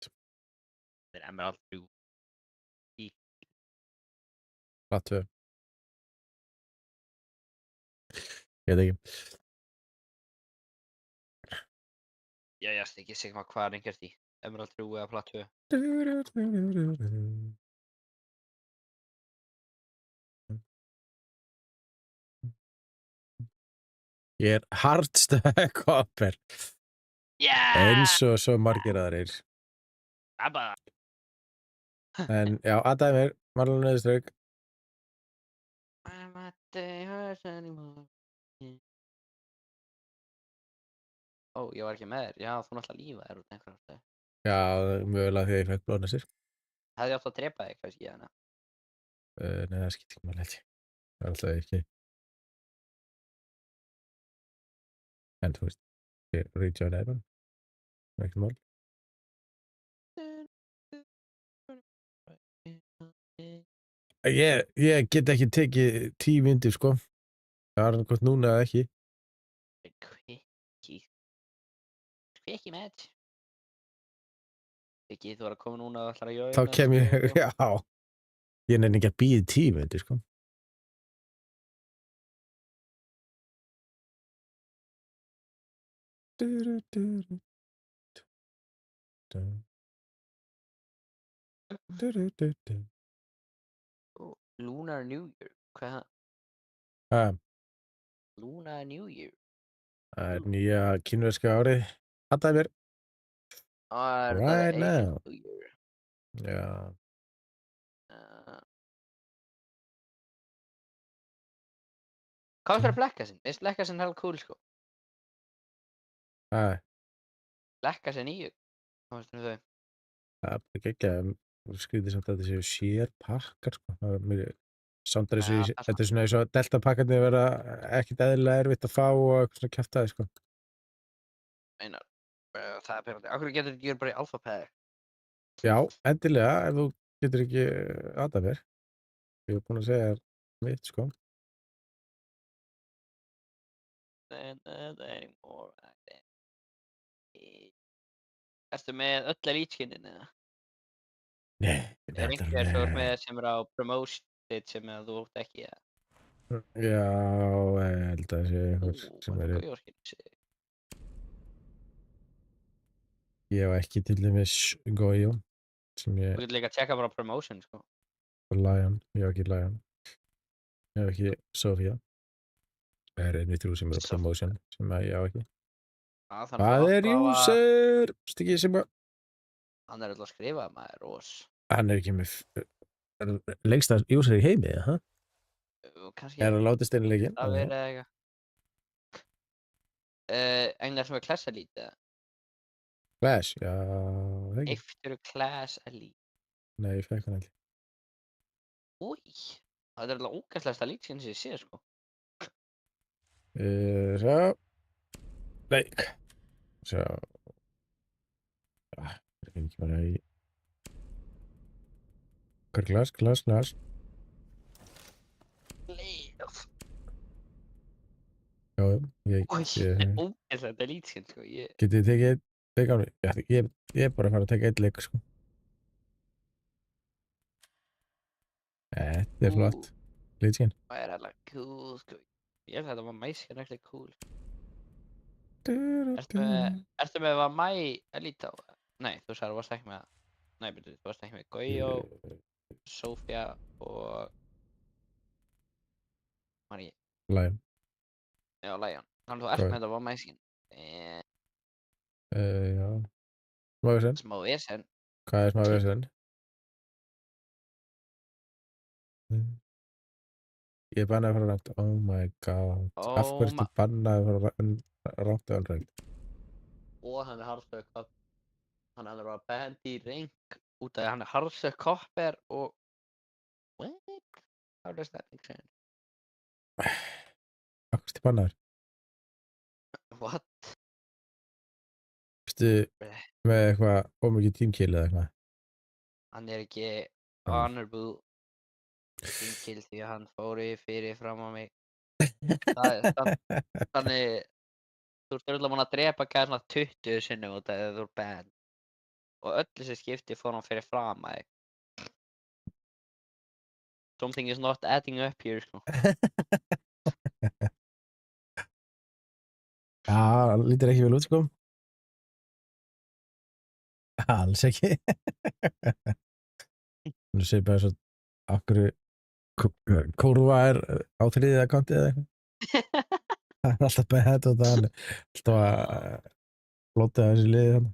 B: Það er Emerald 3.
A: Platt 2. Ég veit ekki.
B: Jæja, Stiki Sigma, hvað er einhvert í? Emerald 3 eða Platt 2?
A: Ég er hardstack copper. Eins og svo margir aðrir.
B: Abba!
A: En já, aðdæmir, Marlon Öðuströgg.
B: I'm not the horse anymore. Ó, ég var ekki með þér. Já, þú náttúrulega lífa þér út einhverjum stöð.
A: Já, mögulega því að ég fekk blóðnæsir.
B: Hefði ég átt að drepa þig, kannski, hérna.
A: Nei, það skiptir ekki máli held ég. Það er alltaf ekki. En þú veist, ég rejoinaði bara. Það er ekki mál. Ég get ekki tekið 10 myndir, sko. Það er gott núna eða ekki.
B: Quickie match. Ekki, þú var að koma núna og ætlar að jóina.
A: Þá kem ég, já. Ég nenni ekki að bíða 10 myndir, sko.
B: Lunar New Year. Hvað?
A: Það
B: Lunar New Year.
A: er nýja kínverska árið. Aðdæmir. Right now.
B: New Year.
A: Já.
B: Hvað er Blackassin? Veist Blackassin hella cool, sko?
A: Það
B: Blackassin 9. Hvað veist þau?
A: er bara ekki skrítið samt að þetta séu sér pakkar, sko. Það er mjög samt að
B: Já, það er
A: þetta er svona eins og delta pakkarnir vera ekkit eðlilega erfitt að fá og eitthvað svona kjaftaði, sko.
B: Einar. Það er perandi. Akkur getur þetta bara í alpha pack?
A: Já, endilega, ef þú getur ekki aðdæmir. Ég hef búin að segja mitt, sko.
B: Anymore. Ertu með öll elite-skinnin, eða?
A: Nei,
B: Er einhver svo með sem er á promoted sem að þú átt ekki, eða?
A: Já, ég held að það sé einhver sem eru. Ég hef ekki til dæmis Goyo, sem
B: Þú
A: ég,
B: getur líka að tjekka bara á promotion, sko.
A: Lion, ég hef ekki Lion. Ég hef ekki Sofía. Það er einmitt þrjú sem eru á promotion, sem ég hef ekki. Hvað er user? Stikið sem að...
B: Hann er alltaf að skrifa, maður, rós.
A: Hann er ekki með lengsta user í heimi, ha?
B: Kannski
A: Er hann látið steinleikin?
B: það verið eitthvað. Englar sem er Class Elite, eða?
A: Clash, já, það ekki.
B: Eiftur Class Elite.
A: Nei, ég fekk hann ekki.
B: Új, það er alltaf ógæslegasta elite-skin sem ég sé, sko.
A: Svo. Leik. Svo. Það er ekki bara í... Glass.
B: Leif.
A: Já, ég
B: Új,
A: get...
B: ógæslegt elite-skin, sko.
A: Getið þið tekið einn á mig? Ég er bara að fara að taka einn leik, sko. Þetta er flott. Lítskinn.
B: Það er alltaf cool, sko. Ég held að þetta var mæskan ekkert cool. Ertu með var mæ elite á? Nei, þú sagði þú varst ekki með... Nei, betur, þú varst ekki með Goyo, Sofía og... Marí.
A: Lion.
B: Já, Lion. Þannig þú ert
A: Hvað?
B: með þetta var mæskin.
A: Já. Smá vesen.
B: Smá vesen.
A: Hvað er smá vesen? Ég er bannaði að fara rangt. Oh my god. Af hverju ertu bannaði að fara rangt eða rangt?
B: Og hann er hardstöð kopp. Hann er bara band í rank út af hann er hardstöð kopper og... What? How does that make sense?
A: Af hverju ertu bannaður?
B: What?
A: Ertu með eitthvað ómikið tímkill eða eitthvað?
B: Hann er ekki honorable tímkill því að hann fór fyrir fram á mig. Þannig þú ert örugglega búinn að drepa gæði svona 20 sinnum út af því að þú ert banned. Og öll þessi skipti fór hann fyrir fram að þig. Something is not adding up here, sko.
A: Já, hann lítur ekki vel út, sko. Alls ekki. Nú segir bara svo, af hverju Kórva er á 3. akkanti eða eitthvað. Það er alltaf bad og það er alltaf að flóta þessi liði hann.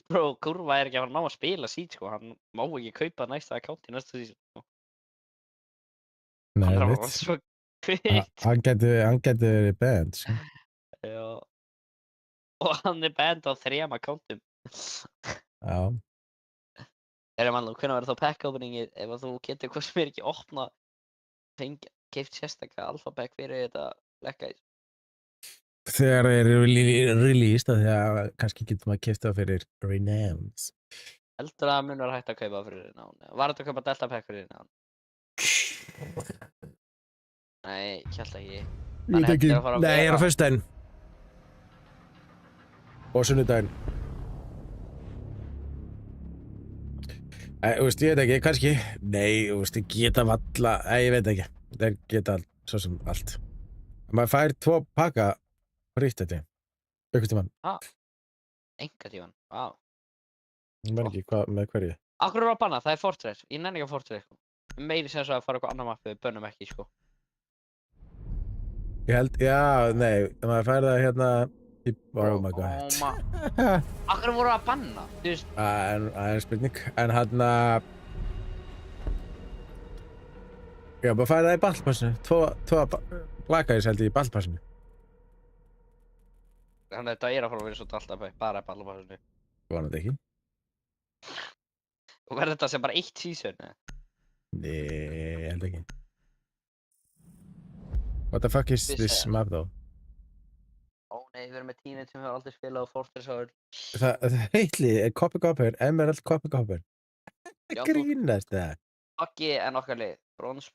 B: Bro, Kurva er ekki að fara að ná að spila Siege, sko. Hann má ekki kaupa næsta account í næsta season, sko.
A: Nei,
B: Hann er
A: veit.
B: bara svo kvitt.
A: Hann gæti verið banned, sko.
B: Já. Og hann er banned á 3 accountum.
A: Já.
B: Þegar mann, hvernig verður þá pack openingið ef að þú getur hvað sem er ekki opna keypt sérstaklega alpha pack fyrir þetta lekkæs?
A: Þegar þeir eru released, af því að kannski getur maður keypt það fyrir Renowned.
B: Heldur að mun var hægt að kaupa fyrir Renown? Var þetta að kaupa Delta pack fyrir Renown? Nei, ég held ekki.
A: Ég
B: Þannig
A: veit ekki.
B: þetta er að fara að
A: Nei, ég er á
B: vera-
A: föstudaginn. Og sunnudaginn. Þú veist, ég veit ekki, kannski. Nei, þú veist, ég geta valla. Nei, ég veit ekki. Þeir geta svo sem allt. Maður fær 2 pakka frýtt þetta. Einhvern tímann.
B: Enga tíman, vá.
A: Ég menn ekki hvað með hverju.
B: Akkur er að banna, það er Fortress. Ég nenni ekki að Fortress, sko. Meiri sem svo að fara eitthvað annar mappi, við bönnum ekki, sko.
A: Ég held, já, nei, maður fær það hérna í, oh my god.
B: Akkur voru að banna, þú veist.
A: Það er spurning, en hann að já, maður fær það í ballpassinu, 2 blakæðis held ég í ballpassinu.
B: Þannig að þetta er að fara að vera svo Delta pack, bara í ballapassinu.
A: Vonandi ekki.
B: Og verður þetta sem bara 1 season, eða?
A: Nei, ég held ekki. What the fuck is this map though?
B: Ó nei, við erum með teenage sem hefur aldrei spilað á Fortress áður.
A: Það heitli er Copper Copper, Emerald Copper Copper.
B: Já, þú-
A: Grínast það.
B: Okki en okkar lið. Brons.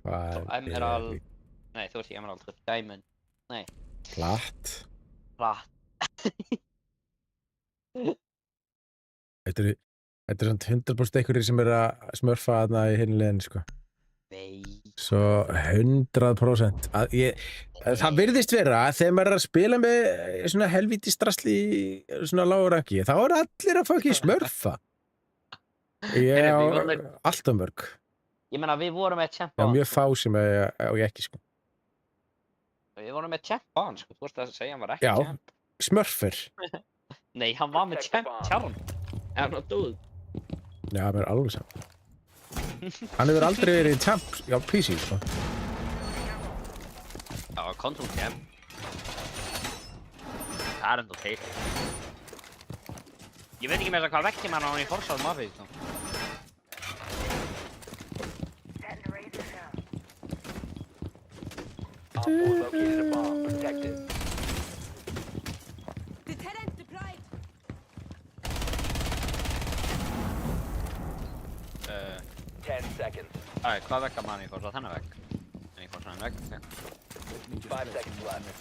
A: Hvað
B: Emerald. Nei, þú ert ekki Emerald, þú ert Diamond.
A: Platt.
B: Platt.
A: Þetta er svona 100% einhverjir sem er að smurfa þarna í hinu liðinu, sko.
B: Nei.
A: Svo 100%. Það virðist vera að þegar maður er að spila með svona helvíti strasli í svona lágur ranki, þá er allir að fucking smurfa. Ég á
B: Heyrðu, við vorum
A: alltaf mörg.
B: Ég meina, við vorum með Champ
A: Já,
B: on.
A: mjög fá sem ég ekki, sko.
B: Við vorum með Champ on, sko. Þú vorst að segja hann var ekki
A: Já.
B: Champ.
A: Smurfer.
B: Nei, hann var með Champ Charm. Er hann að döð?
A: Já, mér er alveg saman. Hann hefur aldrei verið í champ á PC, sko.
B: Já, Control Champ. Það er enda teilt. Ég veit ekki með þess að hvað vekkjum hann á hann í Forza mappið, sko.
D: Setting the razor down.
C: Op 4 located a bomb. Protect it.
H: Deterrent deployed.
C: 10 seconds.
B: Hvað vekkar maður í Forza? Þennan vekk. En í Forza hann vekk, ok.
C: 5 seconds left.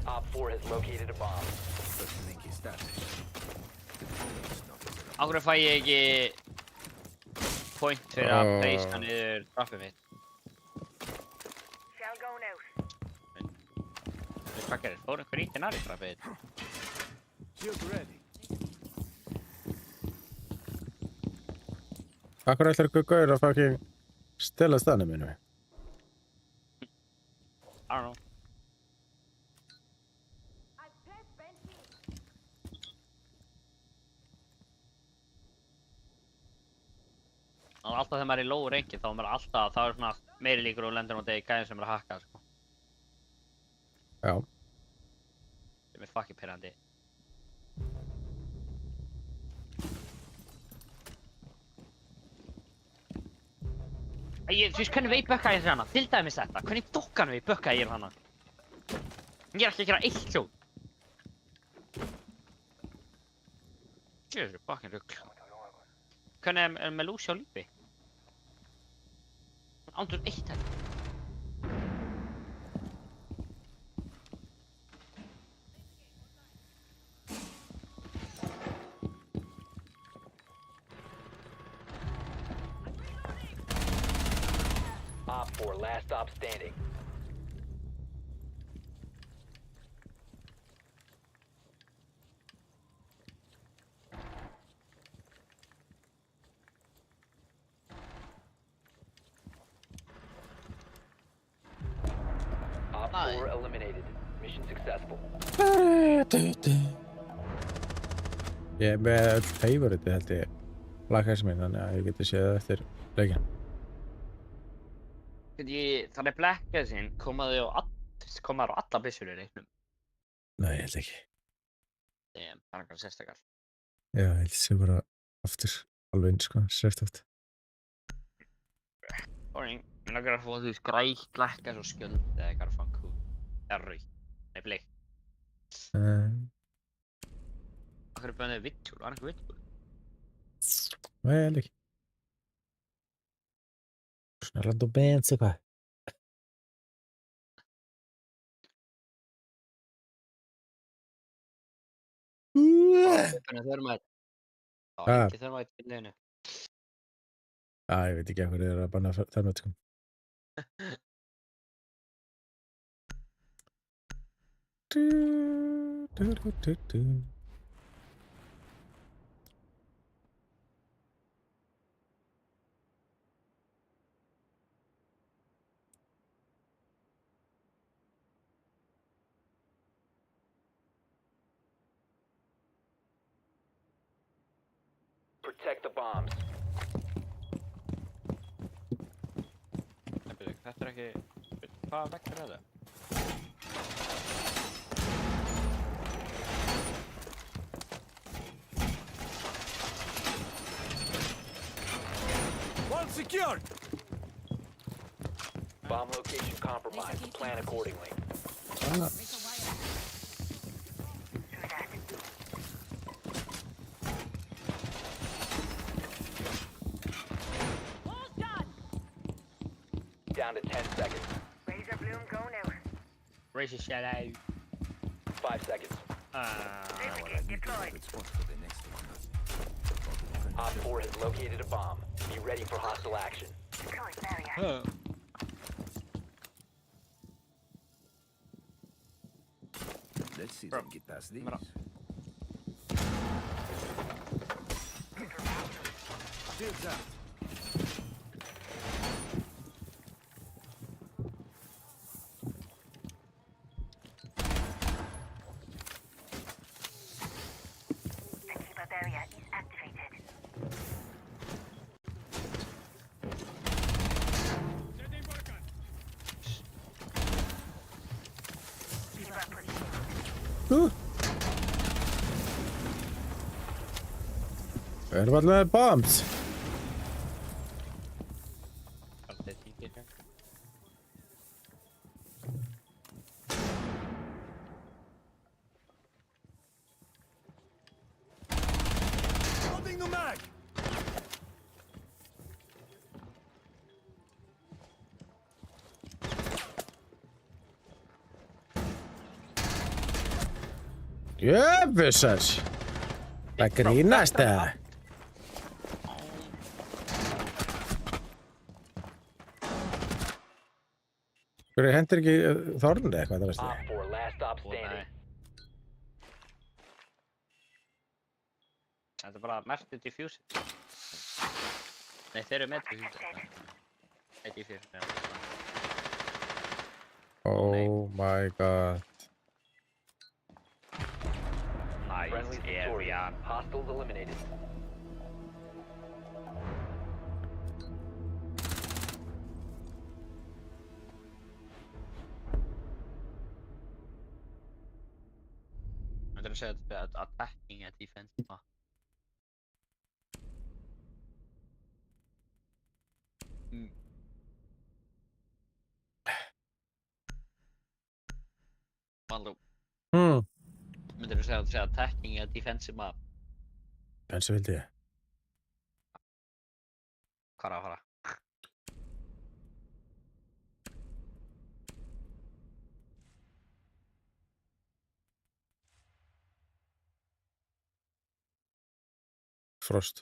C: Op 4 has located a bomb.
B: Akkur fæ ég ekki point fyrir að breysta niður trappið mitt.
D: Shell going out.
B: Hvað gerir? Fór einhver ítti nær í trappið mitt?
E: Shield ready.
A: Akkur ætlar ykkur gauður að fucking stela staðnum minu?
B: I don't know. Og alltaf þegar maður er í low ranki þá er maður alltaf, þá er svona meiri líkur og lendur á degi gæðin sem er að hakka, sko.
A: Já.
B: Sem er fucking pirrandi. Þú veist hvernig við bökkaði ég hana? Til dæmis þetta, hvernig dokkan við bökkaði ég hana? Ég er ekki að gera 1 kill. Jössu, fucking rugl. Hvernig er með Lucy á lífi? Ándur 1 hérna.
C: 4, last stop standing. Op 4 eliminated. Mission successful.
A: Ég er með öll favorite held ég lagkæs minn, þannig að ég geti séð það eftir leikinn.
B: Þannig Black Gasin komaði á alla byssur í leiknum.
A: Nei, ég held ekki.
B: Það er eitthvað sérstakar.
A: Já, ég held sé bara aftur alveg eins, sko, sérst oft.
B: Boring. Mér langar að fá þú veist grænt Black Gas og skjöld eða eitthvað fann cool. Eða rauð. Nei, bleik. Það er bara vittur, var eitthvað vittur.
A: Nei, ég held ekki. Svona random bands eitthvað.
B: Þannig þörmætt. Það var ekki þörmætt í leginu.
A: Ég veit ekki af hverju þeir eru að banna þarmætt, sko.
C: Protect the bombs.
B: Þetta er ekki... Hvaða vektur er það?
E: Wall secured!
C: Bomb location compromised. Plan accordingly. Down to 10 seconds.
D: Razor bloom, go now.
B: Race shut out.
C: 5 seconds.
D: Duplicate deployed.
E: Good spot for the next one.
C: Op 4 has located a bomb. Be ready for hostile action.
D: Deployed barrier.
E: Let's see them get past these. Shields out.
D: The keeper barrier is activated. Keeper pushing.
A: Við erum allir með bombs.
B: Alltaf tíkir hér.
E: Loading the mag!
A: Jöfusars. Það grínast það. Hverju hendur ekki þornið eitthvað það veist
C: Op
A: þið?
C: 4, last stop
B: Ó,
C: standing.
B: nei. Þetta er bara mertið diffused. Nei, þeir eru með diffused. Nei, diffused, já.
A: Oh my god.
C: Friendly
B: Nice
C: victorious.
B: area.
C: Hostiles eliminated.
B: Myndir að segja að þetta er attacking eða defensive. Valú, myndir að segja að þetta er attacking eða defensive map.
A: Pensu vildi ég.
B: Hvað er að fara?
A: Frost.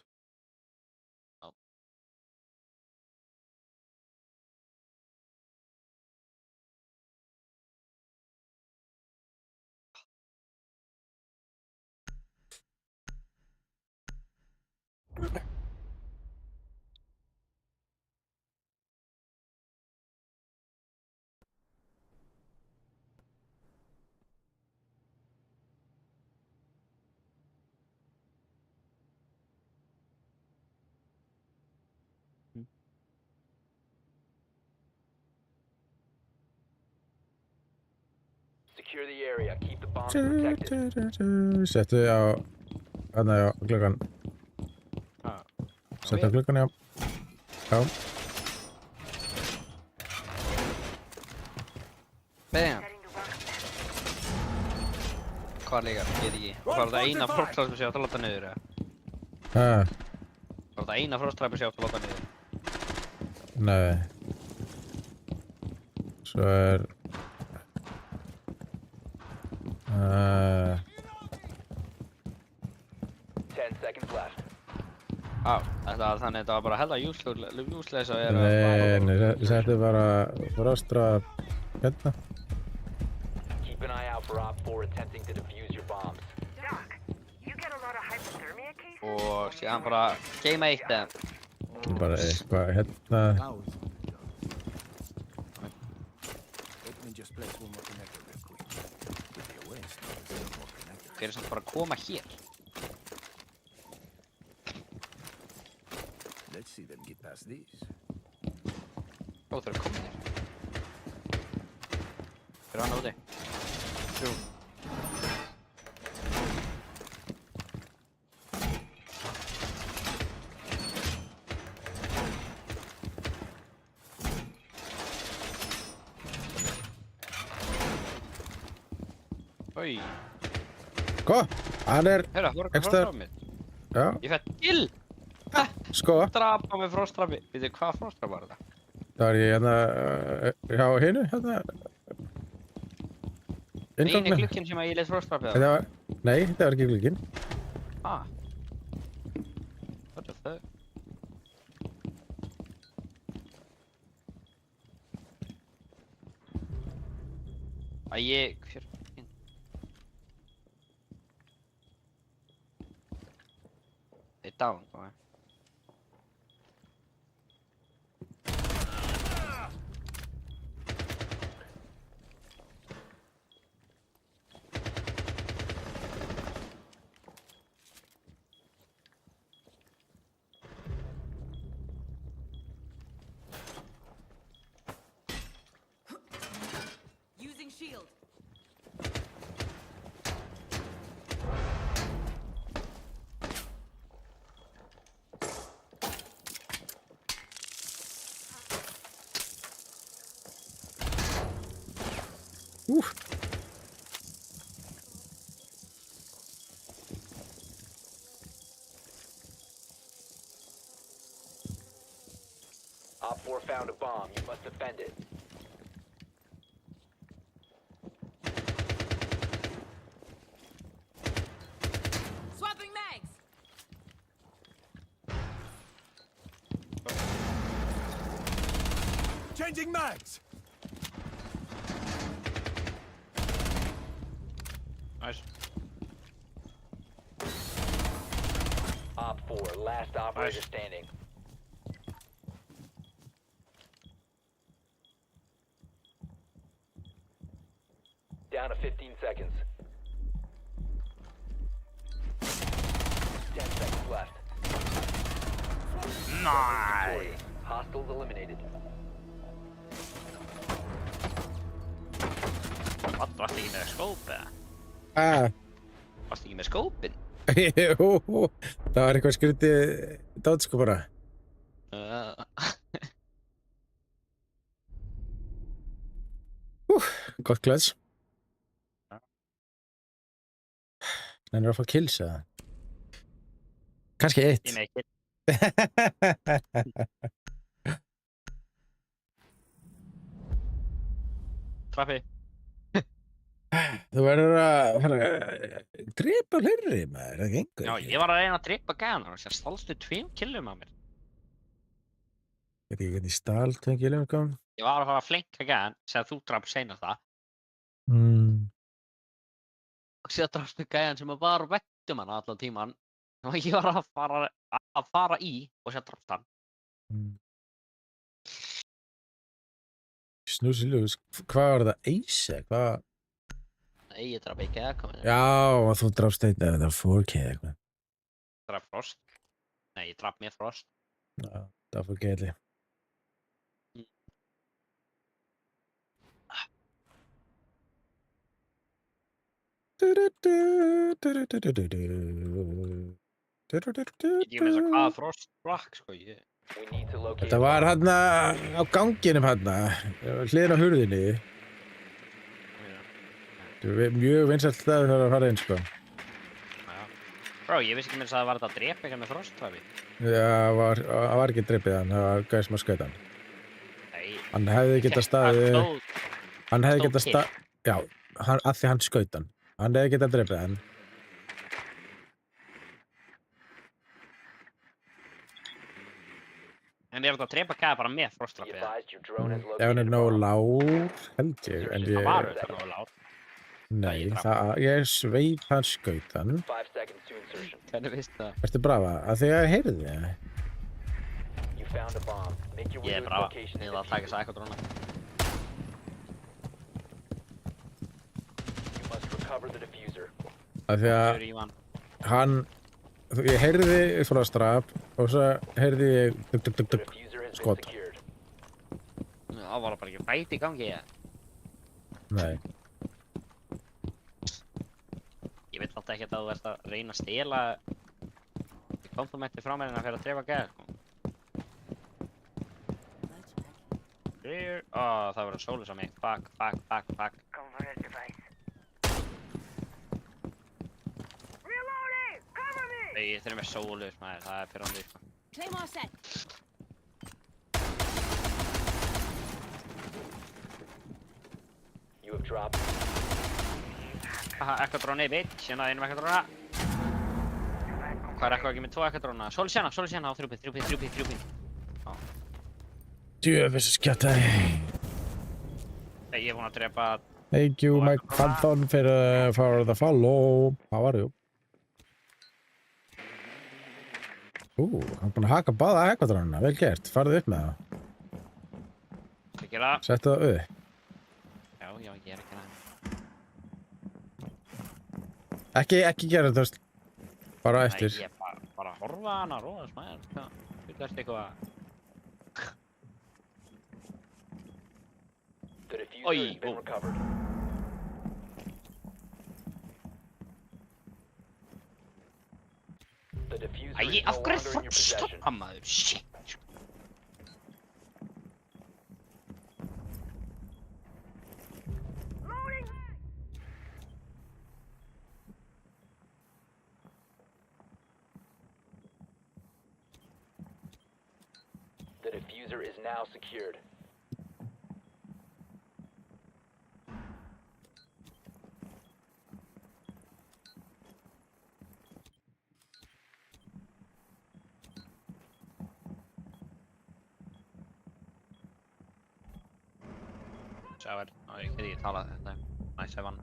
C: Secure the area. Keep the bombs protected.
A: Settu á, þarna á gluggan.
B: Ah,
A: Settu á gluggan, já. Já.
B: Bam!
D: Setting the welcome mat.
B: Hvað líka? Ég veit ekki. Var það eina frostræpi sem ég átt að láta niður, eða? Var það eina frostræpi sem ég átt að láta niður?
A: Nei. Svo er...
C: 10 seconds left.
B: Á, þannig þetta var bara hella useless að vera...
A: Nei, settu bara frostra hérna.
C: Keep an eye out for Op 4 attempting to defuse your bombs.
D: Doc, you get a lot of hypothermia cases?
B: Og síðan bara game 1 eða...
A: Bara eitthvað hérna.
E: Let me just place one more connector real quick. Could be a waste if there's no more connectors.
B: Hver samt bara að koma hér?
E: Let's see them get past these.
B: Ó, þau eru komin hér. Hver er hann úti? Jú. Oj.
A: Hvað? Hann er...
B: Hörru, þú er
A: Ekstra-
B: frostræpi mitt.
A: Já,
B: Ég fætt kill!
A: sko.
B: Drapa með frostræpi. Veitu, hvað frostræpi var þetta?
A: Það var ég hérna... hjá hinu, hérna...
B: Einu
A: Inngangnum.
B: glukkinn sem að ég leitt frostræpi á.
A: Þetta var... Nei, þetta var ekki glukkinn.
B: Ah. What the fuck? Hver... Þeir down, hvað?
H: Using shield.
C: Op 4 found a bomb. You must defend it.
H: Swapping mags.
E: Changing mags!
B: Nice.
C: Op 4, last operator
B: Nice.
C: standing. Down to 15 seconds. 10 seconds left.
B: Nice!
C: Hostiles eliminated.
B: Varstu ekki með skóp eða? Varstu ekki með skópin?
A: Jú, það var eitthvað skrítið dát sko bara. Gott glæðs. Nennir að fá kills eða? Kannski eitt.
B: Ég með ekki. Trappi.
A: Þú verður að fara að drepa hlurri maður, það gengur
B: Já,
A: ekki.
B: ég var að reyna að drepa gæðan og sér stálstu 2 killum á mér.
A: Veit ekki hvernig stál 2 kilum kom.
B: Ég var að fara að flenka gæðan sem þú draf seinast það og síðan drafstu gæðan sem var á vettum hann allan tíman og ég var að fara að fara í og sér drafta hann.
A: Snúsi ljús, hvað var það? Ace? Hvað?
B: Nei, ég draf ekki eða komið.
A: Já, og þú drafst einn eða það 4K eða eitthvað.
B: Draf Frost. Nei, ég draf mér Frost.
A: Já, það var 4K allir.
B: Ég með þess að hvaða Frost brakk, sko, ég.
C: We need to locate
A: Þetta var hérna á ganginum hérna, hliðin á hurðinni. Þetta er mjög vinsælt staður þegar að fara inn, sko.
B: Já. Bro, ég vissi ekki með þess að það var þetta að drepa eitthvað með Frost-trafi.
A: Já, það var ekki dreipið hann, það var gæði sem að skauta hann.
B: Nei.
A: Hann hefði getað staðið, hann hefði getað
B: stóð
A: staðið, já, af því hann skaut hann. Hann hefði getað dreipið hann.
B: En er þetta að drepa gæða bara með
C: Be
B: Frost-trafi?
C: advised your drone has
A: Ef hann
C: located
A: er
C: a
A: nógu
C: bomb.
A: lágur, held ég, en
B: Það
A: ég,
B: var þetta nógu lár.
A: nei, ég sveit hann skaut hann.
C: 5 seconds to insertion.
B: Hvernig veistu það?
A: Ertu brafa? Að því að ég heyrði það.
C: You found a bomb. Make your way
B: Ég
C: to its
B: brava.
C: location
B: Ég
C: and
B: ætla að taka
C: defuse
B: þess
C: it.
B: að eitthvað dróna.
C: You must recover the diffuser.
A: Að því að
B: Fyrir Ívan.
A: hann, ég heyrði frá strap og svo heyrði ég dugg, dugg, dugg,
C: The
A: dugg.
C: diffuser has been
A: Skot.
C: secured.
B: Það var bara ekki fæti í gangi, ég.
A: Nei.
B: Ég veit alltaf ekki að þú ert að reyna að stela komplimenti frá mér en að fyrir að drefa gæða, sko. Ó, það verður sólus á mig. Fuck.
D: Converted device. Reloading! Cover me!
B: Nei, ég þurfi með sólus, maður. Það er pyrrandi, sko.
H: Claymore set.
C: You have dropped.
B: Haha, eitthvað dróni, bitch. Hérna einum eitthvað dróna. Hvað er eitthvað ekki með 2 eitthvað dróna? Sólus hérna á 3 pin.
A: Djöfis skjátaði.
B: Nei, ég er búinn að drepa.
A: Thank you, Mike Panthon, for the follow. How are you? Hann er búinn að haka báða ekvadránuna, vel gert. Farðu upp með það.
B: Ekki það.
A: Settu það upp.
B: Já, ég er ekki það.
A: Ekki gera þetta, veist. Bara eftir.
B: Nei, ég bara horfa hana, róðast maður. Þú veist eitthvað.
C: The diffuser
B: Oi,
C: has been
B: oh.
C: recovered. The diffuser
B: Æ,
C: is
B: af
C: no
B: hverju
C: longer in your
B: er
C: possession.
B: stoppa maður? Shit.
D: Loading!
C: The diffuser is now secured.
B: Sjá ég get ekki talað þetta. Næs, ég vann.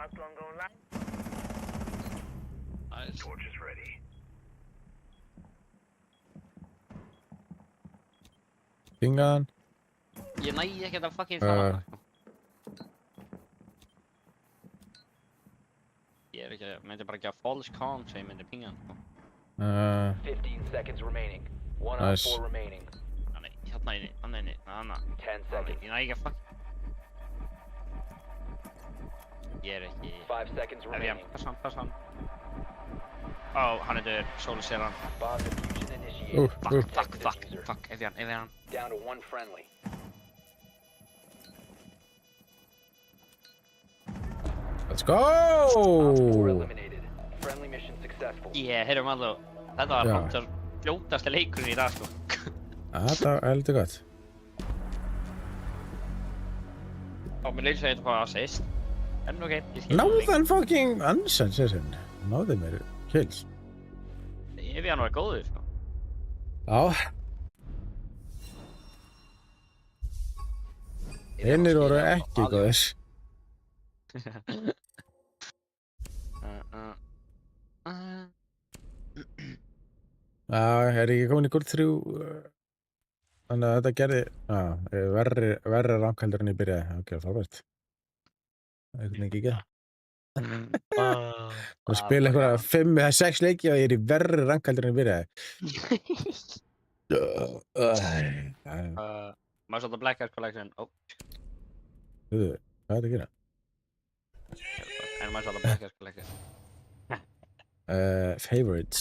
D: Uplong going live.
B: Næs.
F: Torch is ready.
A: Pingan.
B: Ég næ ekki að fucking fara. Ég er ekki, myndi bara ekki að false count svo ég myndi pinga hann, sko.
C: 15 seconds remaining. One
A: Nice.
C: on 4 remaining.
B: Nei, hérna inni, hann inni, hann.
C: 10 seconds.
B: Ég næ ekki að fucking. Ég er ekki.
C: 5 seconds
B: Ef ég,
C: remaining.
B: passa hann. Ó, hann er döður, sólu sér hann.
C: Bomb diffusion initiated.
B: Fuck, ef ég hann.
C: Down to 1 friendly.
A: Let's
C: Op 4
A: go!
C: eliminated. Friendly mission successful.
B: Ég, heyrum alltaf, þetta var
A: Já.
B: náttúrulega fljótasti leikurinn í dag, sko.
A: Þetta er heldur gott.
B: Á, mér leils að þetta bara assist. En ok, ég skil.
A: Náðan fucking ansans, þessin. Náði mér kills.
B: Ef ég hann var góður, sko.
A: Já. Hinnir voru ekki góðir.
B: Uh,
A: Er ekki komin í guld 3? Þannig að þetta gerði verri rankældur en ég byrjaði. Ok, frábært. Það er einhvern veginn ekki ekki það. Þú spila einhverja 5 eða 6 leiki og ég er í verri rankældur en ég byrjaði.
B: Maður svolítið Black Earth Collection.
A: Hvað er þetta að gera?
B: En maður svolítið Black Earth Collection.
A: Favorites.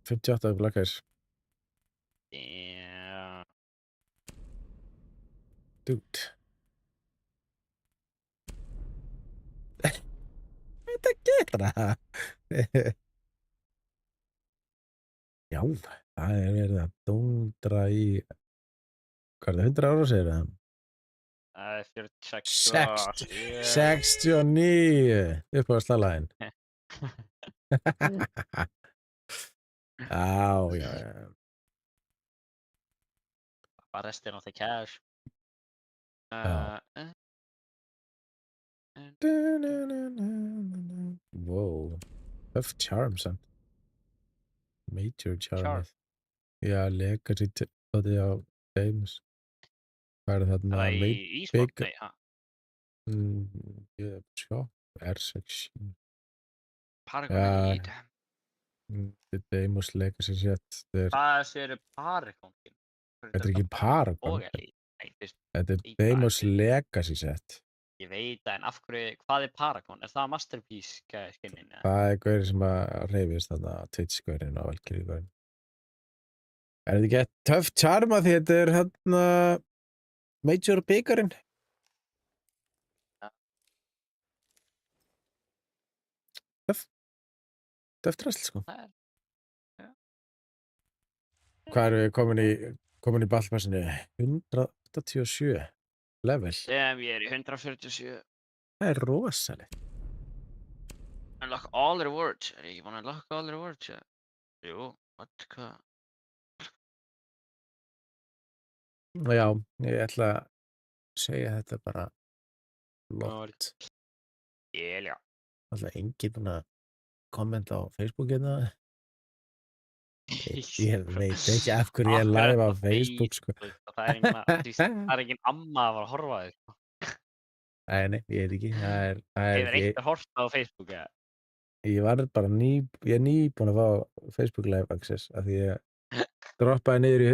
A: 58 Black Eyes.
B: Yeah.
A: Dude. Þetta gera. Já, það er verið að dóndra í hvað er það, 100 ára segir það? 69 upp á slalaðin. Já.
B: Bara restin of the cash.
A: Wow. Tough charm samt. Major charm. Já, legacy tóti á James. Hvað er þarna?
B: Það er í e-sport? Nei, ha?
A: Ég sjá. R6.
B: Paragon er í þetta.
A: The Deimos Legacy set.
B: Hvað séu Paragon?
A: Þetta er ekki Paragon. Þetta er Deimos Legacy set.
B: Ég veit það, en af hverju, hvað er Paragon? Er það Masterpiece skinnin?
A: Það er gaurið sem að reyfist þarna Twitch-gaurinn og Valkyrie-gaurinn. Er þetta ekki tough charm að því þetta er hérna Major byggarinn? Tough drasl, sko. Hvað erum við komin í ballpassinu? 187 level.
B: Sem ég er í 147.
A: Það er rosalegt.
B: Unlock all rewards. Er ég ekki búinn að unlock all rewards? Jú, hvað?
A: Já, ég ætla að segja þetta bara lott.
B: Já.
A: Alltaf enginn búinn að kommenta á Facebook hérna. Ég veit ekki af hverju ég er live á Facebook, sko.
B: Það er engin amma að horfa þig, sko.
A: Nei, ég veit ekki.
B: Hefur eitthvað hort á Facebook, eða?
A: Ég var bara ég er nýbúinn að fá Facebook Live Access af því ég droppaði niður í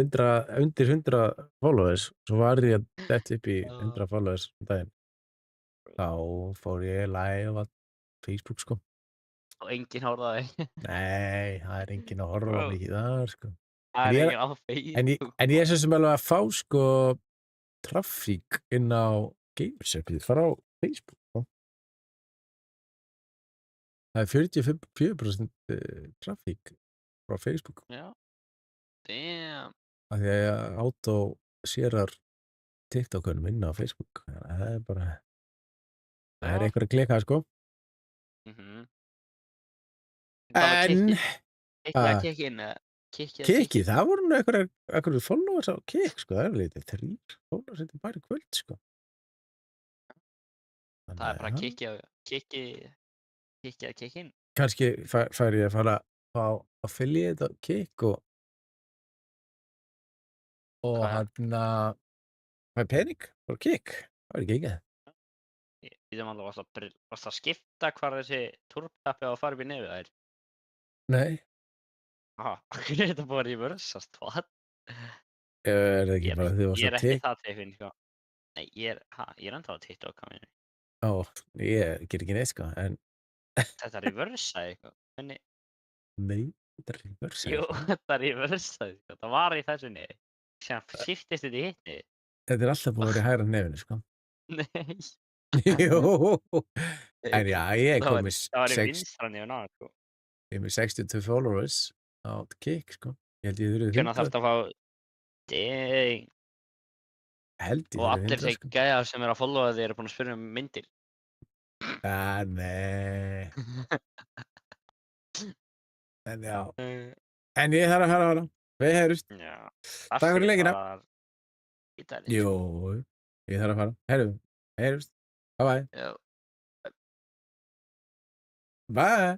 A: undir 100 followers. Svo var ég að detta upp í 100 followers daginn. Þá fór ég live á Facebook, sko.
B: Og enginn horfði á þig.
A: Nei, það er enginn að horfa mikið þar, sko.
B: Það er enginn á Facebook.
A: En ég er svo sem alveg að fá, sko, trafík inn á Gamershopið frá Facebook, sko. Það er 44% trafík frá Facebook.
B: Já. Damn.
A: Af því að ég auto-sérar TikTok-unum inn á Facebook. Það er bara... Það er einhver að klika, sko. En... Kiki, það voru nú einhverju followers á Kik, sko. Það er litið 3 followers þetta bara í kvöld, sko.
B: Það er bara kikki inn.
A: Kannski fær ég að fara á affiliate á Kik og hann fær pening á Kik. Það var ekki ekki.
B: Við erum alveg að skipta hvar þessi turptappi á að fara upp í nefið þær.
A: Nei.
B: Hvernig er þetta búið að reversast? What?
A: Er það ekki bara því að
B: ég er ekki það tefinn, sko. Nei, ég er ennþá á TikTok á minni.
A: Ég ger ekki neitt, sko, en...
B: Þetta reversaði, sko. Hvernig?
A: Nei, þetta reversaði.
B: Jú, þetta reversaði, sko. Það var í þessunni. Sem skiptist þetta í hittni.
A: Þetta er alltaf búið að vera í hægra nefinu, sko.
B: Nei.
A: Jú. En já, ég er komið...
B: Það var í vinstra nefn á, sko.
A: Ég er með 62 followers á Kik, sko. Ég held ég þurfið 100.
B: Hvernig þarf þetta að fá... Dang.
A: Held ég
B: Og
A: þurfið 100,
B: allir þeir
A: sko.
B: gæjar sem eru að followa þig eru búin að spyrja myndir.
A: Nei. En já. En ég þarf að fara. Við heyrjumst.
B: Já.
A: Takk fyrir leikina.
B: Jú.
A: Ég þarf að fara. Heyrjumst. Bye bye.
B: Já.
A: Bye.